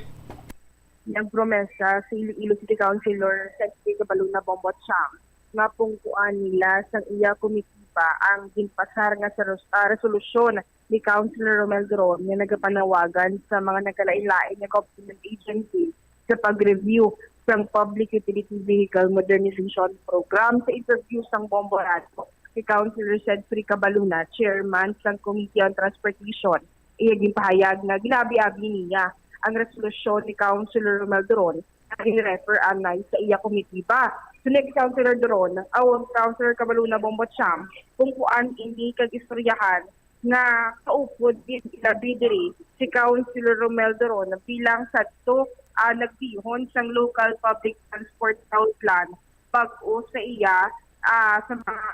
Nagpromesa si Iloilo City Councilor Cedric Cabaluna Bombot Cham nga pungkuan nila sang iya komitiba ang ginpasar nga sa resolusyon ni Councilor Romel Duron nga nagapanawagan sa mga nagkalain-lain nga government agency sa pag-review ng Public Utility Vehicle Modernization Program. Sa interview sang Bomboradio, si Councilor Cedric Cabaluna, chairman sang Committee on Transportation, iyaging pahayag na ginabi-abi niya ang resolusyon ni Councilor Romel Duron na in-refer anay sa iya komitiba. Sunod Councilor Duron, awang Councilor Cabaluna Bombotcham, kung kuan ini kag-istoryahan nga kaupod ilabi diri si Councilor Romel Duron bilang sadto nagbihon sang local public transport route plan pag-o sa iya sa mga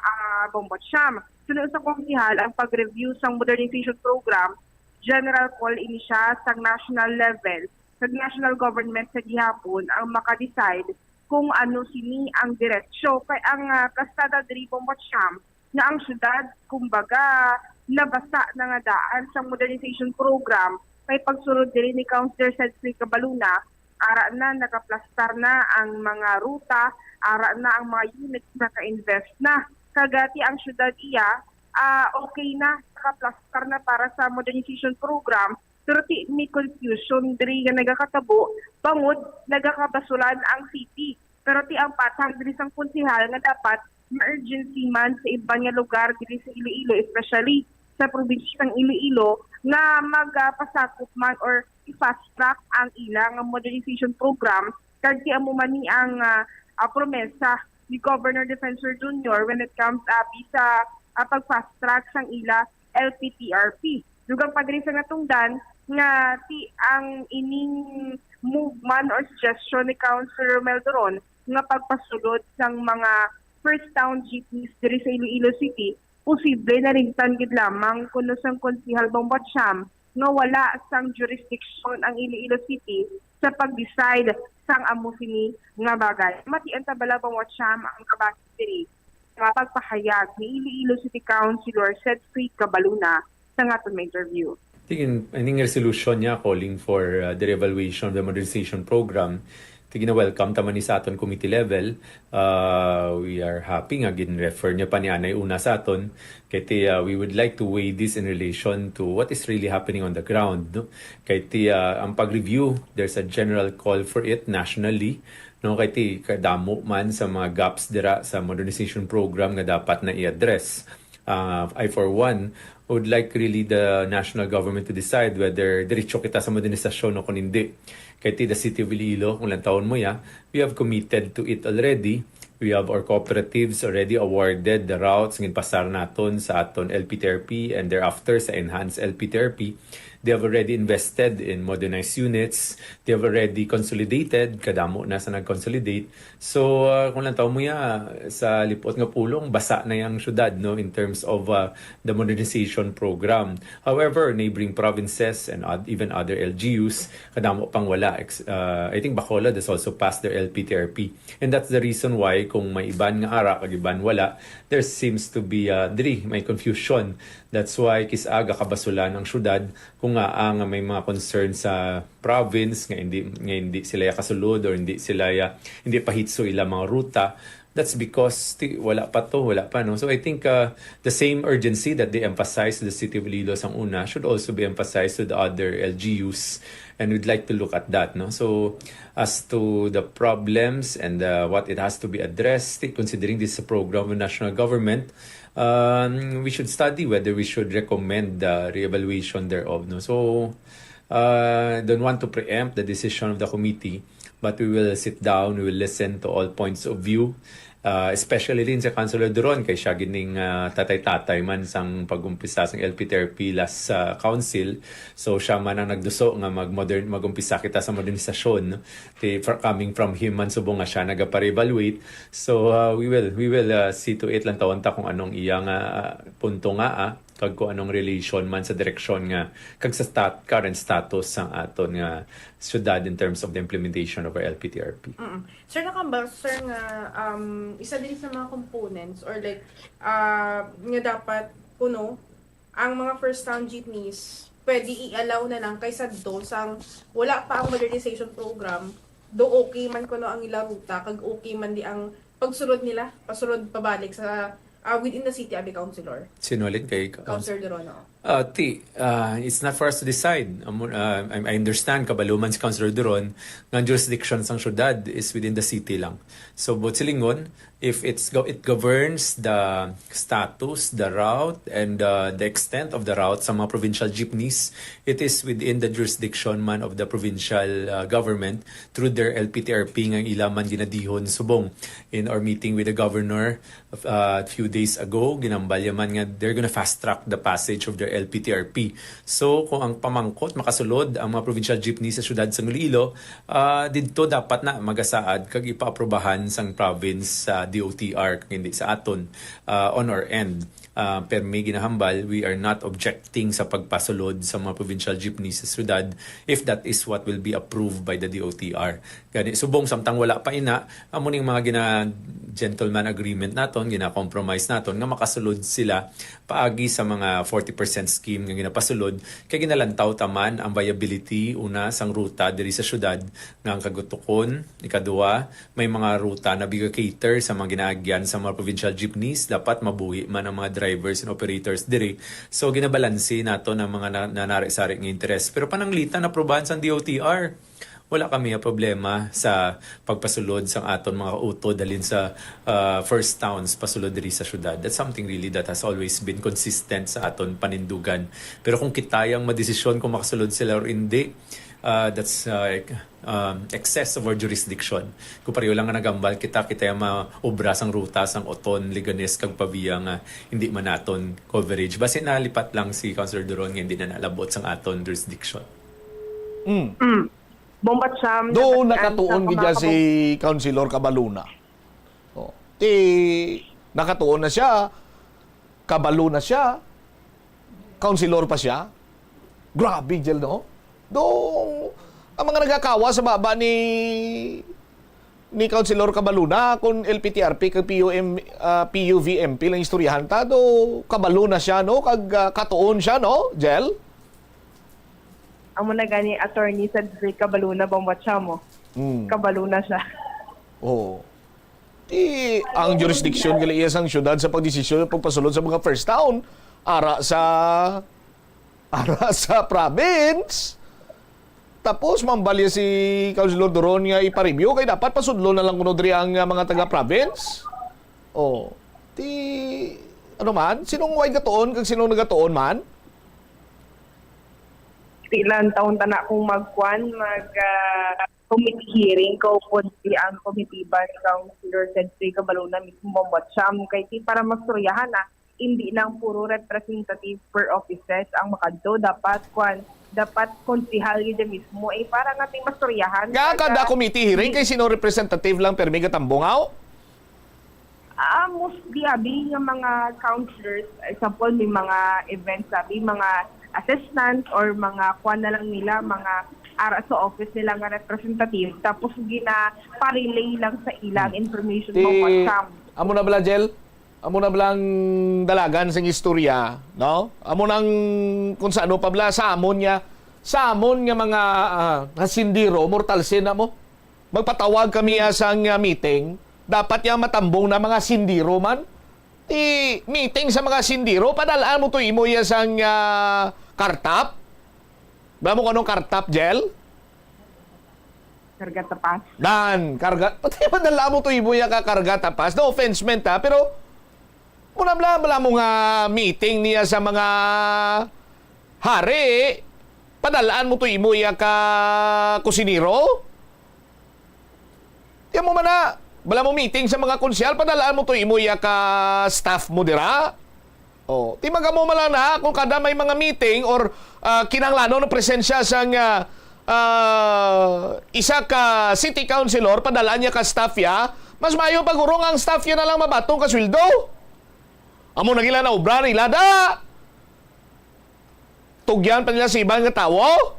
Bombotcham. Sunod sa konsihal ang pag-review sang modernization program, general call ini siya sa national level, sa national government sa gihapon ang maka-decide kung ano sini ang diretsyo. Kay ang kastada diri Bombotcham na ang syudad kumbaga nabasa na nga daan sa modernization program kay pagsurod diri ni Councilor Cedric Cabaluna, ara na nakaplastar na ang mga ruta, ara na ang mga units na ka-invest na. Kagati ang syudad iya, okay na, nakaplastar na para sa modernization program, pero ti may confusion diri nga nagakatabo, bangod nagakabasulan ang city. Pero ti ang patang diri sang konsehal nga dapat ma-urgency man sa iban nga lugar diri sa Iloilo, especially sa probinsya ng Iloilo, na magpasakop man or i-fast track ang ilang modernization program kag ti amo man ni ang promesa ni Governor Defensor Jr. when it comes sa pag-fast track sang ila LPTRP. Dugang padiri sa natungdan nga ti ang ining movement or suggestion ni Councilor Romel Duron nga pagpasulod sang mga first town jeepneys diri sa Iloilo City, posible na rin tanggid lamang kuno sang konsehal Bombotcham nga wala sang jurisdiction ang Iloilo City sa pag-decide sang amo sini nga bagay. Matian tabala Bombotcham ang kabasi diri nga pagpahayag ni Iloilo City Councilor Cedric Cabaluna sa aton interview. I think resolution niya calling for the reevaluation of the modernization program. Welcome taman ni sa aton committee level. We are happy nga gin-refer niya pa ni Anay una sa aton. Kaya we would like to weigh this in relation to what is really happening on the ground. No? Kaya ang pag-review, there's a general call for it nationally. No, kaya kadamo man sa mga gaps dira sa modernization program nga dapat na i-address. I for one would like really the national government to decide whether diretso kita sa modernisasyon o kung hindi. Kaya the City of Iloilo, kung lang taon mo ya, we have committed to it already. We have our cooperatives already awarded the routes ngin pasar naton sa aton LPTRP and thereafter sa enhanced LPTRP. They have already invested in modernized units. They have already consolidated. Kadamo na sa nag-consolidate. So, kung lang taon mo ya, sa lipot nga pulong, basa na yung syudad no, in terms of the modernization program. However, neighboring provinces and even other LGUs, kadamo pang wala. I think Bacolod has also passed their LPTRP. And that's the reason why kung may iban nga ara, kag iban wala, there seems to be may confusion. That's why kisaga kabasulan ang syudad kung kung nga ang may mga concern sa province nga hindi sila ya kasulod or hindi pa hitso ila mga ruta, that's because wala pa no. So I think the same urgency that they emphasize to the city of Iloilo ang una should also be emphasized to the other LGUs, and we'd like to look at that, no. So as to the problems and what it has to be addressed, considering this is a program of the national government, we should study whether we should recommend the re-evaluation thereof, no. So don't want to preempt the decision of the committee, but we will sit down, we will listen to all points of view, especially rin sa Councilor Duron, kay siya gining tatay-tatay man sang pag-umpisa sang LPTRP last council. So siya man ang nagduso nga mag-umpisa kita sa modernisasyon, no? Coming from him man subong nga siya nagapa-evaluate. So we will see to it lang tawon ta kung anong iyang punto nga kag kung anong relation man sa direksyon nga kag sa current status sang aton nga syudad in terms of the implementation of our LPTRP. Sir, nakambal, sir, nga isa din sa mga components or like nga dapat puno ang mga first town jeepneys pwede i-allow na lang kaysa do sang wala pa ang modernization program do okay man kuno ang ilang ruta kag okay man di ang pagsulod nila pasulod pabalik sa within the city abi councilor. Sinulid kay Councilor Durono. It's not for us to decide. I understand kabaluman si Councilor Duron ng jurisdiction sang syudad is within the city lang. So both silingon, if it governs the status, the route, and the extent of the route sa mga provincial jeepneys, it is within the jurisdiction man of the provincial government through their LPTRP nga ilaman ginadihon subong. In our meeting with the governor a few days ago, ginambalya man nga they're gonna fast track the passage of their LPTRP. So kung ang pamangkot makasulod ang mga provincial jeepney sa syudad sa Iloilo, dito dapat na magasaad kag ipaaprobahan sang province sa DOTR kag hindi sa aton on our end. Pero may ginahambal, we are not objecting sa pagpasulod sa mga provincial jeepneys sa syudad if that is what will be approved by the DOTR. Gani subong samtang wala pa ina amo ning mga gentleman agreement naton, gina-compromise naton nga makasulod sila paagi sa mga 40% scheme nga ginapasulod kay ginalantaw taman ang viability una sang ruta diri sa syudad nga ang kagutukon, ikaduwa may mga ruta na biga cater sa mga ginaagyan sa mga provincial jeepneys, dapat mabuhi man ang mga drivers and operators diri. So ginabalanse nato ng mga nanari-sari nga interes. Pero pananglitan na aprobahan sa DOTR, wala kami problema sa pagpasulod sang aton mga auto dalin sa first towns pasulod diri sa syudad. That's something really that has always been consistent sa aton panindugan. Pero kung kitayang madesisyon kung makasulod sila or hindi, that's excess of our jurisdiction. Kung pareho lang nga nagambal kita yung maobra sang ruta sang Oton, Liganes kag Pavia nga hindi man naton coverage. Basta nalipat lang si Councilor Duron nga hindi na nalabot sang aton jurisdiction. Bombat Sam. Doon nakatuon gidya si Councilor Cabaluna. Nakatuon na siya, kabalo na siya, councilor pa siya. Grabe, Jel, no? Doon, ang mga nagakawa sa baba ni Councilor Cabaluna kung LPTRP kag PUVMP lang istoryahan ta do kabalo na siya, no? Kag katuon siya, no, Jel? Amo na gani attorney sa Drake Cabaluna Bombat Sam mo. Kabalo na siya. Oh. Ang jurisdiction gali iya sang syudad sa pagdesisyon pagpasulod sa mga first town ara sa province. Tapos mambalya si Councilor Duron nga ipa-review kay dapat pasudlo na lang kuno diri ang mga taga-province. Oh. Ano man, sinong wide gatuon kag sinong nagatuon man? Ilan taon ta na kung committee hearing ko po ang committee ba ni Councilor Cedric Cabaluna mismo Bombat Sam kay para masturyahan na hindi lang puro representative per offices ang makadto, dapat konsihal gid mismo para nating masturyahan. Kada committee hearing kay sino representative lang permi gatambungaw? Mostly abi nga mga councilors, example may mga events abi mga assistants or mga kuan na lang nila mga ara sa office nila nga representative tapos gina pa-relay lang sa ilang information mo WhatsApp. Amo na bala, Jel? amo na blang dalagan sing istorya, no? Amo nang kung sa ano pa bla sa amon nga mga hasindiro, mortal sin na mo. Magpatawag kami asang meeting, dapat yang matambong na mga sindiro man. Meeting sa mga sindiro, padalaan mo to imo sang kartap. Ba mo kanong kartap, Jel? Karga tapas. Karga. Pati padala mo to imo ka karga tapas. No offense meant ha, pero bala mo nga meeting niya sa mga hari, padalaan mo to imo ka kusiniro. Tiyan mo man na, bala mo meeting sa mga konsyal, padalaan mo to imo ka staff mo dira. Oh, timaga mo malang na kung kada may mga meeting or kinanglano ng presensya sang isa ka city councilor, padalaan niya ka staff ya, mas mayo pagurong ang staff ya na lang mabatong kasweldo. Amo nagila na obra nila da. Tugyan pa nila sa ibang tawo.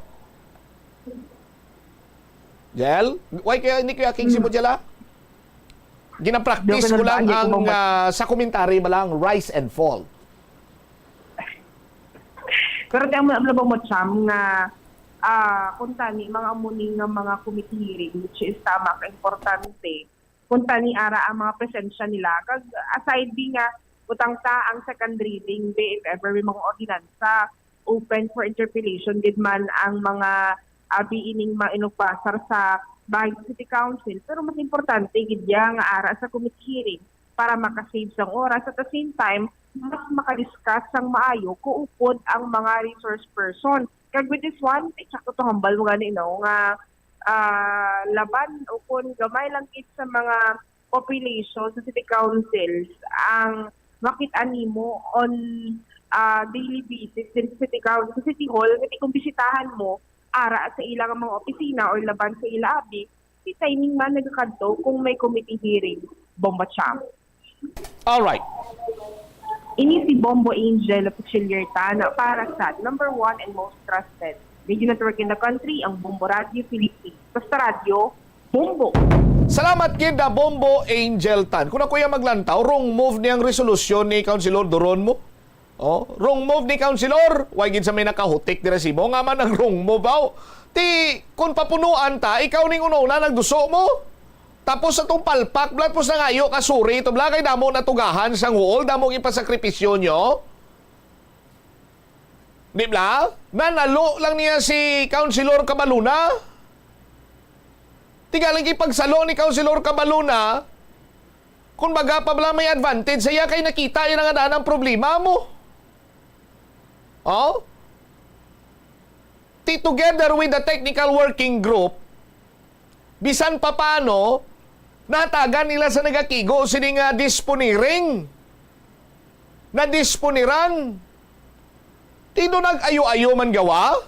Jel, why kaya hindi kaya king si mo jela? Gina-practice ko lang ang sa komentary balang rise and fall. Pero di ang mo Cham nga kung tani mga amuning nga mga committee hearing which is tama ka importante kung tani ara ang mga presensya nila kag aside di nga utang ta ang second reading if ever may mga ordinansa open for interpellation gid man ang mga biining mainupasar sa Baguio City Council pero mas importante gid nga ara sa committee hearing para makasave sang oras at the same time mas makadiscuss sang maayo kung upod ang mga resource person. Kag with this one, sakto to hambal mo gani no nga laban o kung gamay lang kit sa mga population sa city councils ang makita nimo on daily basis in city council, sa city hall, kasi kung bisitahan mo ara sa ilang mga opisina or laban sa ilabi, si timing man nagkakadto kung may committee hearing, Bombo Cham. All right. Ini si Bombo Angel Official Tana para sa number 1 and most trusted radio network in the country, ang Bombo Radio Philippines. Basta radio, Bombo. Salamat kid na Bombo Angel Tan. Kung ako yung maglantaw, wrong move niyang resolusyon ni Councilor Doron mo. Oh, wrong move ni Councilor. Why gid sa may nakahutik di resibo nga man ang wrong move aw. Ti kung papunuan ta, ikaw ning una nagduso mo. Tapos sa itong palpak, blood po sa ngayo, kasuri, ito kay damo natugahan sa nguol, damo ipasakripisyon nyo. Di ba? Nanalo lang niya si Councilor Cabaluna. Tigalang ipagsalo ni Councilor Cabaluna, kung baga pa bala may advantage, saya kay nakita yun ang adaan ng problema mo. Oh? Together with the technical working group, bisan pa paano, natagan nila sa nagakigo sining disponiring. Na disponiran. Tino nag-ayo-ayo man gawa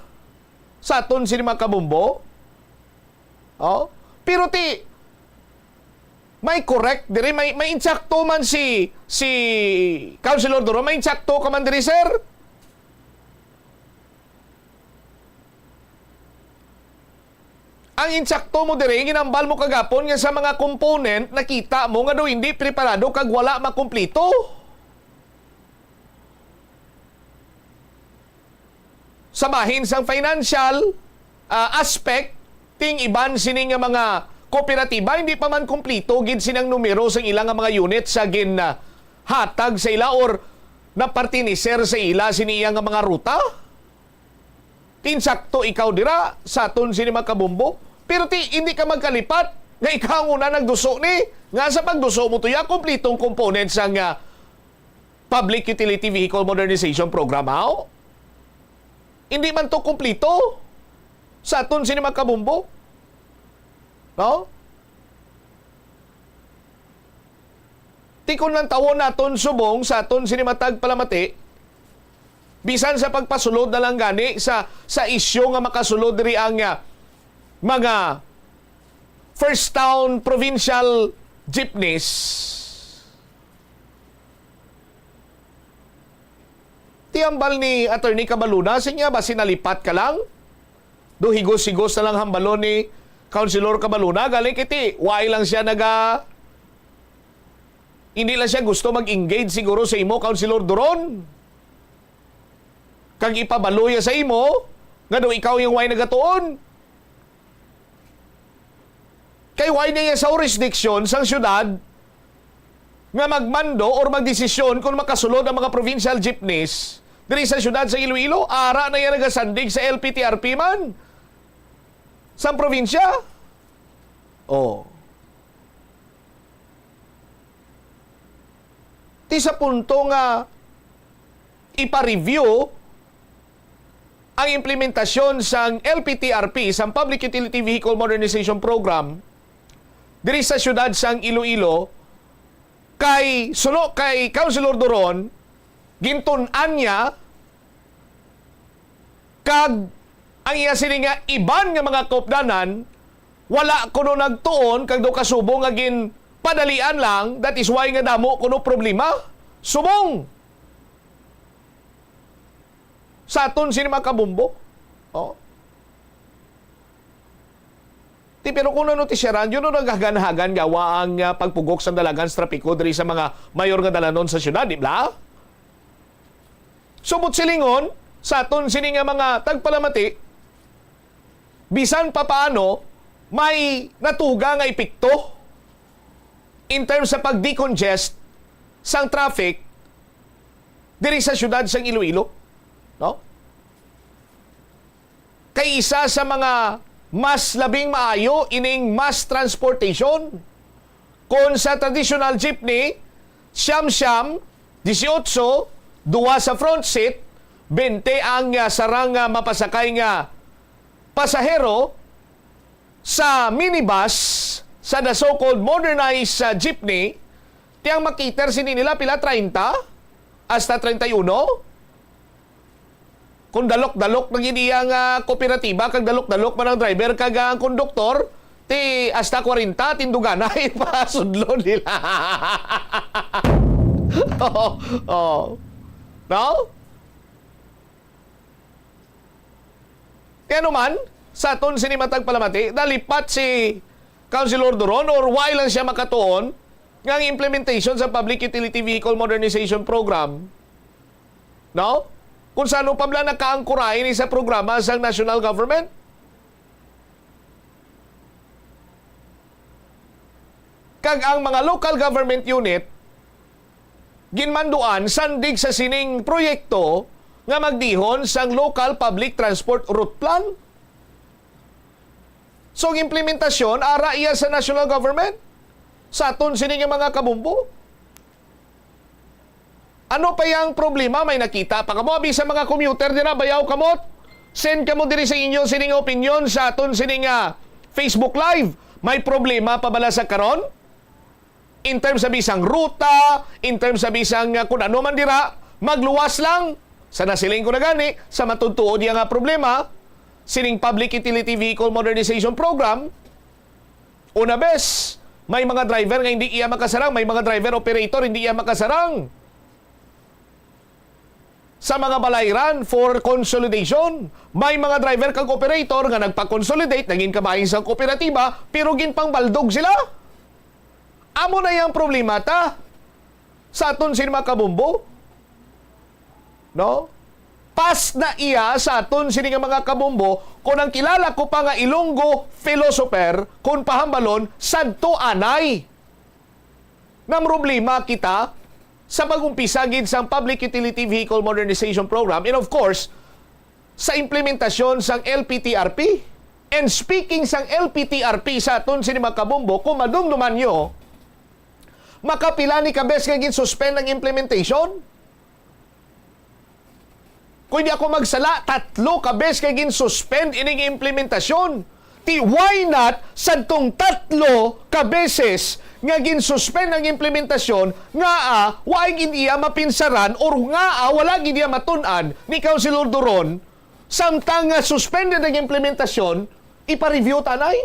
sa aton sini makabumbo. Oh, pero may correct dire may insakto man si Councilor Doro, may insakto ka man diri sir. Ang insakto mo dire, ginambal mo kagapon nga sa mga component, nakita mo nga daw hindi preparado kag wala makumplito. Sa bahin sang financial aspect, ting iban sining nga mga kooperatiba, hindi pa man kumplito gid sinang numero sa ilang nga mga unit sa gin hatag sa ila or napartiniser sa ila siniyang nga mga ruta. Tinsakto ikaw dira sa aton sini makabumbo, pero hindi ka magkalipat nga ikaw una nagduso ni nga sa pagduso mo tuya kumplitong components ang Public Utility Vehicle Modernization Program aw. Hindi man to kumplito sa aton sini makabumbo. No? Tikon lang tawon naton subong sa aton sini matag palamati. Bisan sa pagpasulod na lang gani sa isyu nga makasulod diri ang mga first town provincial jeepneys. Tiambal ni Attorney Cabaluna, sinya ba sinalipat ka lang? Do higos-higos na lang hambalon ni Councilor Cabaluna, galing kiti, why lang siya Hindi lang siya gusto mag-engage siguro sa imo, Councilor Duron. Kag ipabaluya sa imo, nga daw ikaw yung way nagatuon. Kay way niya sa jurisdiction sa syudad nga magmando or magdesisyon kung makasulod ang mga provincial jeepneys diri sa syudad sa Iloilo. Ara na yan nagasandig sa LPTRP man sa probinsya. Oh. Ti sa punto nga ipa-review ang implementasyon sang LPTRP, sang Public Utility Vehicle Modernization Program, diri sa syudad sang Iloilo, kay Councilor Duron, gintun-an niya, kag ang iya sini nga iban nga mga kaupdanan, wala kuno nagtuon, kag do kasubong nga gin padalian lang, that is why nga damo kuno problema. Subong! Sa aton sini mga kabumbo. Oh. Pero kung nanotisyaran, yun ang naghagan-hagan gawa ang pagpugok sa dalagan sa trapiko diri sa mga mayor nga dalanon sa syudad, di ba? Subot silingon, sa aton sini nga mga tagpalamati, bisan pa paano, may natuga nga epekto in terms sa pag-decongest sang traffic diri sa syudad sang Iloilo. No? Kay isa sa mga mas labing maayo ining mass transportation. Kung sa traditional jeepney, siyam-siyam, 18, duwa sa front seat, 20 ang sarang mapasakay nga pasahero. Sa minibus, sa the so-called modernized jeepney, tiyang makiter sini nila pila 30 hasta 31. Kung dalok-dalok ng iyang kooperatiba, kag dalok-dalok man ang driver, kag ang konduktor, ti hasta 40, tindugana, ipasudlo nila. No? Kaya naman, sa aton sinimatag palamati, nalipat si Councilor Duron or why lang siya makatuon ng implementation sa Public Utility Vehicle Modernization Program. No? Kung saan pa bala nakaangkuray ni sa programa sa national government. Kag ang mga local government unit, ginmanduan sandig sa sining proyekto nga magdihon sang local public transport route plan. So, ang implementasyon, ara iya sa national government. Sa aton sining mga kabumbo. Ano pa yung problema? May nakita pa kamo. Bisa mga commuter dira, bayaw kamot. Send kamo diri sa inyo sining opinion sa aton sining Facebook Live. May problema pa bala sa karon? In terms sa bisang ruta, in terms sa bisang kung ano man dira, magluwas lang. Sa nasiling ko na gani, sa matutuod yung problema, sining Public Utility Vehicle Modernization Program, una bes, may mga driver nga hindi iya makasarang, may mga driver operator hindi iya makasarang. Sa mga balayran for consolidation, may mga driver kag operator nga nagpa-consolidate, naging kabahin sa kooperatiba, pero ginpangbaldog sila. Amo na yung problema ta sa aton sinima kabumbo. No? Pas na iya sa aton sining mga kabumbo kung ang kilala ko pa nga Ilonggo philosopher kung pahambalon sadto anay. Nam problema kita sa pag-umpisa gid sang Public Utility Vehicle Modernization Program and of course sa implementasyon sang LPTRP. And speaking sang LPTRP sa aton sinima kabumbo, kung madumduman nyo, makapila ni kabes nga gin-suspend ang implementation. Kung di ako magsala, 3 kabes nga gin-suspend ining implementasyon. Ti why not sadtong 3 kabeses nga gin-suspend ang implementasyon nga why gid iya mapinsaran or nga wala gid iya matun-an ni Councilor Duron samtang suspended ang implementasyon, ipa-review tanay.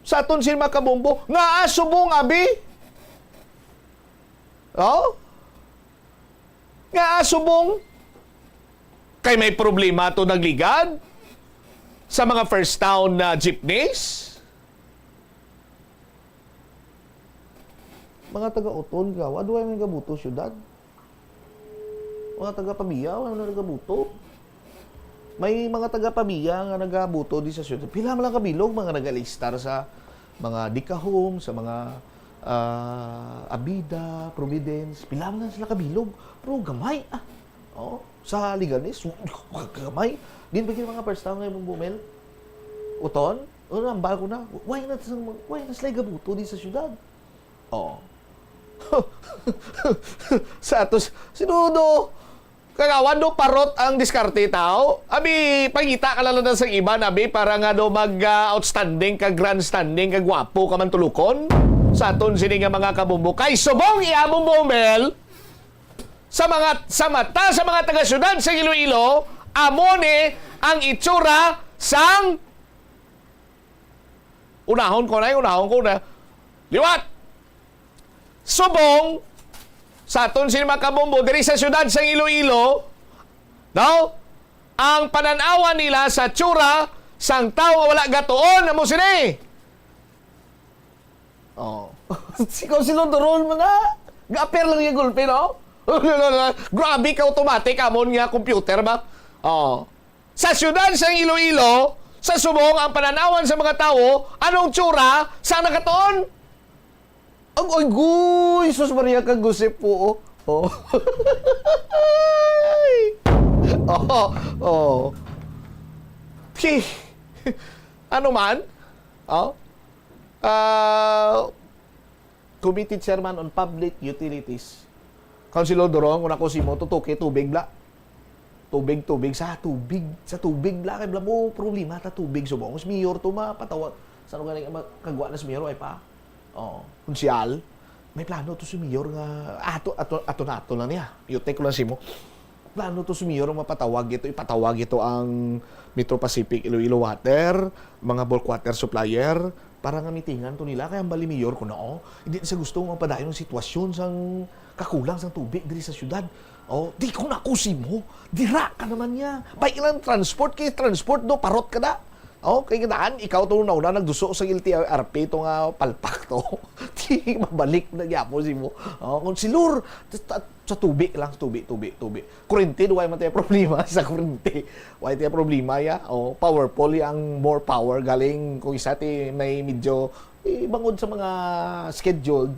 Sa aton sila kabumbo, nga subong abi. Oh? Nga subong. Kay may problema to nagligad sa mga first town na jeepneys. mga taga-Uton ka, wala may nagabuto syudad. Mga taga-Pamiya, wala na nagabuto. May mga taga-Pamiya nga nagabuto di sa syudad. Pila man lang kabilog, mga nag-alistar sa mga Dika Home, sa mga Abida, Providence. Pila man lang sila kabilog. Pero gamay. Sa Liganes, gamay. Din ba mga first time ngayon bumel? Uton? Nambal ko na. Why na sila gabuto di sa syudad? Sa atos, sinudo, kagawan do parot ang diskarte tao. Abi, pangita ka lang na sa iba, abi, para nga do mag-outstanding, ka-grandstanding, ka-gwapo, ka man tulukon. Sa aton sini nga mga kabumbo. Kay subong iamong bumel, sa mata sa mga taga-syudad sa Iloilo, amone ang itsura sang unahon ko na. Liwat! Subong sa aton sini mga kabumbo diri sa syudad sa Iloilo, no? Ang pananawa nila sa tsura sang tao wala gatuon na mo sini. Sikaw silunduron mo na. Ga-appear lang yung gulpi, no? Grabe ka automatic amon nga computer ba? Sa syudad sa Iloilo, sa subong ang pananawan sa mga tao, anong tsura sa nakatuon? Ay, guy! Sus Maria kang gusip po. Ano man? Committee Chairman on Public Utilities. Councilor Dorong, kung ako si mo, tutuki, tubig bla. Tubig sa tubig bla. Kaya bla mo, problema ta tubig. Subong, mas mayor to mapatawag. Saan ko galing kagwa na si mayor ay pa? Kunsyal, may plano to si mayor nga, ato lang niya. Yotek ko lang si mo. Plano to si mayor ipatawag ito ang Metro Pacific Iloilo Water, mga bulk water supplier, para nga mitingan to nila. Kaya ang bali mayor ko na, hindi sa gusto mong padayon ng sitwasyon sang kakulang sang tubig diri sa syudad. Di ko nakusi mo. Dira ka naman niya. Bay ilang transport, kay transport do, parot ka na. Kay kadaan, ikaw to nauna nagduso sa LTRP ito nga palpak to. Di mabalik na yapo si mo. Kung silur, sa tubig lang, tubig. Kurente, duway man tayo problema sa kurente. Duway tayo problema ya. Powerful ang more power galing kung isa may medyo bangod sa mga scheduled.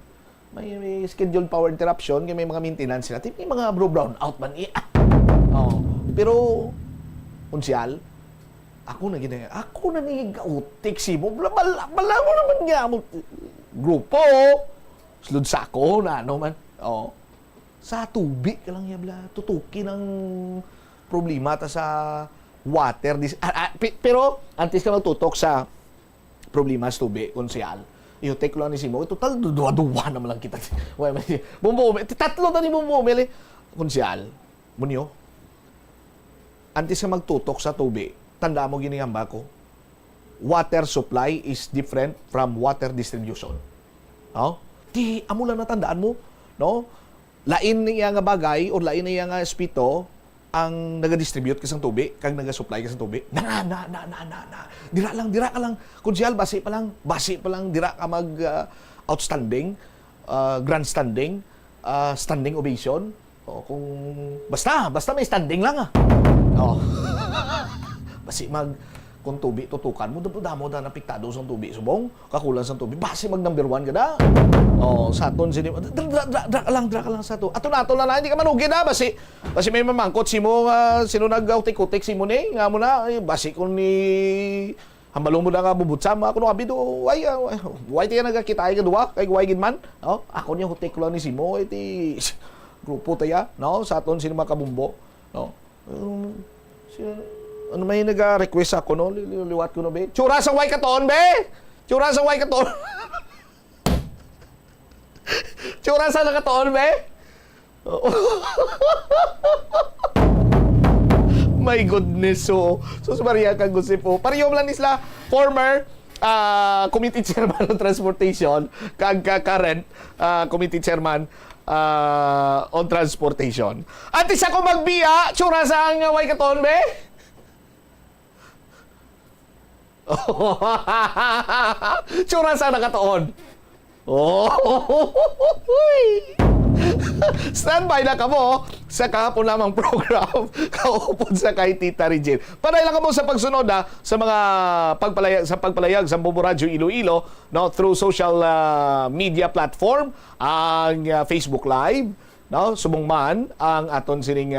May scheduled power interruption, may mga maintenance sila. May mga brown out man. Pero, unsyal, ako na nigautik si mo. Bala mo naman nga mo. Grupo. Slud sako na ano man. Sa tubig ka lang yabla. Tutuki ng problema ta sa water. Pero, antes ka magtutok sa problema sa tubig, konsyal. Take lang ni Simo. Total, duwa naman lang kita. Bumumil. Tatlo na ni bumumil. Konsyal. Munyo. Antes ka magtutok sa tubig, tanda mo ginigamba ko, water supply is different from water distribution. Amo lang natandaan mo, no? Lain niya nga bagay o lain niya nga espito ang naga-distribute kasang tubig, kag naga-supply kasang tubig. Dira ka lang. Konsyal, basi pa lang, dira ka mag outstanding, grandstanding, standing ovation. Kung basta may standing lang Basi kung tubig tutukan mo, damo na napiktado sa tubig. Subong, kakulang sa tubig. Basi mag number 1 ka na. Sa aton, dra ka lang sa ato. Ato na, hindi ka manugin na. Basi may mamangkot si mo, sino nag-utik-utik si mo ni, nga mo na, basi kung ni, hambalong mo na nga bubutsam, ako nung abido, why tiya nagkakita ay kadua, kay guway ginman. Ako niya hutik lang ni si mo, iti, grupo taya, sa aton, sino makabumbo. Ano may nag-request ako, no? Liwat ko, no, be? Tsura sa way katoon, be! Tsura sa way katoon. Tsura sa nakatoon, be? My goodness, so Maria kang gusip po. Pariyom lang isla, former committee chairman ng transportation, kag current committee chairman on transportation. At isa ko magbiya, tsura sa ang way katoon, be? Tsura sa nakatoon. Oh! Standby na kamo sa kahapon lamang program kaupod sa kay Tita Regine. Panay lang kamo sa pagsunod sa mga pagpalayag sa Bombo Radio Iloilo no, through social media platform, ang Facebook Live, no, subong man ang aton sining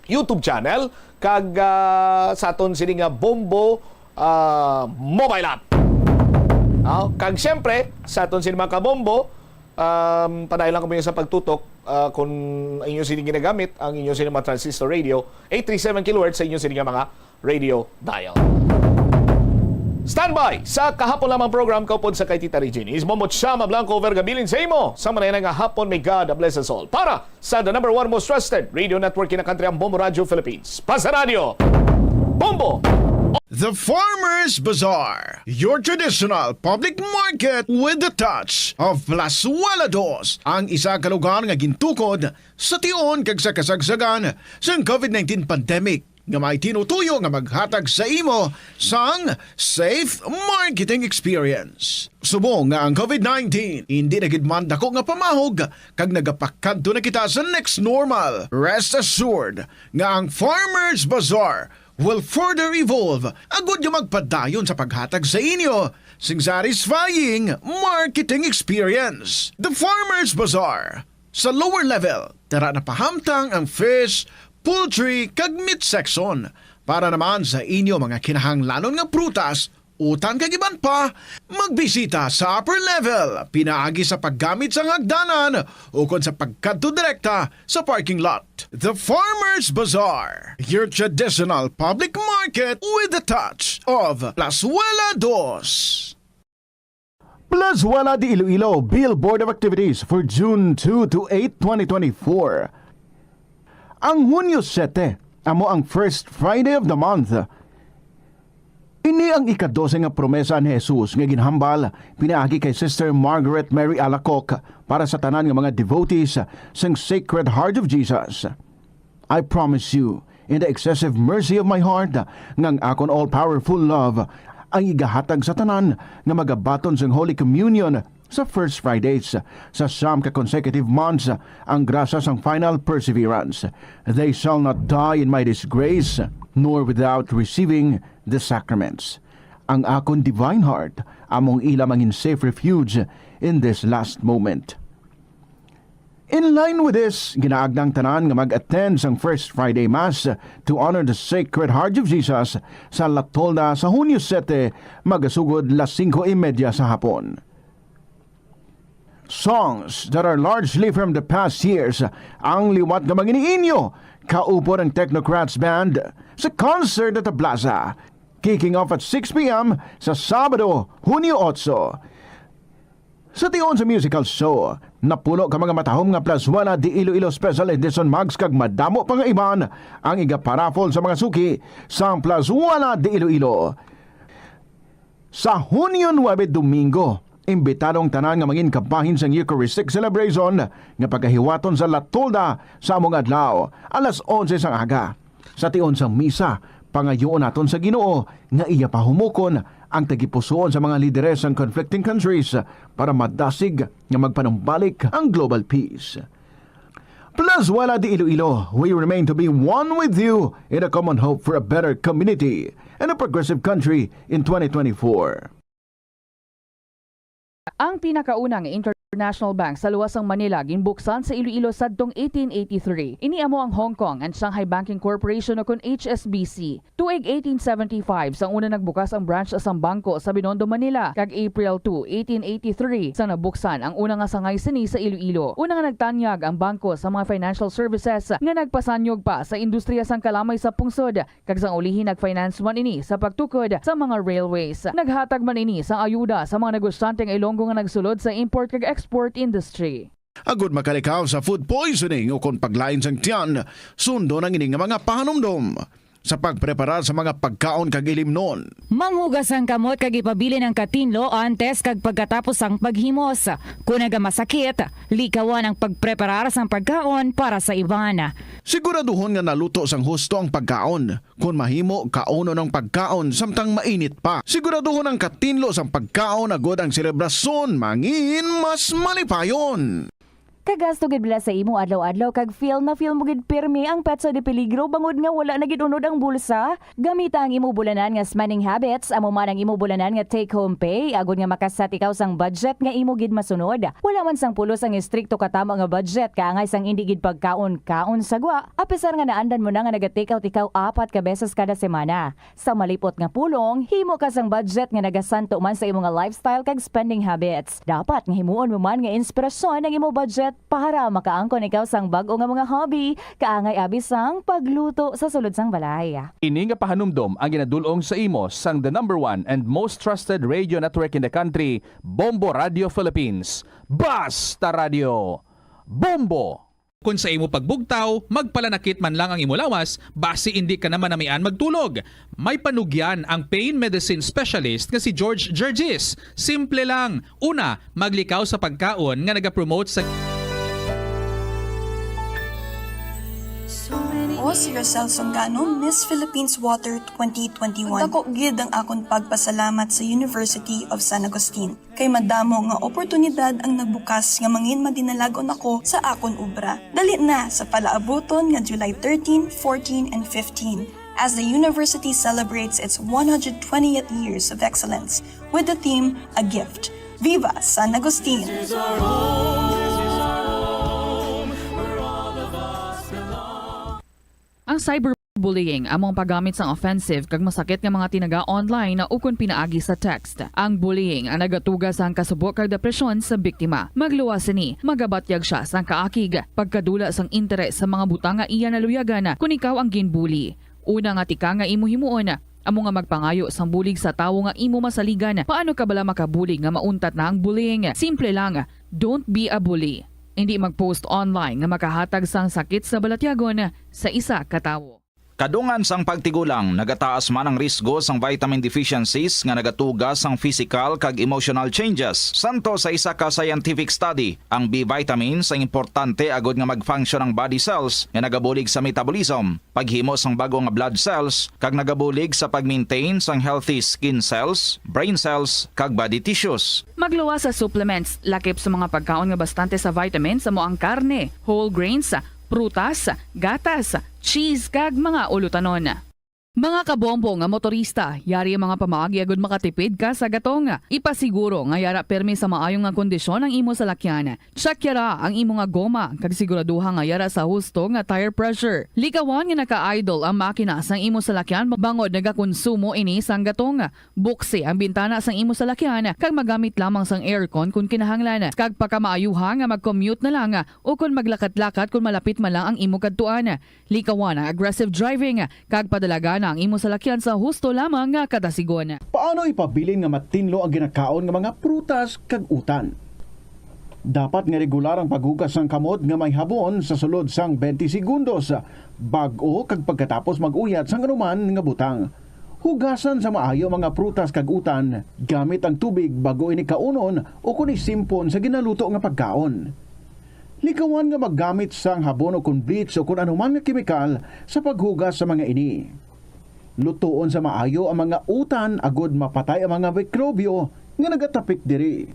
YouTube channel kag sa aton sining Bombo mobile app. No? Kag siyempre sa aton sining mga kabombo, panay lang kami sa pagtutok kung inyo sining ginagamit ang inyo sining mga transistor radio 837 kHz sa inyo sining mga radio dial. Standby sa kahapon lamang program kaupod sa kay Tita Regine. Ismomot siya Blanco Vergabilin sa imo sa manayang nga hapon. May God bless us all. Para sa the number one most trusted radio network in the country, ang Bombo Radio Philippines. Pasa Radio, Bombo! The Farmers Bazaar, your traditional public market with the touch of Plazuela Dos, ang isa ka lugar nga gintukod sa tion kag sa kasagsagan sa COVID-19 pandemic nga may tinutuyo nga maghatag sa imo sang safe marketing experience. Subong nga ang COVID-19 hindi nagidman dako nga pamahog kag nagapakadto na kita sa next normal. Rest assured nga ang Farmers Bazaar will further evolve agud yung magpadayon sa paghatag sa inyo sing satisfying marketing experience. The Farmers Bazaar. Sa lower level, tara na pahamtang ang fish, poultry, kag meat section. Para naman sa inyo mga kinahanglanon nga prutas, utan kag iban pa, magbisita sa upper level, pinaagi sa paggamit sa hagdanan o kon sa pagkadto direkta sa parking lot. The Farmers Bazaar, your traditional public market with the touch of Plazuela Dos. Plazuela de Iloilo Billboard of Activities for June 2 to 8, 2024. Ang Hunyo 7, amo ang first Friday of the month. Ini ang ika-12 nga promesa ni Jesus nga ginhambal pinaagi kay Sister Margaret Mary Alacoc para sa tanan nga mga devotees sang Sacred Heart of Jesus. I promise you, in the excessive mercy of my heart, ngang akon all-powerful love, ang igahatag sa tanan nga magabaton sang Holy Communion sa first Fridays sa siyam ka consecutive months ang grasa sang final perseverance. They shall not die in my disgrace, nor without receiving the sacraments. Ang akon divine heart among ila mangin safe refuge in this last moment. In line with this, ginaagnang tanan nga mag-attend sang First Friday Mass to honor the Sacred Heart of Jesus sa La Tolda sa Hunyo 7, magasugod las 5:30 sa hapon. Songs that are largely from the past years ang liwat nga maginiinyo kaupod ang Technocrats Band sa concert at the Plaza, kicking off at 6 p.m. sa Sabado, Hunyo 8. Sa tion sa musical show, napuno ka mga matahom nga Plazuela de Iloilo Special Edition Mags kag madamo pa nga iban ang igaparafol sa mga suki sa Plazuela de Iloilo. Sa Hunyo 9 Domingo, imbitadong tanan nga mangin kabahin sa Eucharistic celebration nga pagkahiwaton sa La Tolda sa among adlaw alas 11 sang aga. Sa tion sa misa, pangayoon naton sa Ginoo nga iya pahumukon ang tagipusoon sa mga lideres ng conflicting countries para madasig nga magpanumbalik ang global peace. Plazuela de Iloilo, we remain to be one with you in a common hope for a better community and a progressive country in 2024. Ang pinakaunang international bank sa luwasang Manila ginbuksan sa Iloilo sadtong 1883. Ini amo ang Hong Kong and Shanghai Banking Corporation o kun HSBC. Tuig 1875 sang una nagbukas ang branch sa bangko sa Binondo, Manila. Kag April 2, 1883 sang nabuksan ang una nga sangay sini sa Iloilo. Una nga nagtanyag ang bangko sa mga financial services nga nagpasanyog pa sa industriya sang kalamay sa pungsod. Kag sang ulihin nagfinance man ini sa pagtukod sa mga railways. Naghatag man ini sang ayuda sa mga negosyante ng Ilonggo nga nagsulod sa import kag export industry. Agud makalikaw sa food poisoning o kung paglain sang tiyan, sundo ng ining mga pahanumdom. sa pagprepara sa mga pagkaon kag ilimnon. Manghugas ang kamot kag ipabili ng katinlo antes kag pagkatapos ang paghimos. Kung masakit, likawan ang pagpreparar sang pagkaon para sa iban. Siguraduhon nga naluto sang husto ang pagkaon. Kung mahimo, kauno ng pagkaon samtang mainit pa. Siguraduhon ang katinlo sang pagkaon agod ang selebrasyon mangin mas malipayon. Kagasto gid bila sa imo adlaw-adlaw kag feel mo gid pirmi ang petsa de peligro bangod nga wala na gid unod ang bulsa. Gamita ang imo bulanan nga spending habits, amo man ang imo bulanan nga take home pay agod nga makasat ikaw sang budget nga imo gid masunod. Wala man sang pulos ang istrikto katama nga budget kaangay sang indi gid pagkaon sagwa. Apisar nga naandan mo na nga naga-take out ikaw 4 ka beses kada semana. Sa malipot nga pulong, himo ka sang budget nga nagasanto man sa imo nga lifestyle kag spending habits. Dapat nga himuon mo man nga inspirasyon ang imo budget para makaangkon ikaw sang bag-o nga mga hobby, kaangay abis sang pagluto sa sulod sang balay. Ini nga pahanumdom ang ginadulong sa imo sang the #1 and most trusted radio network in the country, Bombo Radio Philippines. Basta Radio Bombo! Kung sa imo pagbugtaw, magpalanakit man lang ang imo lawas, basi hindi ka naman namian magtulog. May panugyan ang pain medicine specialist nga si George Gergis. Simple lang. Una, maglikaw sa pagkaon nga nagapromote sa O si Rosel Songano, Miss Philippines Water 2021. Dako gid ang akong pagpasalamat sa University of San Agustin. Kay madamo nga oportunidad ang nagbukas nga mangin madinalagon ako sa akon obra. Dali na sa palaabuton nga July 13, 14, and 15 as the university celebrates its 120th years of excellence with the theme A Gift. Viva San Agustin! Ang cyberbullying among paggamit sang offensive kag masakit nga mga tinaga online na ukon pinaagi sa text. Ang bullying ang nagatuga sang kasubok kag depresyon sa biktima. Magluwas ni, magabatyag siya sang kaakig, pagkadula sang interes sa mga butang nga iya naluyagan kung ikaw ang ginbully. Una nga tika nga imo himuon, amo nga magpangayo sang bulig sa tawo nga imo masaligan. Paano ka bala makabulig nga mauntat na ang bullying? Simple lang, don't be a bully. Hindi mag-post online nga makahatag sang sakit sa balatyagon sa isa ka tawo. Kadungan sang pagtigulang, nagataas man ang risgo sang vitamin deficiencies nga nagatuga sang physical kag emotional changes. Santo sa isa ka scientific study, ang B vitamins ang importante agod nga mag-function ang body cells nga nagabulig sa metabolism, paghimo sang bago nga blood cells kag nagabulig sa pag-maintain sang healthy skin cells, brain cells kag body tissues. Magluwas sa supplements, lakip sa mga pagkaon nga bastante sa vitamins sa ang karne, whole grains, prutas, gatas, cheese kag mga ulutanon. Mga kabombo nga motorista, yari ang mga pamaagi agud makatipid ka sa gatong. Ipasiguro nga yara permi sa maayong nga kondisyon ang imo salakyan. Check yara ang imo nga goma kag siguraduha nga yara sa husto nga tire pressure. Likawan nga naka-idle ang makina sang imo salakyan bangod nagakonsumo ini sang gatong. Buksi ang bintana sang imo salakyan kag magamit lamang sang aircon kung kinahanglan. Kag pakamaayuha nga mag-commute na lang o kung maglakat-lakat kung malapit man lang ang imo kadtuan. Likawan ang aggressive driving kag padalaga ang imo salakyan sa husto lamang nga kadasigon. Paano ipabilin nga matinlo ang ginakaon nga mga prutas kag utan? Dapat nga regular ang paghugas ng kamot nga may habon sa sulod sang 20 segundos bag-o kag pagkatapos mag-uyat sang anuman nga butang. Hugasan sa maayo mga prutas kag utan gamit ang tubig bago ini kaunon o kun isimpon sa ginaluto nga pagkaon. Likawan nga maggamit sang habon o kun bleach o kun anuman nga kemikal sa paghugas sa mga ini. Lutuon sa maayo ang mga utan agod mapatay ang mga mikrobyo nga nagatapik diri.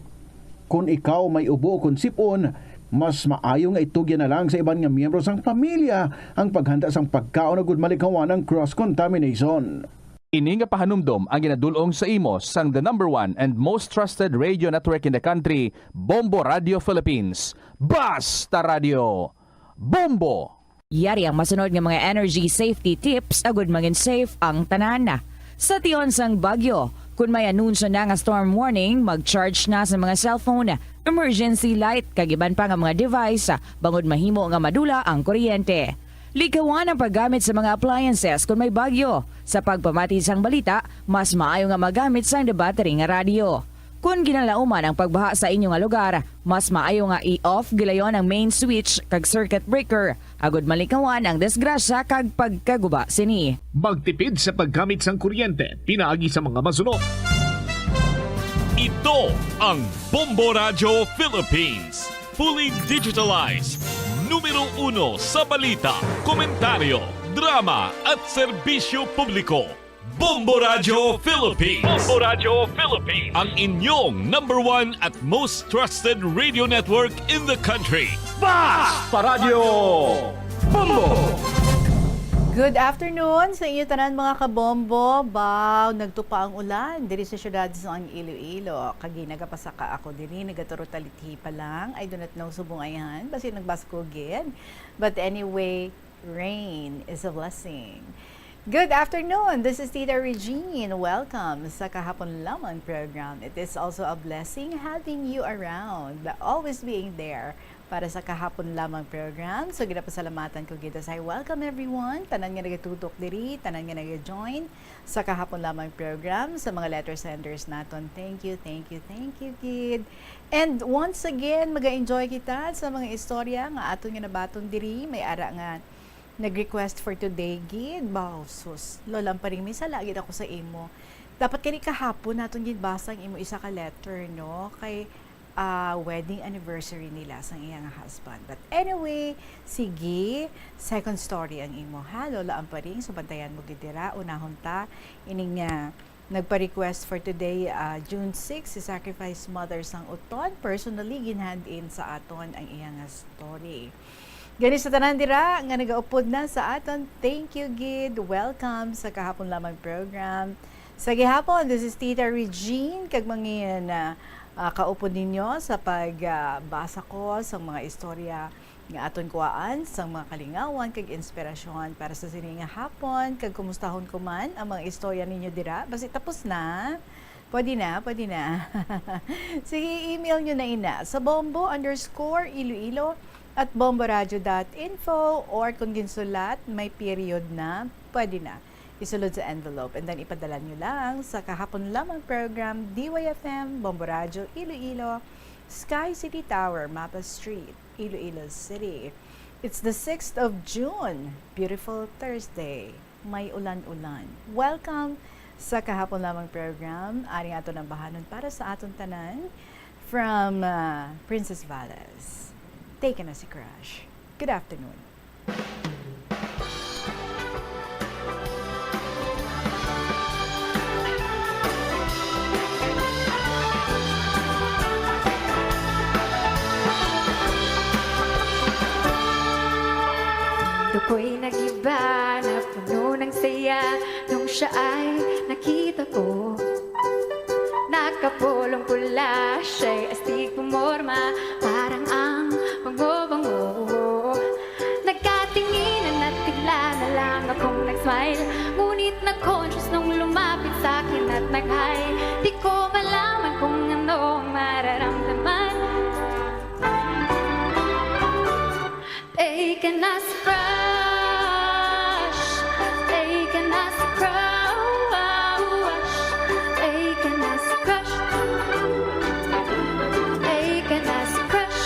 Kung ikaw may ubo o kung sipon, mas maayo nga itugyan na lang sa iban nga miyembro sang pamilya ang paghanda sang pagkaon agod malikawan ng cross-contamination. Ini nga pahanumdom ang ginadulong sa imo sang the #1 and most trusted radio network in the country, Bombo Radio Philippines. Basta Radio Bombo! Yari ang masunod nga mga energy safety tips agud maging safe ang tanan. Sa tion sang bagyo, kung may anunsyo na nga storm warning, mag-charge na sa mga cellphone, emergency light, kag iban pa nga mga device, bangod mahimo nga madula ang kuryente. Likawan ang paggamit sa mga appliances kung may bagyo. Sa pagpamati sang balita, mas maayo nga magamit sang battery nga radio. Kung ginalauman ang pagbaha sa inyong nga lugar, mas maayo nga i-off gilayon ang main switch kag circuit breaker agud malikawan ang disgrasya kag pagkaguba sini. Magtipid sa paggamit sang kuryente, pinaagi sa mga masunod. Ito ang Bombo Radio Philippines. Fully digitalized. Numero 1 sa balita, komentaryo, drama at serbisyo publiko. Bombo Radio Philippines. Bombo Radio Philippines. Ang inyong #1 at most trusted radio network in the country. Basta Radio Bombo! Good afternoon sa inyo tanan mga kabombo. Baw, nagtupa ang ulan diri sa syudad sa ang Iloilo. Kagi nagapasaka ako diri, nagaturo talithi pa lang. I do not know subungayan, basi nagbasko gid. But anyway, rain is a blessing. Good afternoon. This is Tita Regine. Welcome sa Kahapon Lamang program. It is also a blessing having you around, always being there para sa Kahapon Lamang program. So ginapasalamatan ko kita say welcome everyone. Tanan nga nagatutok diri, tanan nga nag-join sa Kahapon Lamang program, sa mga letter senders naton. Thank you, thank you, thank you, kid. And once again, maga-enjoy kita sa mga istorya nga aton nga nabaton diri. May ara nga nag-request for today, gid. Baw, sus. Lolang pa rin, minsan lagi ako sa imo. Dapat kani kahapon naton gid basang imo isa ka letter, no? Kay wedding anniversary nila sa iyang husband. But anyway, sige, second story ang imo. Ha, lola ang pa rin. So, bantayan mo gid dira. Unahon ta, ining nagpa-request for today, June 6, si Sacrifice Mother sang Uton. Personally, ginhand in sa aton ang iyang story. Gani sa tanan dira nga nagaupod na sa aton. Thank you, gid. Welcome sa Kahapon Lamang program. Sa gihapon, this is Tita Regine. Kag mangin kaupod ninyo sa pagbasa ko sa mga istorya nga aton kuwaan sa mga kalingawan kag inspirasyon para sa sini nga hapon. Kag kumustahon ko man ang mga istorya ninyo dira. Basi tapos na. Pwede na. Sige, email nyo na ina sa bombo_iloilo at bomboradio.info, or kung ginsulat, may period na, pwede na. Isulod sa envelope and then ipadala nyo lang sa Kahapon Lamang program, DYFM, Bombo Radio, Iloilo, Sky City Tower, Mapa Street, Iloilo City. It's the 6th of June. Beautiful Thursday. May ulan-ulan. Welcome sa Kahapon Lamang program. Aring ato ng bahanon para sa aton tanan from Princess Valles. Taken as a crush. Good afternoon. Ako'y nag-iba na puno ng saya nung siya ay nakita ko. Nakapulong pula, siya'y astig pumorma, parang ang bango-bango. Nagkatinginan at bigla na lang akong nag-smile, ngunit na-conscious nung lumapit sa'kin at nag-hi. Di ko malaman kung ano ang mararamdaman. Taken as a crush, taken as a crush, taken as a crush, taken as a crush.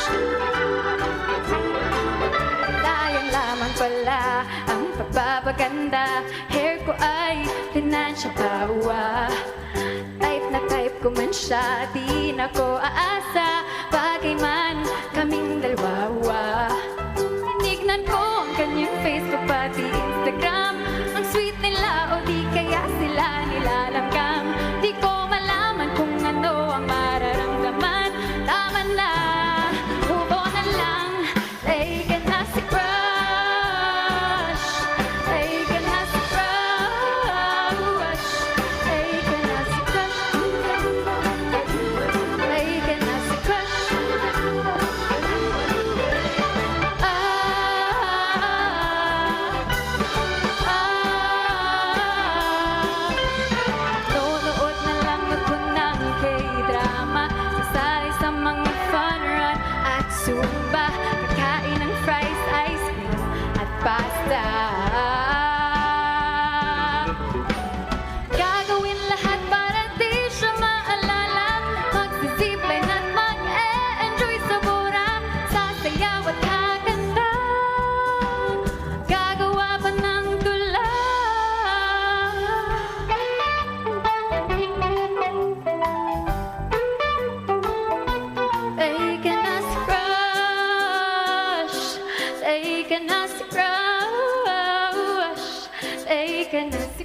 Dahil lamang pala ang pagpapaganda, hair ko ay financial kawa. Type na type ko man siya, di na ko aasa, bagay man kaming dalawa. Tinignan ko ang kanyang Facebook pati Instagram, ang sweet nila o di kaya sila nilalanggam. Di ko malaman kung ano ang mararamdaman. Tama na, move on na lang. Taken as a crush, taken as a crush, taken as a crush, taken as a crush.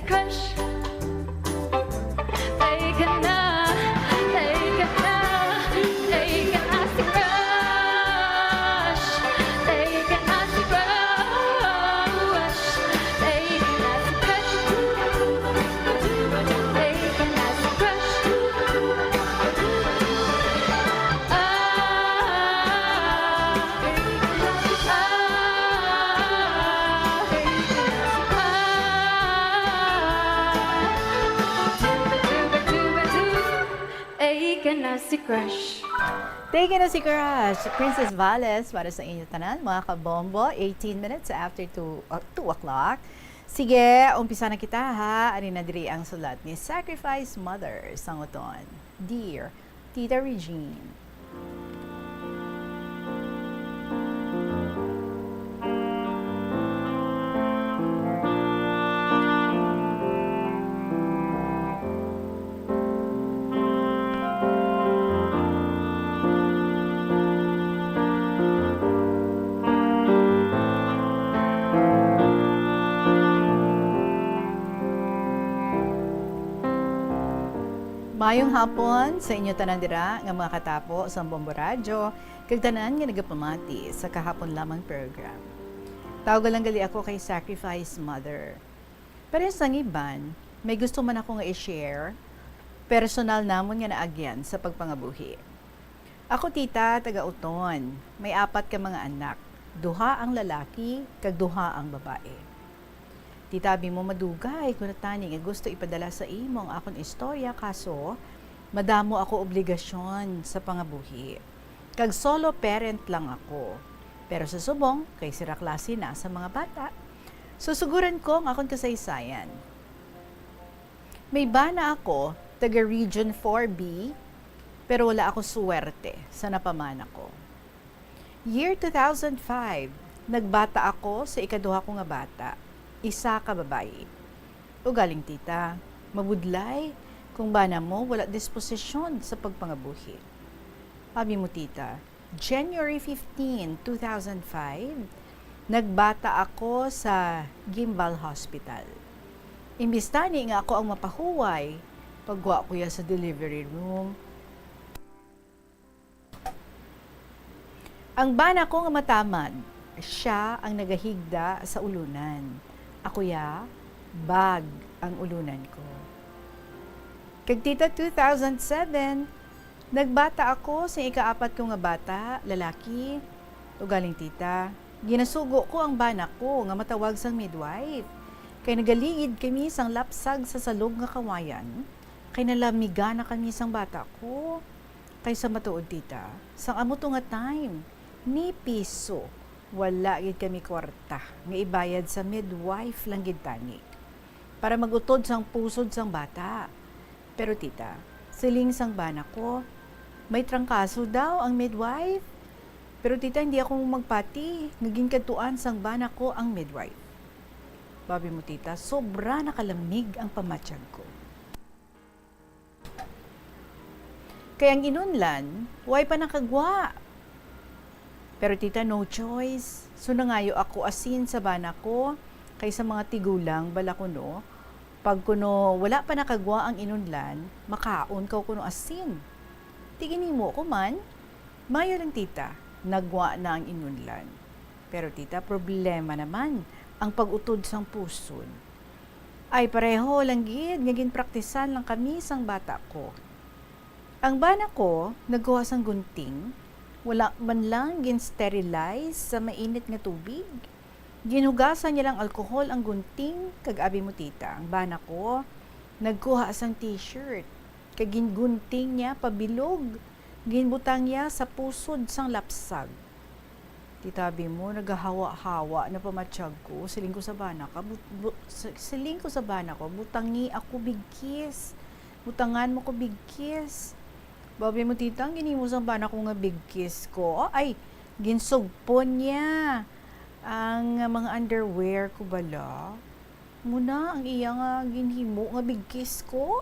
crush. Ay ka na, ay ka na, ay ka na si crush. Ay ka na si crush. Ay ka na si crush. Ay ka na si crush. Ay ka na si crush. Take na si Crush, Princess Valles, para sa inyo tanan, mga kabombo, 18 minutes after 2 o'clock. Sige, umpisa na kita ha. Ani na diri ang sulat ni Sacrifice Mother, sanguton. Dear Tita Regine. Mayong hapon sa inyo tanan dira nga mga katapo sa Bombo Radyo, kag tanan nga nagapamati sa kahapon lamang program. Tawag lang gali ako kay Sacrifice Mother. Pero sa iban, may gusto man ako nga i-share, personal namon nga naagyan sa pagpangabuhi. Ako tita, taga-uton, may 4 ka mga anak, 2 ang lalaki, kag 2 ang babae. Titabi mo madugay kung natani nga gusto ipadala sa imo ang akong istorya kaso madamo ako obligasyon sa pangabuhi. Kag solo parent lang ako. Pero sa subong, kay sira klase na sa mga bata, susuguran ko ang akong kasaysayan. May bana ako, taga Region 4B, pero wala ako suwerte sa napamana ko. Year 2005, nagbata ako sa ikaduha ko nga bata. Isa ka babae. Ugaling tita, mabudlay kung bana mo wala disposisyon sa pagpangabuhi. Abi mo tita, January 15, 2005, nagbata ako sa Gimbal Hospital. Imbis tani nga ako ang mapahuway, pagwa ko ya sa delivery room. Ang bana ko nga matamad, siya ang nagahigda sa ulunan. Ako ya, bag ang ulunan ko. Kag tita 2007, nagbata ako sa ika-4 ko nga bata, lalaki. Ugaling tita, ginasugo ko ang bana ko nga matawag sang midwife. Kay nagaligid kami sang lapsag sa salog nga kawayan. Kay nalamiga na kami sang bata ko. Kay sa matuod tita, sang amo to nga time, ni piso. Wala gid kami kwarta nga ibayad sa midwife lang gid tani para magutod sang pusod sang bata. Pero tita, siling sang bana ko, may trangkaso daw ang midwife. Pero tita, hindi ako magpati, naging katuan sang bana ko ang midwife. Babi mo tita, sobra nakalamig ang pamatsyag ko. Kaya ang inunlan, way pa nakagwa. Pero tita, no choice. So nangayo ako asin sa bana ko kaysa mga tigulang bala kuno. Pag kuno wala pa nakagwa ang inunlan, makaon ka kuno asin. Tigini mo ko man, mayo lang tita, nagwa na ang inunlan. Pero tita, problema naman ang pag-utod sang puson. Ay pareho lang gid, ngagin praktisan lang kami sang bata ko. Ang bana ko, nagkuha sang gunting, wala man lang gin-sterilize sa mainit nga tubig. Ginugasan niya lang alkohol ang gunting, kag abi mo tita. Ang bana ko, nagkuha sang t-shirt, kag gingunting niya pabilog. Ginbutang niya sa pusod sang lapsag. Titabi mo, nagahawa-hawa na pamatsyag ko, siling ko sa bana ka, siling ko sa bana ko, butangi ako bigkis. Butangan mo ko bigkis. Babi mo tita, ginimo sa bana ko nga big kiss ko. Ay, ginsugpon niya ang mga underwear ko bala. Muna ang iya nga ginhimo nga big kiss ko.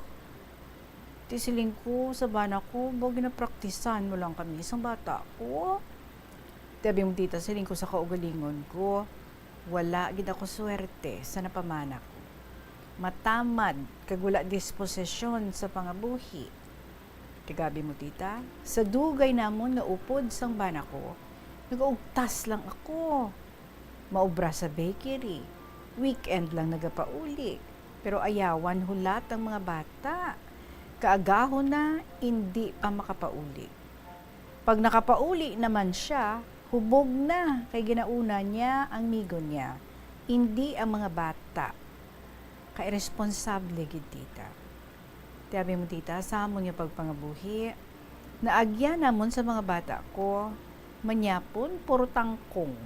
Tisiling ko sa bana ko, bago ginapraktisan mo lang kami sa bata ko. Tabi mo tita, siling ko sa kaugalingon ko, wala gid ako swerte sa napamana ko. matamad, kag wala disposisyon sa pangabuhi. Tigabi mo tita, sa dugay namon nga upod sang bana ko, nagaugtas lang ako. Maobra sa bakery, weekend lang nagapauli, pero ayawan hulat ang mga bata. Kaagahon na, hindi pa makapauli. Pag nakapauli naman siya, hubog na kay ginauna niya ang migo niya, hindi ang mga bata. Kay responsable gid tita. Tiyabi mo tita, sa amon nga pagpangabuhi, naagyan namon sa mga bata ko, manyapon puro tangkong.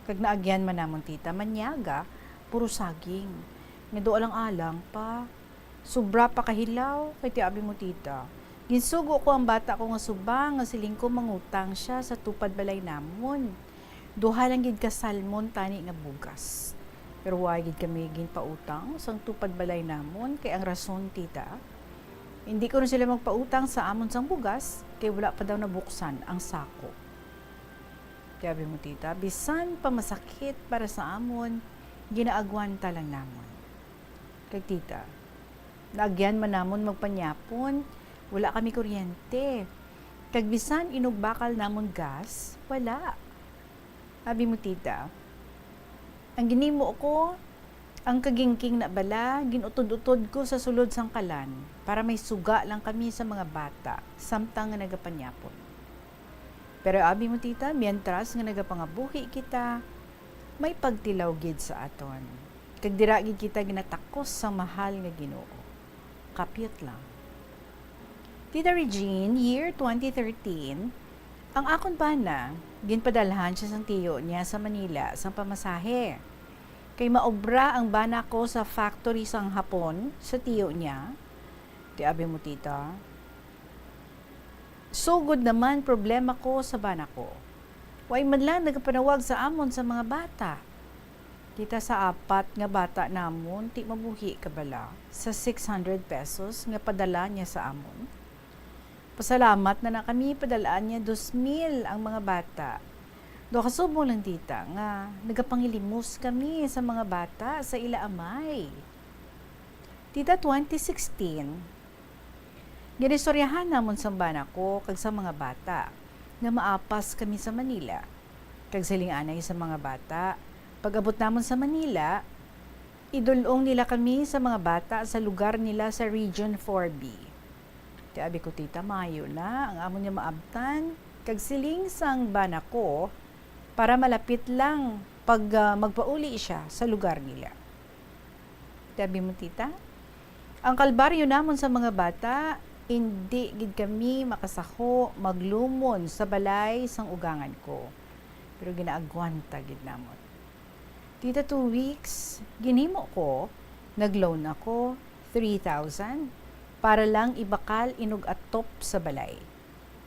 Kag naagyan man namon tita, manyaga, puro saging. Nga do alang-alang pa, sobra pa kahilaw, kay tiyabi mo tita. Ginsugo ko ang bata ko nga subang, nga siling ko mangutang siya sa tupad balay namon. Duha lang gid ka salmon tani nga bugas. Pero why gid kami ginpautang sang tupad balay namon, kay ang rason tita, hindi ko na sila magpautang sa amon sang bugas, kay wala pa daw nabuksan ang sako. Tiyabi mo tita, bisan pa masakit para sa amon, ginaagwanta lang namon. Kay tita, naagyan man namon magpanyapon, wala kami kuryente. Kagbisan inugbakal namon gas, wala. Abi mo tita, ang ginimo ko, ang kagingking na bala, ginutod-utod ko sa sulod sang kalan para may suga lang kami sa mga bata, samtang nga nagapanyapon. Pero abi mo tita, mientras nga nagapangabuhi kita, may pagtilaw gid sa aton. Kag dira gid kita ginatakos sa mahal nga Ginoo. Kapyot lang. Tita Regine, year 2013, ang akon bana, ginpadalhan siya sang tiyo niya sa Manila sang pamasahe. Kay maobra ang bana ko sa factory sang hapon sa tiyo niya. Tiabi mo tita. Sugod naman problema ko sa bana ko. Way man lang nagapanawag sa amon sa mga bata. Kita sa apat nga bata namon, ti mabuhi kabala sa 600 pesos nga padala niya sa amon. Pasalamat na kami, padalaan niya 2,000 ang mga bata. Do kasubo lang tita nga nagapangilimos kami sa mga bata sa ila amay. Tita 2016, ginistoryahan namon sa bana ko kag sa mga bata nga maapas kami sa Manila. Kag siling-anay sa mga bata, pag-abot namon sa Manila, idulong nila kami sa mga bata sa lugar nila sa Region 4B. Tiabi ko tita, mayo na ang amon niya maabtan, kag siling sang bana ko para malapit lang pag magpauli siya sa lugar nila. Tiabi mo tita, ang kalbaryo namon sa mga bata, hindi gid kami makasaho maglumon sa balay sang ugangan ko. Pero ginaagwanta gid namon. Tita 2 weeks, ginimo ko, nagloan ako 3,000 para lang ibakal inog atop sa balay.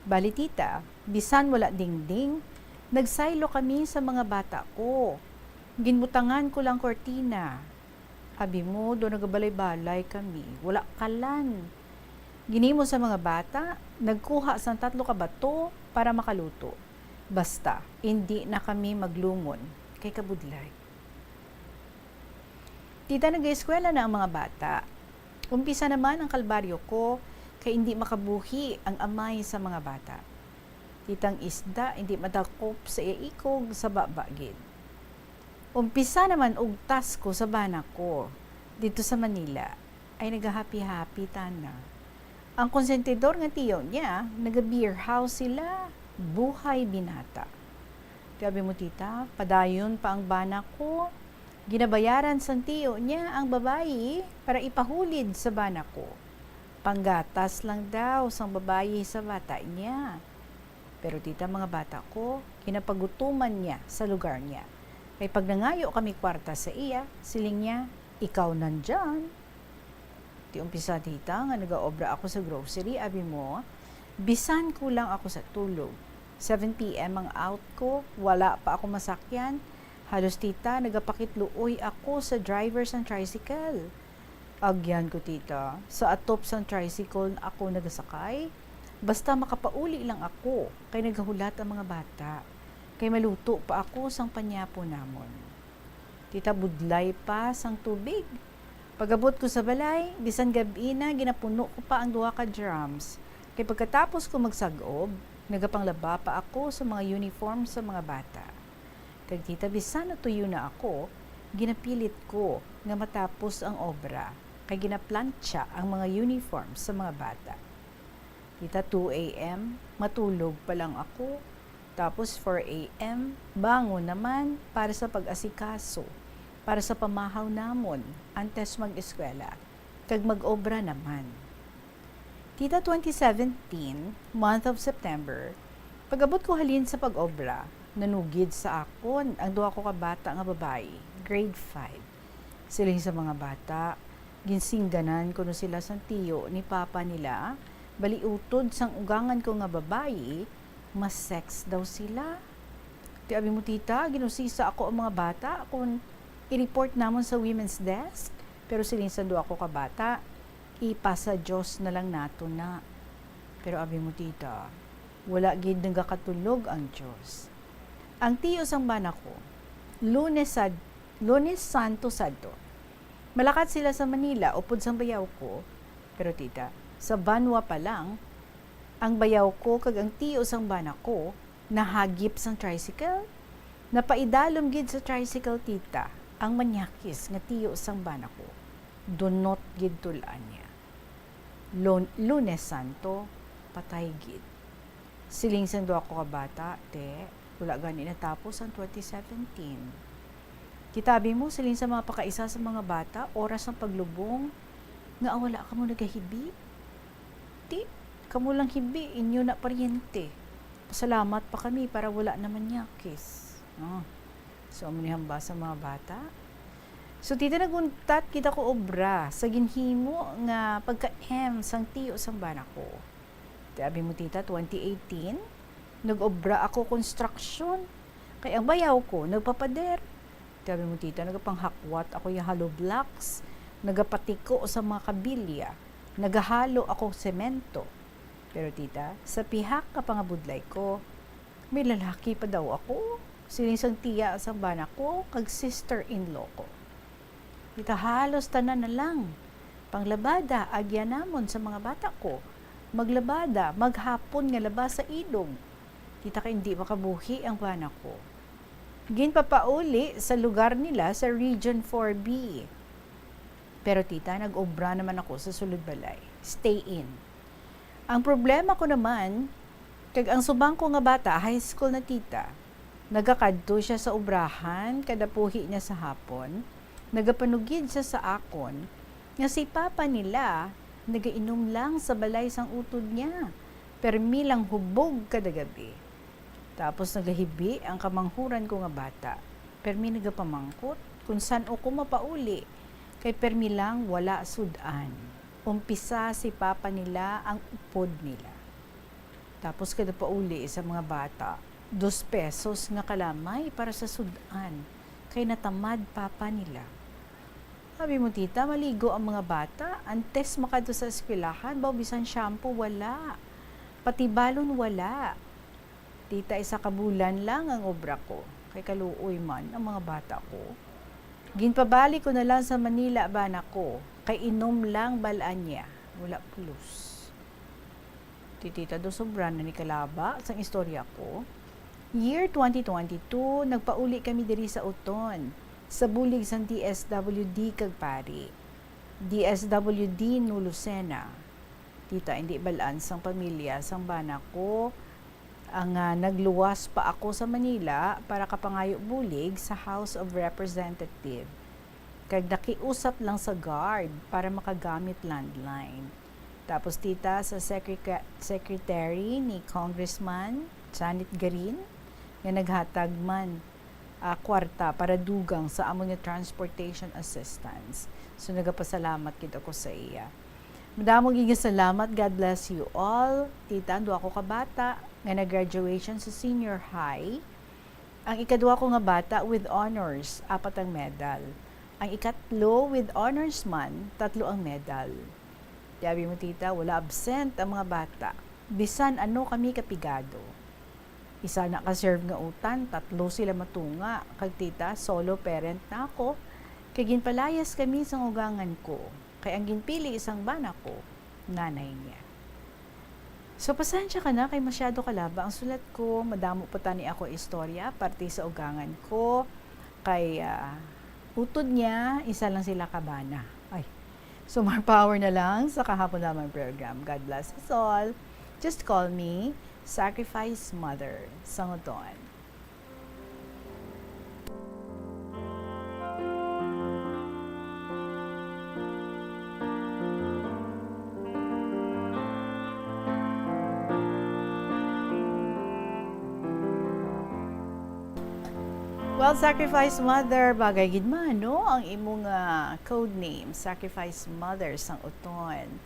Bali tita, bisan wala dingding, nagsaylo kami sa mga bata ko. Ginbutangan ko lang kortina. Abi mo, do nagabalay-balay kami, wala kalan. Ginimo sa mga bata, nagkuha sa 3 ka bato para makaluto. Basta, hindi na kami maglumon kay kabudlay. Tita, nag-eskwela na ang mga bata. Umpisa naman ang kalbaryo ko kay hindi makabuhi ang amay sa mga bata. Titang isda, hindi madakop sa iikog sa babagid. Umpisa naman og task ko sa bana ko dito sa Manila ay nagahappy-happy tana. Ang konsentidor nga tiyo niya, naga-beer house sila, buhay binata. Sabi mo tita, padayon pa ang bana ko, ginabayaran sa tiyo niya ang babayi para ipahulid sa bana ko. Panggatas lang daw sang babayi sa bata niya. Pero tita, mga bata ko, kinapagutuman niya sa lugar niya. Kaya pag nangayo kami kwarta sa iya, siling niya, ikaw nandyan. Ti umpisa tita, nga nag-aobra ako sa grocery, abi mo, bisan kulang ako sa tulog. 7 p.m. ang out ko, wala pa ako masakyan. Halos tita, nagapakitluoy ako sa driver ng tricycle. Agyan ko tita, sa atop ng tricycle ako nagasakay. Basta makapauli lang ako, kay nagahulat ang mga bata. Kay maluto pa ako sang panyapo namon. Tita, budlay pa sang tubig. Pagabot ko sa balay, bisan gabi na, ginapuno ko pa ang duha ka drums. Kay pagkatapos ko magsagob, nagapanglaba pa ako sa mga uniform sa mga bata. Kag tita, bisan natuyo na ako, ginapilit ko nga matapos ang obra. Kay ginaplantsa ang mga uniform sa mga bata. Tita, 2 a.m., matulog pa lang ako. Tapos 4 a.m., bangon naman para sa pag-asikaso, para sa pamahaw namon, antes mag-eskwela, kag mag-obra naman. Tita, 2017, month of September, pag-abot ko halin sa pag-obra, nanugid sa akon ang duha ko ka bata nga babae, grade 5. Sila sa mga bata, ginsingganan ko no sila sa tiyo ni papa nila, baliutod sang ugangan ko nga babae, mas sex daw sila. Ti abi mo tita, ginusisa ako ang mga bata kung i-report namon sa women's desk, pero silinsan do ako ka bata, ipasa Diyos na lang nato na. Pero abi mo tita, wala gid nagakatulog ang Diyos. Ang tiyo sang bana ko, Lunes Santo Sadto. Malakat sila sa Manila, upod sang bayaw ko. Pero tita, sa Banwa pa lang, ang bayaw ko kag ang tiyo sang bana ko, nahagip sang tricycle. Napaidalom gid sa tricycle tita, ang manyakis nga tiyo sang bana ko. Dunot gid tulaan niya. Lunes Santo, patay gid. Siling sang do ako ka bata, te, wala gani natapos ang 2017. Kitabi mo, siling sa mga pakaisa sa mga bata, oras ng paglubong, nga wala ka mo nagahibi. Ti, kamo lang hibi, inyo na paryente. Pasalamat pa kami para wala naman yakis. So, amunihamba sa mga bata. So, tita naguntat kita ko obra sa ginhimo nga pagka-M sang tiyo sang bana ko. Sabi mo tita, 2018, nag-obra ako construction. Kaya ang bayaw ko, nagpapader. Sabi mo tita, nagapanghakwat ako yung hollow blocks, nagapatiko sa mga kabilya, nagahalo ako semento. Pero tita, sa pihak ka pangabudlay ko, may lalaki pa daw ako. Sinisang tiya sa bana ko, kag sister-in-law ko. Tita, halos tanan na lang. Panglabada, agya namon sa mga bata ko. Maglabada, maghapon nga labas sa ilog. Tita, ka hindi makabuhi ang bana ko. Ginpapauli sa lugar nila sa Region 4B. Pero tita, nag-obra naman ako sa Sulod Balay. Stay in. Ang problema ko naman, kag ang subang ko nga bata, high school na tita, nagakadto siya sa obrahan, kada puhi niya sa hapon, nagapanugid siya sa akon, nga si papa nila, nagainom lang sa balay sang utod niya, permi lang hubog kada gabi. Tapos nagahibi ang kamanghuran ko nga bata, permi nagapamangkot, kung saan o ko mapauli, kay permi lang wala sudan. Umpisa si papa nila ang upod nila. Tapos kada pauli sa mga bata, 2 pesos nga kalamay para sa sudan, kay natamad papa nila. Sabi mo tita, maligo ang mga bata, antes makadto sa eskwelahan, bisan shampoo wala, pati balon wala. Tita, isa kabulan lang ang obra ko, kay kaluoy man ang mga bata ko. Ginpabali ko na lang sa Manila bana ko, kay inom lang balaan niya, wala plus. Tita, do sobra na ni kalaba sang istorya ko. Year 2022, nagpauli kami diri sa Uton, sa bulig sang DSWD kag pari. DSWD no Lucena. Tita, hindi balaan sang pamilya sang bana ko, ang nagluwas pa ako sa Manila para kapangayo bulig sa House of Representative. Kag nakiusap lang sa guard para makagamit landline. Tapos tita, sa secretary ni Congressman Janet Garin, nga naghatag man kwarta para dugang sa amon nga transportation assistance. So nagapasalamat kita ko sa iya. Madamong salamat. God bless you all. Tita, ando ako kabata nga nag-graduation sa senior high. Ang ikadwa ko nga bata with honors, 4 ang medal. Ang ikatlo with honors man, 3 ang medal. Sabi mo tita, wala absent ang mga bata. Bisan ano kami kapigado. Isa na ka-serve nga utan, 3 sila matunga. Kag tita, solo parent na ako. Kay ginpalayas kami sa ugangan ko. Kay ang ginpili isang bana ko, nanay niya. So pasensya ka na kay masyado kalaba ang sulat ko. Madamo pa tani ako istorya, parte sa ugangan ko. Kay utod niya, isa lang sila kabana. Ay, so more power na lang sa kahapon lamang program. God bless us all. Just call me Sacrifice Mother Sangoton. Well, Sacrifice Mother, bagay gid man, no? Ang imong code name, Sacrifice Mother sang uton.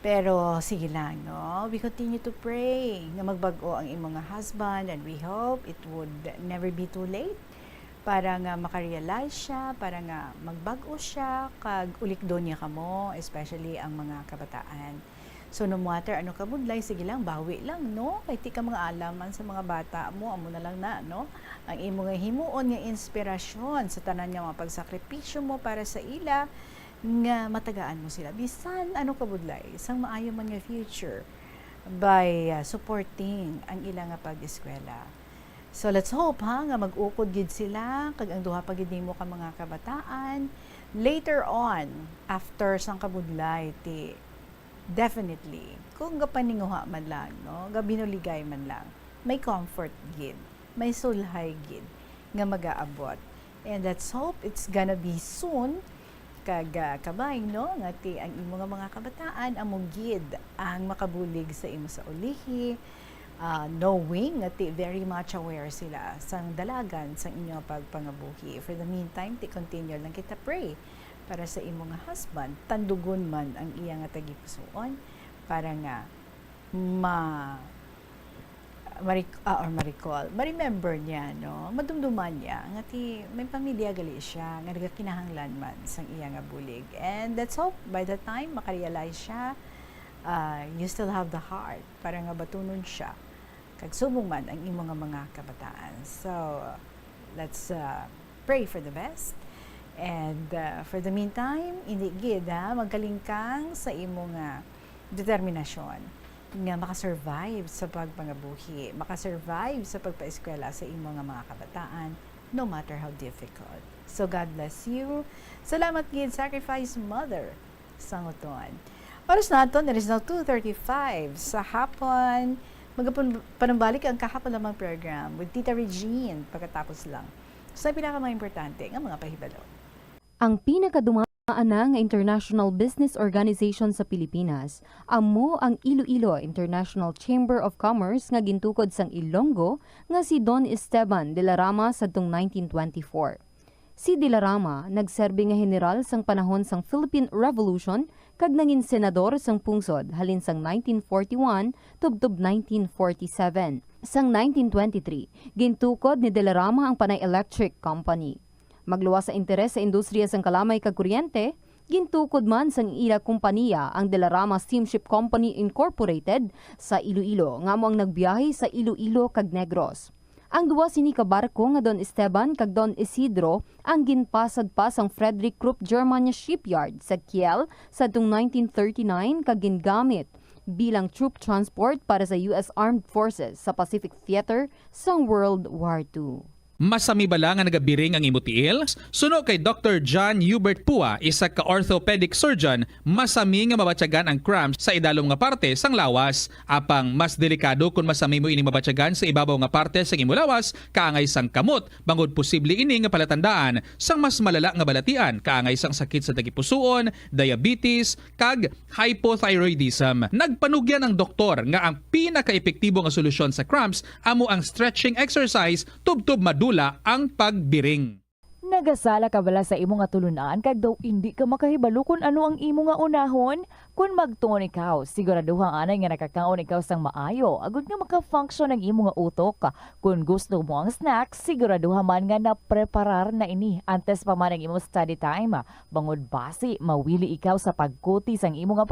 Pero sige lang, no? We continue to pray nga magbago ang imong husband, and we hope it would never be too late para nga makarealize siya, para nga magbago siya, kag ulikdon niya kamo, especially ang mga kabataan. So no matter ano ka budlay, sige lang, bawi lang, no? Kay ti ka mga alaman sa mga bata mo, amo na lang na, no? Ang imo nga himuon nga inspirasyon sa tanan nga mga pagsakripisyo mo para sa ila, nga matagaan mo sila. Bisan ano ka budlay, isang maayo man nga future by supporting ang ila nga pag-eskwela. So let's hope nga mag-ukod gid sila, kag ang duha pa gid nimo ka mga kabataan. Later on, after sang kabudlay, ti definitely, kung gapaninguha man lang, no, gabinuligay man lang, may comfort gid, may sulhay gid nga mag-aabot. And let's hope it's gonna be soon, kag kabay, no, nga ti ang imo nga mga kabataan among gid ang makabulig sa imo sa ulihi, knowing nga ti very much aware sila sang dalagan sang inyo pagpangabuhi. For the meantime, ti continue lang kita pray para sa imo nga husband, tandugon man ang iya nga tagipusoon para nga ma-remember niya, no, madumduman niya nga ti may pamilya gali siya nga nagakinahanglan man sang iya nga bulig. And let's hope by the time makarealize siya, you still have the heart para nga batunon siya kag subong man ang imo nga mga kabataan. So let's pray for the best. And for the meantime, hindi gid magkalingkang sa imong determinasyon nga makasurvive sa pagpangabuhi, makasurvive sa pagpaeskwela sa imong mga kabataan, no matter how difficult. So God bless you. Salamat gid, Sacrifice Mother Sangoton. Oras naton, there is now 2:35 sa hapon. Panambalik ang kahapon lamang program with Tita Regine pagkatapos lang sa pinaka mga importante nga mga pahibalo. Ang pinakadumaan na nga international business organization sa Pilipinas, amo ang Iloilo International Chamber of Commerce nga gintukod sang Ilonggo nga si Don Esteban de la Rama sadtong 1924. Si de la Rama nagserbi nga general sang panahon sang Philippine Revolution kag nangin senador sang pungsod halin sang 1941 tubtob 1947. Sang 1923, gintukod ni de la Rama ang Panay Electric Company. Magluwas sa interes sa industriya sang kalamay kag kuryente, gintukod man sang ila kompanya ang De La Rama Steamship Company Incorporated sa Iloilo nga mo ang nagbiyahe sa Iloilo kag Negros. Ang duwa sini ka barko nga Don Esteban kag Don Isidro ang ginpasad pa sang Frederick Krupp Germania Shipyard sa Kiel sadtong 1939 kag gingamit bilang troop transport para sa US Armed Forces sa Pacific Theater sang World War II. Masami bala nga nagabiring ang imutiil? Suno kay Dr. John Hubert Pua, isa ka orthopedic surgeon, masami nga mabatyagan ang cramps sa idalom nga parte sang lawas. Apang mas delikado kung masami mo ini mabatyagan sa ibabaw nga parte sang imo lawas, kaangay sang kamot, bangod posible ini nga palatandaan sang mas malala nga balatian, kaangay sang sakit sa tagipusoon, diabetes, kag hypothyroidism. Nagpanugyan ang doktor nga ang pinaka-epektibo nga solusyon sa cramps amo ang stretching exercise tubtob madula ang pagbiring. Nagasala ka bala sa imo nga tulunan kag daw hindi ka makahibalo kung ano ang imo nga unahon? Kung magtuon ikaw, siguraduhang anay nga nakakaon ikaw sang maayo, agud nga maka-function ang imo nga utok. Kung gusto mo ang snacks, siguraduhan man nga na-preparar na ini antes pa man ang imo study time. Bangod basi, mawili ikaw sa pagkuti sang imo nga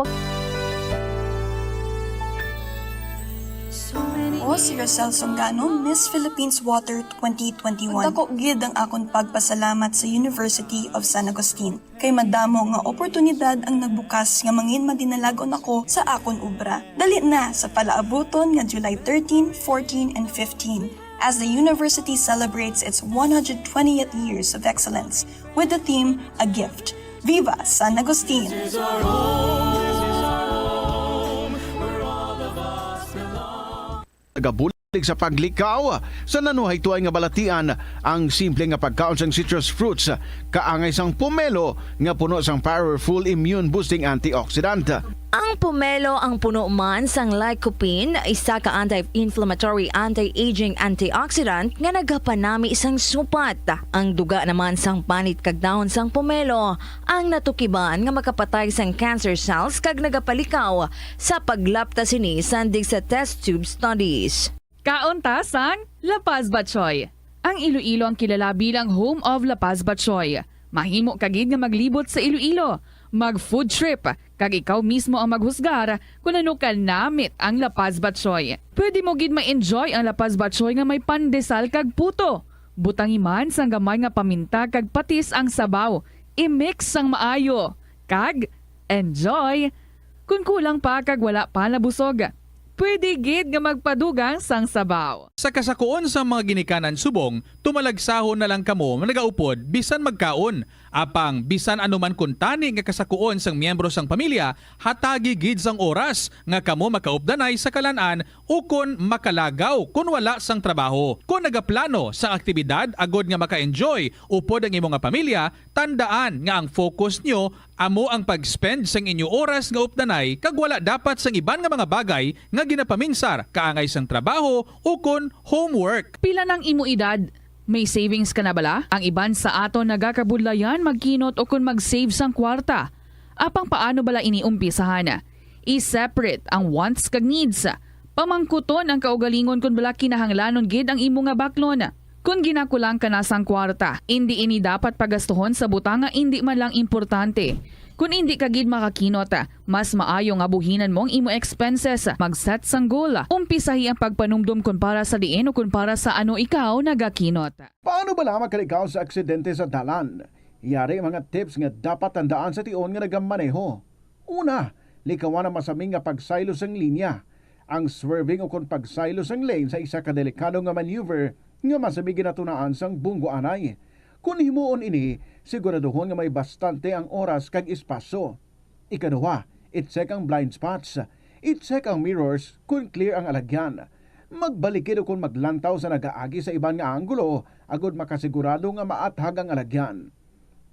Ako si Rosel Songano, Miss Philippines Water 2021. Dako gid ang akon pagpasalamat sa University of San Agustin. Kay madamo nga oportunidad ang nagbukas nga mangin madinalagon ako sa akon obra. Dali na sa palaabuton nga July 13, 14, and 15. As the university celebrates its 120th years of excellence with the theme A Gift. Viva San Agustin! Gabulig sa paglikaw sa nanuhay tuay nga balatian ang simple nga pagkaon sang citrus fruits kaangay sang pomelo nga puno sang powerful immune boosting antioxidant. Ang pomelo ang puno man sang lycopene, isa ka anti-inflammatory, anti-aging antioxidant nga nagapanami sang supat. Ang duga naman sang panit kag dahon sang pomelo ang natukiban nga makapatay sang cancer cells kag nagapalikaw sa paglapta sini sandig sa test tube studies. Kaunta sang La Paz Batchoy. Ang Iloilo ang kilala bilang home of La Paz Batchoy. Mahimo kagid nga maglibot sa Iloilo, mag-food trip, kag ikaw mismo ang maghusgar kung ano ka namit ang La Paz Batchoy. Pwede mo gid ma-enjoy ang La Paz Batchoy nga may pandesal kag puto. Butangi man sang gamay nga paminta kag patis ang sabaw. I-mix sang maayo. Kag enjoy. Kung kulang pa kag wala pa nabusog, pwede gid nga magpadugang sang sabaw. Sa kasakuon sa mga ginikanan subong, tumalagsahon na lang kamo nagaupod bisan magkaon. Apang bisan anuman kun tani nga kasakuon sang miyembro sang pamilya, hatagi gid sang oras nga kamo makaupdanay sa kalan-an o kun makalagaw kun wala sang trabaho. Kung nagaplano sa aktibidad agod nga maka-enjoy upod ang imong nga pamilya, tandaan nga ang focus nyo amo ang pag-spend sang inyo oras nga updanay kag wala dapat sang iban nga mga bagay nga ginapaminsar kaangay sang trabaho o kun homework. Pila ng imo edad? May savings ka na bala? Ang iban sa aton nagakabudlayan magkinot o kung mag-save sang kwarta. Apang paano bala iniumpisahan? I-separate ang wants kag needs. Pamangkuton ang kaugalingon kung bala kinahanglanon gid ang imo nga baklon. Kung ginakulang ka na sang kwarta, hindi ini dapat pagastuhon sa butanga hindi man lang importante. Kung hindi ka gid makakinot, mas maayo nga buhinan mong imo expenses. Mag-set sang goal. Umpisahi ang pagpanumdum kung para sa diin o kung para sa ano ikaw nagakinot. Paano ba lamang kalikaw sa aksidente sa dalan? Yari mga tips nga dapat tandaan sa tion nga nagamaneho. Una, likawan ang masaming nga pagsaylo sang linya. Ang swerving o kung pagsaylo sang lane sa isa ka delikado nga maneuver nga masabi ginatunaan sang bunggo anay. Kung himuon ini, siguraduhon nga may bastante ang oras kag espasyo. Ikaduha, i-check ang blind spots. I-check ang mirrors kung clear ang alagyan. Magbalikid o kung maglantaw sa nagaagi sa ibang nga anggulo, agod makasigurado nga maathag ang alagyan.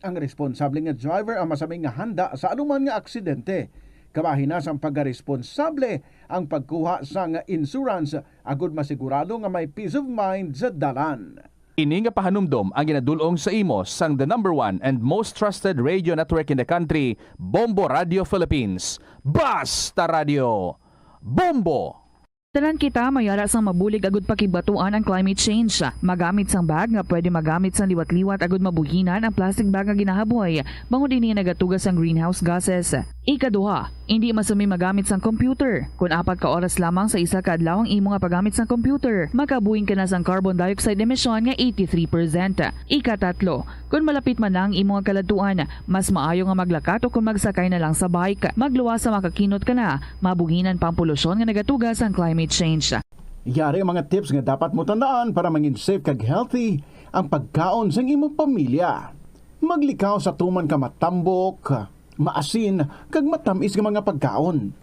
Ang responsable nga driver ang masaming nga handa sa anuman nga aksidente. Kabahin na sang pagkaresponsable ang pagkuha sa nga insurance agod masigurado nga may peace of mind sa dalan. Ini nga pahanumdom ang ginadulong sa imo sang the #1 and most trusted radio network in the country, Bombo Radio Philippines. Basta Radio! Bombo! Tanan kita mayara sang mabulig agud pakibatuan ang climate change. Magamit sang bag nga pwede magamit sang liwat-liwat agud mabuhinan ang plastic bag nga ginahaboy. Bangod ini nagatugas ang greenhouse gases. Ikaduha, hindi masumi magamit sang computer. Kung 4 ka oras lamang sa isa ka adlaw ang imo nga paggamit sang computer, makabuhing ka na sang carbon dioxide emission nga 83%. Ikatatlo, kung malapit man lang imo nga kaladuan, mas maayo nga maglakat o kung magsakay na lang sa bike. Magluwas sa makakinot ka na, mabuhinan pang polusyon nga nagatugas ang climate change. Yari ang mga tips nga dapat mo tandaan para mangin safe kag healthy ang pagkaon sa imong pamilya. Maglikaw sa tuman ka matambok, maasin, kag matamis nga mga pagkaon.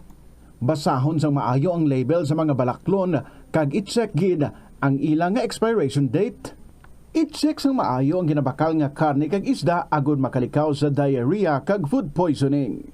Basahon sang maayo ang label sa mga balaklon kag i-check gid ang ilang nga expiration date. I-check sang maayo ang ginabakal nga karne kag isda agud makalikaw sa diarrhea kag food poisoning.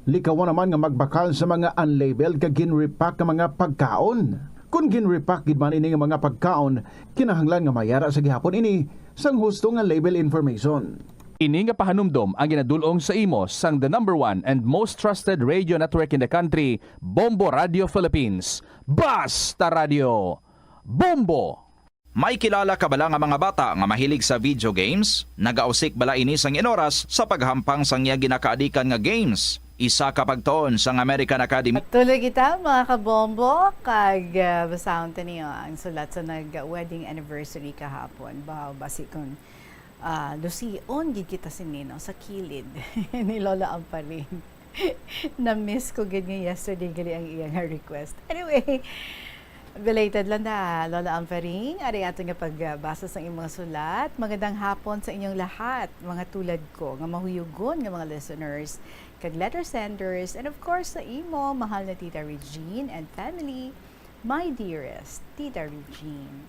Likawan naman nga magbakal sa mga unlabeled kag ginrepack nga mga pagkaon. Kung ginrepack gid man ini nga mga pagkaon, kinahanglan nga mayara sa gihapon ini sang husto nga label information. Ini nga pahanumdom ang ginadulong sa imo sang the #1 and most trusted radio network in the country, Bombo Radio Philippines. Basta Radio! Bombo! May kilala ka bala nga mga bata nga mahilig sa video games? Nagausik bala ini sang inoras sa paghampang sang iya ginakaadikan nga games? Isa ka pagtuon sang American Academy. Tuloy kita mga kabombo kag basahon ta niyo ang sulat sa nag-wedding anniversary kahapon. Basi kung Lucion gid kita si Nino sa kilid ni Lola Amparin. Na-miss ko gid nga yesterday gali ang iyang request. Anyway, belated lang na Lola Amparin. Ari ato nga pagbasa sa inyong mga sulat. Magandang hapon sa inyong lahat, mga tulad ko, nga mahuyugon nga mga listeners, kag letter senders, and of course sa imo, mahal na Tita Regine and family, my dearest Tita Regine.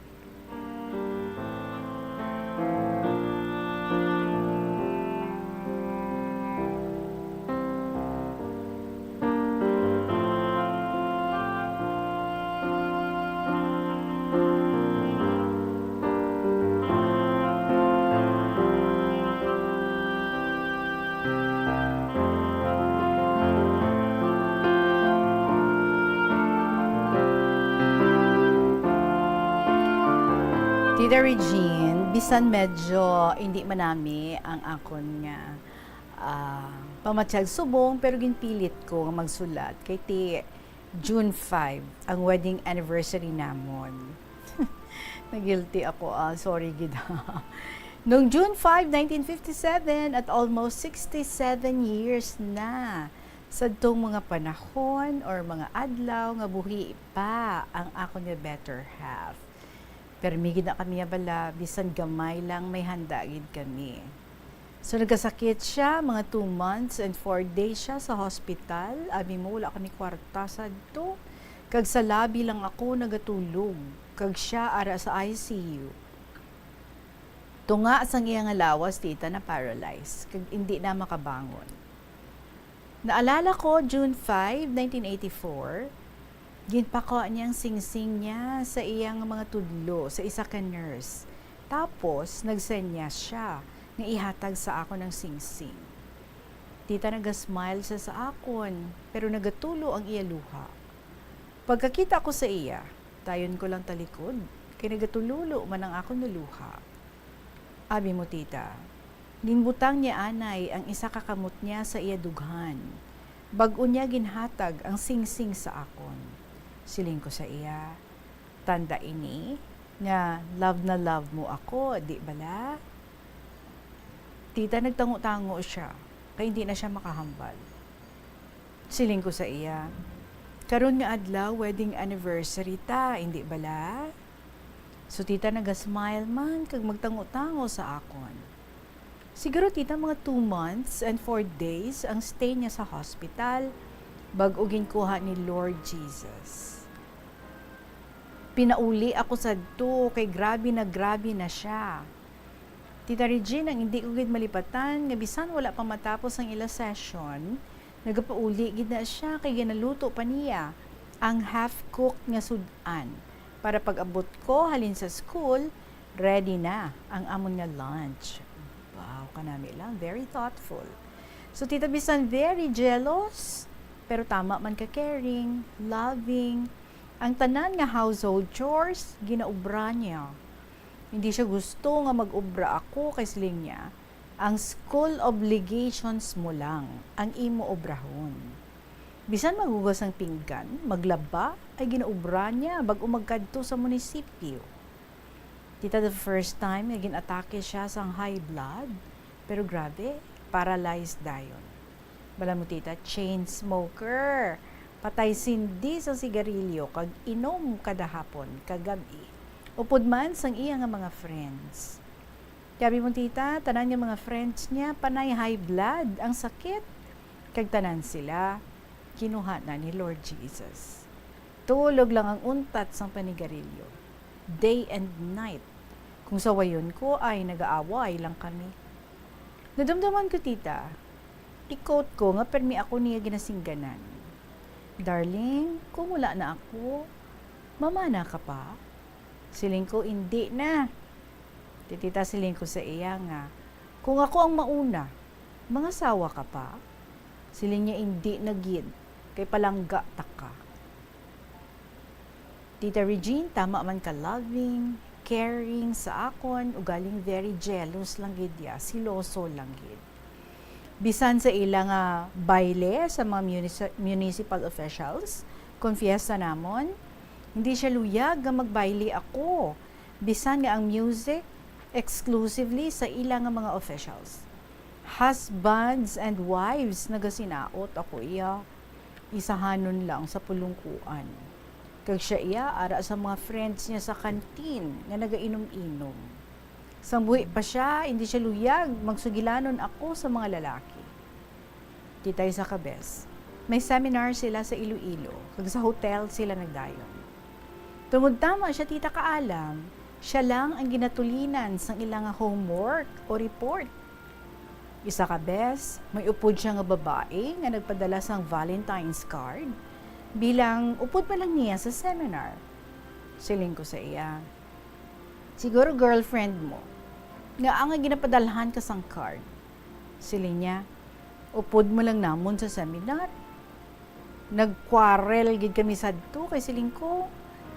Tita Regine, bisan medyo hindi manami ang akon nga pamatsyag subong, pero ginpilit ko nga magsulat kay ti June 5 ang wedding anniversary namon. Nagilty ako, sorry gid. Noong June 5, 1957 at almost 67 years na sa tong mga panahon or mga adlaw nga buhi pa ang akon nga better half. Permigid na kami bala, bisan gamay lang may handa gid kami. So nagkasakit siya, mga 2 months and 4 days siya sa hospital. Abi mo, wala kami kwarta sa do. Kag sa labi lang ako nagatulog. Kag siya ara sa ICU. Tunga sang iyang lawas, tita, na paralyzed. Kag hindi na makabangon. Naalala ko, June 5, 1984, ginpako niyang singsing niya sa iyang mga tudlo, sa isa ka nurse. Tapos, nagsenya siya nga ihatag sa ako ng singsing. Tita, nagasmile siya sa akon, pero nagatulo ang iya luha. Pagkakita ko sa iya, tayon ko lang talikod, kay nagatululo man ang akon na luha. Abi mo, tita, ginbutang niya anay ang isa kakamot niya sa iya dughan. Bag-o niya ginhatag ang singsing sa akon. Siling ko sa iya, tanda ini, nga love na love mo ako, di bala? Tita, nagtango-tango siya, kaya hindi na siya makahambal. Siling ko sa iya, karon nga adlaw, wedding anniversary ta, hindi bala? So tita, nagasmile man, kag magtango-tango sa akon. Siguro tita, mga 2 months and 4 days ang stay niya sa hospital, bag-o ginkuha ni Lord Jesus. Pinauli ako sa do, kay grabe na siya. Tita Regine, ang hindi ko gid malipatan, nga bisan wala pa matapos ang ila session, nagapauli gid na siya, kay ginaluto pa niya ang half-cooked nga sudan. Para pag-abot ko, halin sa school, ready na ang amon nga lunch. Wow, kanami lang, very thoughtful. So tita, bisan very jealous, pero tama man ka caring, loving. Ang tanan nga household chores, ginaubra niya. Hindi siya gusto nga mag-ubra ako kay siling niya. Ang school obligations mo lang ang imo obrahon. Bisan maghugas ang pinggan, maglaba, ay ginaubra niya bag-o magkadto sa munisipyo. Tita, the first time nga ginatake siya sa high blood, pero grabe, paralyzed dayon. Bala mo tita, chain smoker. Patay sindi sa sigarilyo kag inom kada hapon, kagabi. Upod man sang iya nga mga friends. Sabi mo tita, tanan nga mga friends niya, panay high blood, ang sakit. Kag tanan sila, kinuha na ni Lord Jesus. Tulog lang ang untat sang panigarilyo. Day and night. Kung sa wayon ko ay nag-aaway lang kami. Nadamdaman ko tita, i-quote ko nga permi ako niya ginasingganan. Darling, kung wala na ako, mamana ka pa? Siling ko, hindi na. Titita, siling ko sa iya nga, kung ako ang mauna, mga sawa ka pa? Siling niya, hindi na gid, kay palangga ta ka. Tita Regine, tama man ka loving, caring sa akon, ugaling very jealous lang gid ya, siloso lang gid. Bisan sa ilang baile sa mga municipal officials, kung fiesta namon, hindi siya luyag nga magbaile ako. Bisan nga ang music exclusively sa ilang mga officials. Husbands and wives nagasinaot ako iya. Isahanon lang sa pulungkuan. Kag siya iya ara sa mga friends niya sa kantin nga nagainom-inom. Sang buhi pa siya, hindi siya luyag, magsugilanon ako sa mga lalaki. Titay sa Kabes, may seminar sila sa Iloilo, kag sa hotel sila nagdayon. Tungod tama siya tita kaalam, siya lang ang ginatulinan sang ilang homework o report. Isa ka bes, may upod siya nga babae nga nagpadala sang Valentine's card bilang upod pa lang niya sa seminar. Siling ko sa iya, siguro girlfriend mo, nga ang ginapadalhan ka sang card. Siling niya, upod mo lang namon sa seminar. Nagkwarel gid kami sadto kay siling ko.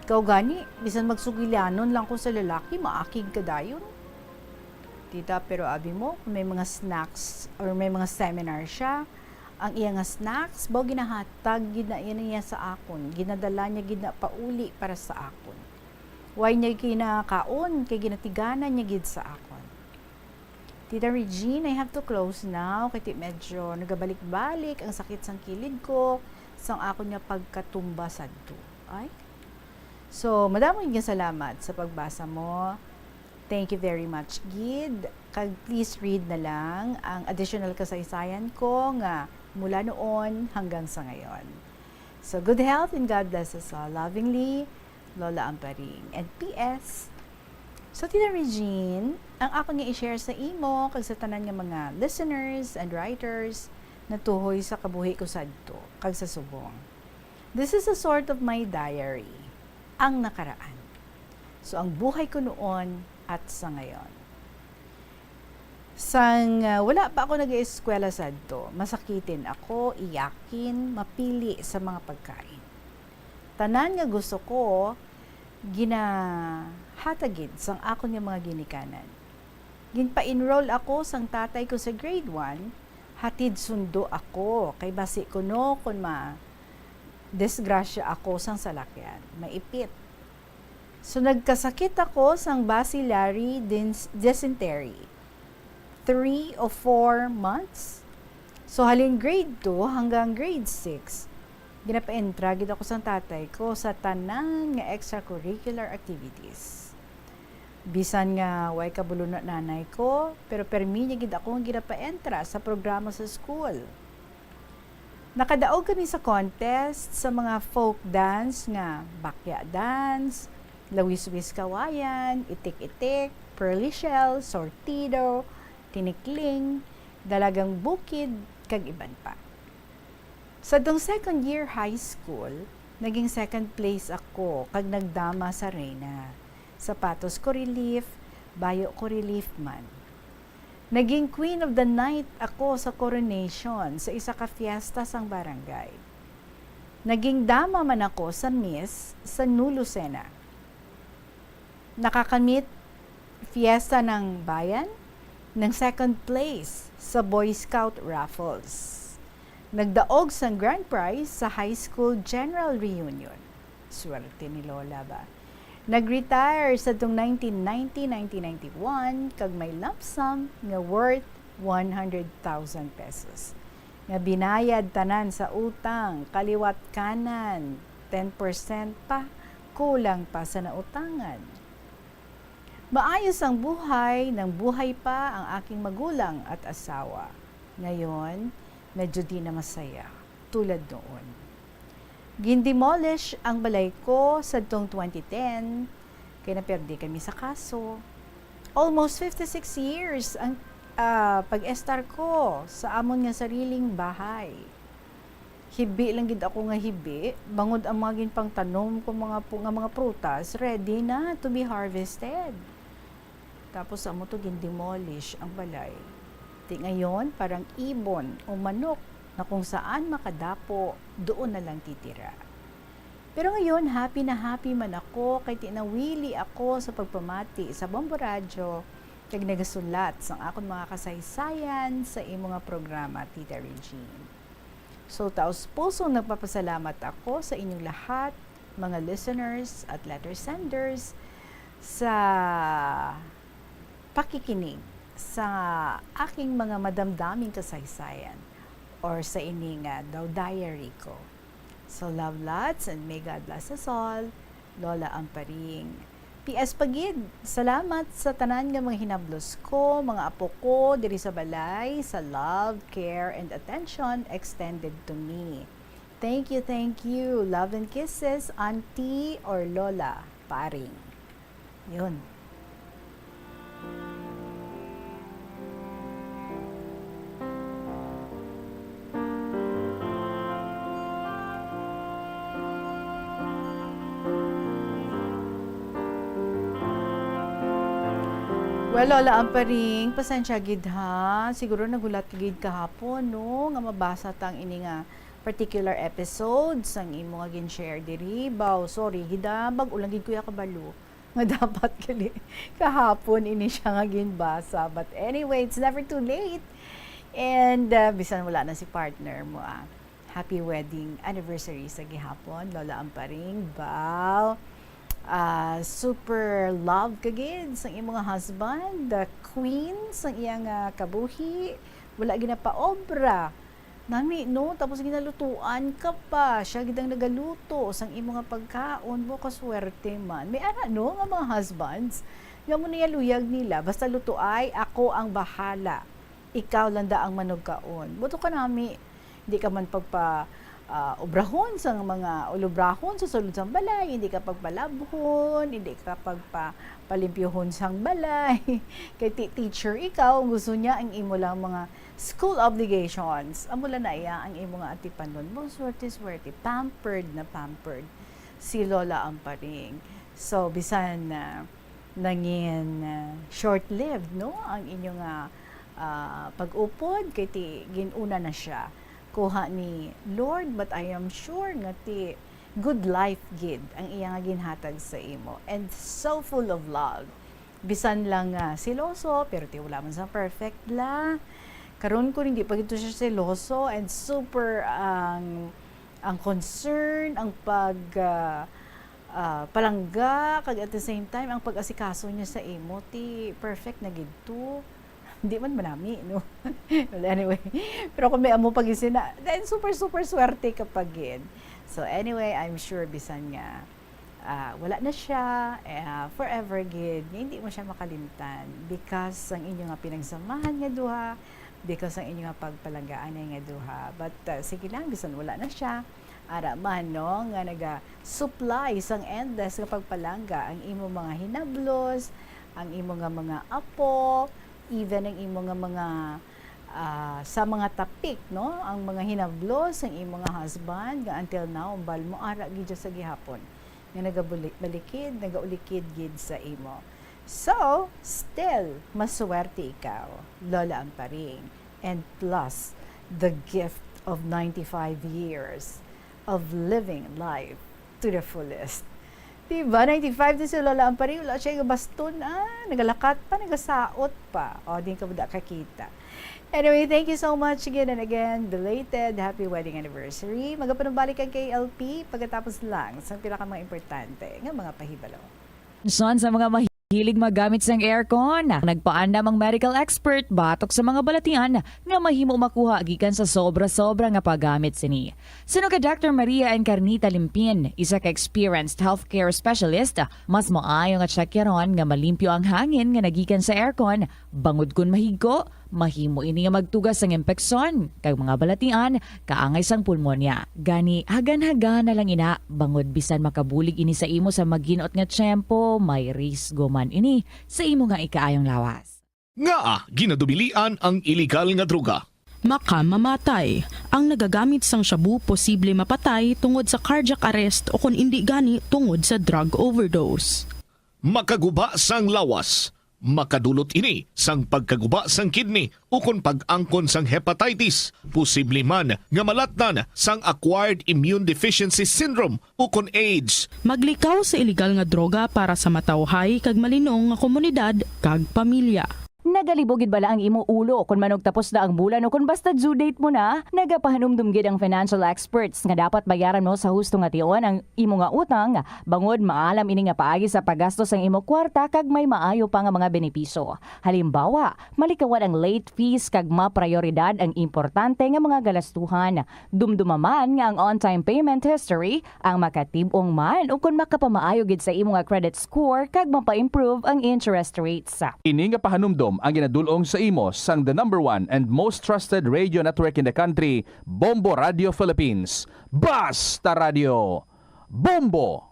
Ikaw gani, bisan magsugilanon lang ko sa lalaki, maakig ka dayon. Tita, pero abi mo, kung may mga snacks or may mga seminar siya, ang iya nga snacks, baw ginahatag, gina niya sa akon. Ginadala niya, gina pauli para sa akon. Why niya kinakaon, kay ginatiganan niya gid sa akon. Tita Regine, I have to close now, kay medyo nagabalik-balik ang sakit sang kilid ko, sang akon niya pagkatumba sadto. Ay? So, madaming salamat sa pagbasa mo. Thank you very much, Gid. Kag please read na lang ang additional kasaysayan ko nga mula noon hanggang sa ngayon. So, good health and God bless us all. Lovingly, Lola Amparing. And P.S. So, Tita Regine, ang ako nga i-share sa imo kag sa tanan nga mga listeners and writers na tuhoy sa kabuhi ko sadto kag sa subong. This is a sort of my diary. Ang nakaraan. So, ang buhay ko noon at sa ngayon. Sang wala pa ako nag-eskwela sadto, masakitin ako, iyakin, mapili sa mga pagkain. Tanan nga gusto ko, ginahatagid sang ako nga mga ginikanan. Ginpa-enroll ako sang tatay ko sa grade 1, hatid sundo ako, kay basi ko no, kung disgrasya ako sang salakyan, maipit. So nagkasakit ako sang bacillary dysentery. 3 or 4 months. So halin grade 2 hanggang grade 6, ginapaentra gid ako sang tatay ko sa tanan nga extracurricular activities. Bisan nga way kabulo na nanay ko, pero permi niya gid ako nga ginapaentra sa programa sa school. Nakadaog kami sa contest sa mga folk dance nga bakya dance, lawis-wis kawayan, itik-itik, pearly shell, sortido, tinikling, dalagang bukid, kag iban pa. Sa dong second year high school, naging second place ako kag nagdama sa Reyna. Sapatos ko relief, bayo ko relief man. Naging queen of the night ako sa coronation sa isa ka fiesta sang barangay. Naging dama man ako sa Miss sa New Lucena. Nakakamit fiesta ng bayan ng second place sa Boy Scout Raffles. Nagdaog sang grand prize sa high school general reunion. Swerte ni Lola ba? Nag-retire sa tong 1990-1991 kag may lump sum nga worth 100,000 pesos. Nga binayad tanan sa utang, kaliwat kanan, 10% pa, kulang pa sa nautangan. Maayos ang buhay, nang buhay pa ang aking magulang at asawa. Ngayon, medyo di na masaya, tulad noon. Gindemolish ang balay ko sa tong 2010, kaya naperdi kami sa kaso. Almost 56 years ang pag-estar ko sa amon nga sariling bahay. Hibi lang gid ako nga hibi, bangod ang mga ginpang tanom ko mga prutas, ready na to be harvested. Tapos amo to gindemolish ang balay. Di ngayon, parang ibon o manok na kung saan makadapo, doon na lang titira. Pero ngayon, happy na happy man ako kay tinawili ako sa pagpamati sa Bombo Radio kag nagasulat sang akon mga kasaysayan sa imo nga programa, Tita Regine. So taos puso nagpapasalamat ako sa inyong lahat, mga listeners at letter senders, sa pakikinig sa aking mga madamdaming kasaysayan or sa ining daw diary ko. So love lots and may God bless us all. Lola Amparing. PS Pagid, salamat sa tanan nga mga hinablos ko, mga apo ko, diri sa balay, sa love, care, and attention extended to me. Thank you. Love and kisses, Auntie or Lola Paring. Yun. Well, Lola Amparing, pasensya gid ha. Siguro nagulat gid kahapon, no? Nga mabasa tang ini nga particular episodes ang imo nga gin-share diri. Baw, sorry, gidabag ulang gid kuya kabalo. Nga dapat kali kahapon ini siya nga ginbasa. But anyway, it's never too late. And bisan wala na si partner mo. Happy wedding anniversary sa gihapon, Lola Amparing. Baw. Super love kagid sa iyang mga husband, the queen sa iyang kabuhi, wala ginapaobra nami, no? Tapos ginalutuan ka pa, siya gidang nagaluto sang imo nga pagkaon, mo kaswerte man. May ana, no, nga mga husbands nga mo niyaluyag nila, basta luto ay ako ang bahala, ikaw landa ang manugkaon. Buto ka nami, hindi ka man obrahon sa mga ulubrahon sa sulod sang balay, hindi ka pagpalabhon, hindi ka pagpalimpyohon sang balay. Kay teacher ikaw, gusto niya ang imo lang mga school obligations. Amula na iya ang imo nga atipanon mo, swerte, pampered si Lola Amparing. So bisan nangin short-lived, no, ang inyong pag-upod, kay ginuna na siya kuha ni Lord, but I am sure nga ti good life gid ang iya nga ginhatag sa imo, and so full of love. Bisan lang siloso, pero ti wala man sa perfect la. Karon ko hindi pa gito siya siloso, and super ang concern, ang palangga, kag at the same time ang pag-asikaso niya sa imo ti perfect na gidto. Hindi man manami, no? Well, anyway, pero kung may amo pag-isina, then super swerte kapag yun. So anyway, I'm sure bisan nga, wala na siya, forever gid, hindi mo siya makalimtan because ang inyo nga pinagsamahan nga duha, because ang inyo nga pagpalagaan nga duha. But sige lang, bisan wala na siya, ara man, no, nga naga-supply sang endless nga pagpalangga ang imo mga hinablos, ang imo nga mga apo, even ang imo nga mga sa mga tapik, no, ang mga hinablos ang imo nga husband nga until now umbal mo ara gid sa gihapon nga nagaulikid gid sa imo. So still maswerte ikaw, Lola Amparing, and plus the gift of 95 years of living life to the fullest. Diba? 95 din si Lola Amparing, wala siya yung baston, nagalakat pa, nagasaot pa. O, di ka ba kakita. Anyway, thank you so much again and again. Belated happy wedding anniversary. Magapanubalik ang KLP pagkatapos lang sa pinakamang importante ng mga pahibalo. Son sa mga hilig magamit sang aircon, nagpaandam ang medical expert batok sa mga balatian nga mahimo makuha gikan sa sobra-sobra nga paggamit sini. Suno ka Dr. Maria Encarnita Limpin, isa ka experienced healthcare specialist, mas maayo nga checkyaron nga malimpyo ang hangin nga nagikan sa aircon, bangod kun mahigko, mahimo ini nga magtugas sang impeksyon kag mga balatian kaangay sang pulmonya. Gani hagan-hagan na lang ina bangod bisan makabulig ini sa imo sa maginot nga tiyempo, may risgo man ini sa imo nga ikaayong lawas. Nga ginadubilian ang illegal nga droga. Makamamatay. Ang nagagamit sang shabu posible mapatay tungod sa cardiac arrest o kung hindi gani tungod sa drug overdose. Makaguba sang lawas. Makadulot ini sang pagkaguba sang kidney ukon pag-angkon sang hepatitis, posible man nga malatnan sang acquired immune deficiency syndrome ukon AIDS. Maglikaw sa illegal nga droga para sa matawhay kag malinong nga komunidad kag pamilya. Nagalibogid bala ang imo ulo kung manog tapos na ang bulan o kung basta due date mo na, nagapahanumdumgid ang financial experts nga dapat bayaran mo sa husto nga tion ang imo nga utang, bangod maalam ini nga paagi sa paggastos ang imo kwarta kag may maayo pa nga mga benepisyo. Halimbawa, malikawan ang late fees kag maprioridad ang importante nga mga galastuhan. Dumdumaman nga ang on-time payment history ang makatibong man o kung makapamaayo gid sa imo nga credit score kag mapa-improve ang interest rates. Ini nga pahanumdom ang ginadulong sa imo sang the #1 and most trusted radio network in the country, Bombo Radio Philippines. Basta Radio Bombo!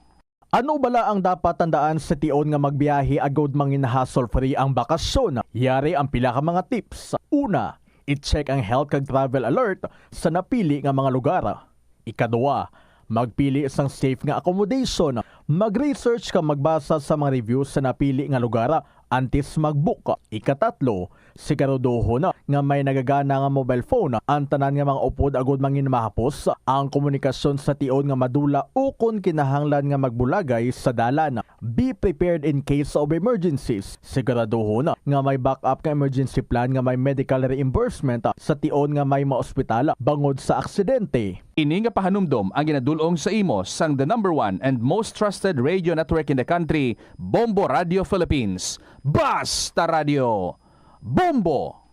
Ano bala ang dapat tandaan sa tion nga magbiyahe agod mangin hassle-free ang bakasyon? Yari ang pila ka mga tips. Una, i-check ang health kag travel alert sa napili nga mga lugar. Ikaduwa, magpili isang safe nga accommodation. Mag-research ka magbasa sa mga reviews sa napili nga lugar antes mag-book. Ikatatlo, siguraduho na nga may nagagana nga mobile phone. Ang tanan nga mga upod agud mangin mahapos ang komunikasyon sa tion nga madula o kung kinahanglan nga magbulagay sa dalan. Be prepared in case of emergencies. Siguraduho na nga may backup nga emergency plan nga may medical reimbursement sa tion nga may maospital bangod sa aksidente. Ini nga pahanumdom ang ginadulong sa imo sang the #1 and most trusted radio network in the country, Bombo Radio Philippines. Basta Radio Bombo!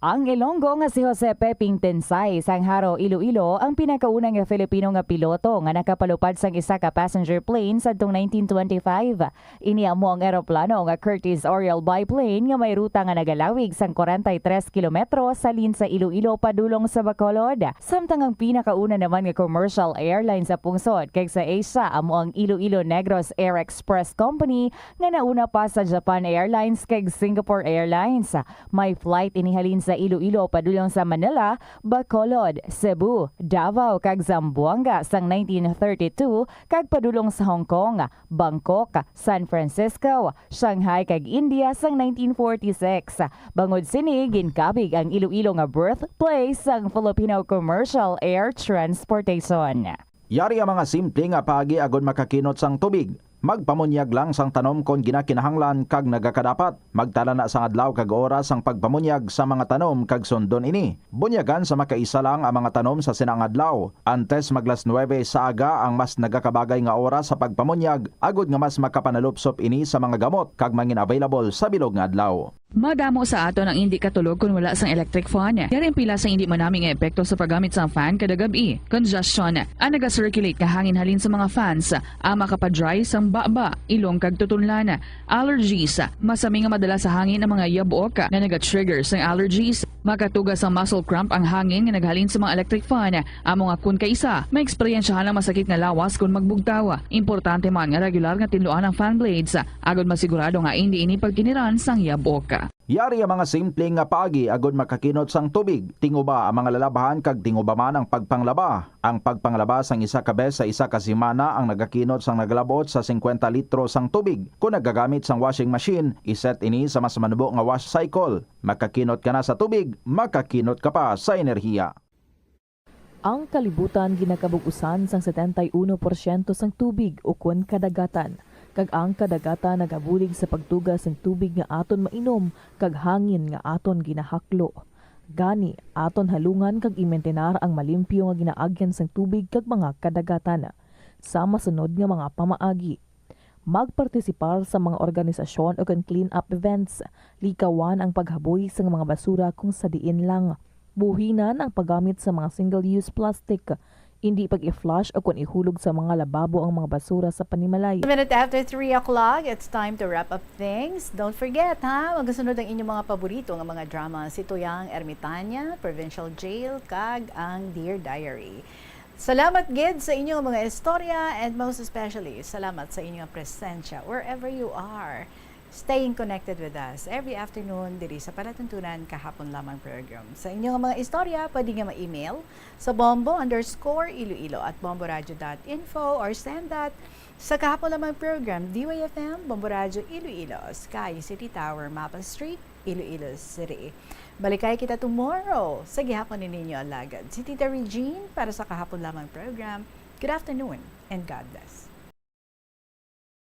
Ang Ilonggo nga si Jose Peping Tensay sang Haro, Iloilo ang pinakaunang nga Filipino nga piloto nga nakapalupad sang isa ka passenger plane sadtong 1925. Iniamo ang eroplano nga Curtiss Oriole biplane nga may ruta nga nagalawig sang 43 kilometro sa linsa Iloilo padulong sa Bacolod. Samtang ang pinakauna naman nga commercial airline sa pungsod kay sa Asia amo ang Iloilo Negros Air Express Company nga nauna pa sa Japan Airlines kay Singapore Airlines. May flight inihalin sa Iloilo padulong sa Manila, Bacolod, Cebu, Davao kag Zamboanga sang 1932 kag padulong sa Hong Kong, Bangkok, San Francisco, Shanghai kag India sang 1946. Bangod sini ginkabig ang Iloilo nga birthplace sang Filipino Commercial Air Transportation. Yari ang mga simple nga paagi agod makakinot sang tubig. Magpamunyag lang sang tanom kon ginakinahanglan kag nagakadapat. Magtala na sang adlaw kag oras ang pagpamunyag sa mga tanom kag sundon ini. Bunyagan sa makaisa lang ang mga tanom sa sinang adlaw. Antes maglas 9 sa aga ang mas nagakabagay nga oras sa pagpamunyag agod nga mas makapanalupsop ini sa mga gamot kag mangin available sa bilog nga adlaw. Madamo sa ato ang hindi katulog kung wala sang electric fan. Yari ang pila sa hindi manaming epekto sa paggamit sang fan kada gabi. Congestion, ang naga-circulate ka hangin halin sa mga fans, ang makapadry sang baba, ilong kag tutunlan. Allergies, masami nga madala sa hangin ang mga yabuok na naga-trigger sang allergies. Makatugas ang muscle cramp ang hangin nga naghalin sa mga electric fan. Amo nga kun kaisa, may eksperyensyahan ang masakit nga lawas kung magbugtaw. Importante man nga regular nga tinluan ang fan blades, agod masigurado nga hindi ini pagkiniran sang yabuok. Yari ang mga simple nga paagi agod makakinot sang tubig. Tinguba ang mga lalabahan kag tinguba man ang pagpanglaba. Ang pagpanglaba sang isa ka bes sa isa ka semana ang nagakinot sang nagalabot sa 50 litro sang tubig. Kung nagagamit sang washing machine, iset ini sa mas manubo nga wash cycle. Makakinot ka na sa tubig, makakinot ka pa sa enerhiya. Ang kalibutan ginakabugusan sang 71% sang tubig o kun kadagatan. Kag ang kadagatan nagabulig sa pagtugas ng tubig nga aton mainom kag hangin nga aton ginahaklo. Gani aton halungan kag imentenar ang malimpyo nga ginaagyan sang tubig kag mga kadagatan. Sa masunod nga mga pamaagi. Magpartisipar sa mga organisasyon o clean up events. Likawan ang paghaboy sa mga basura kung sa diin lang. Buhinan ang paggamit sa mga single-use plastic. Hindi pag-i-flush o kung ihulog sa mga lababo ang mga basura sa panimalay. 1 minute after 3 o'clock, it's time to wrap up things. Don't forget, magasunod ang inyong mga paborito ng mga drama. Si Tuyang Ermitanya, Provincial Jail, kag ang Dear Diary. Salamat, Gid, sa inyong mga istorya and most especially, salamat sa inyong presensya wherever you are. staying connected with us every afternoon diri sa Palatuntunan Kahapon Lamang program. Sa inyong mga istorya, pwede nga ma-email sa bombo_iloilo@bomboradio.info or send that sa Kahapon Lamang program, DYFM, Bombo Radio Iloilo, Sky City Tower, Mapa Street, Iloilo City. Balikay kita tomorrow sa gihapon ni ninyo alagad. Si Tita Regine para sa Kahapon Lamang program. Good afternoon and God bless.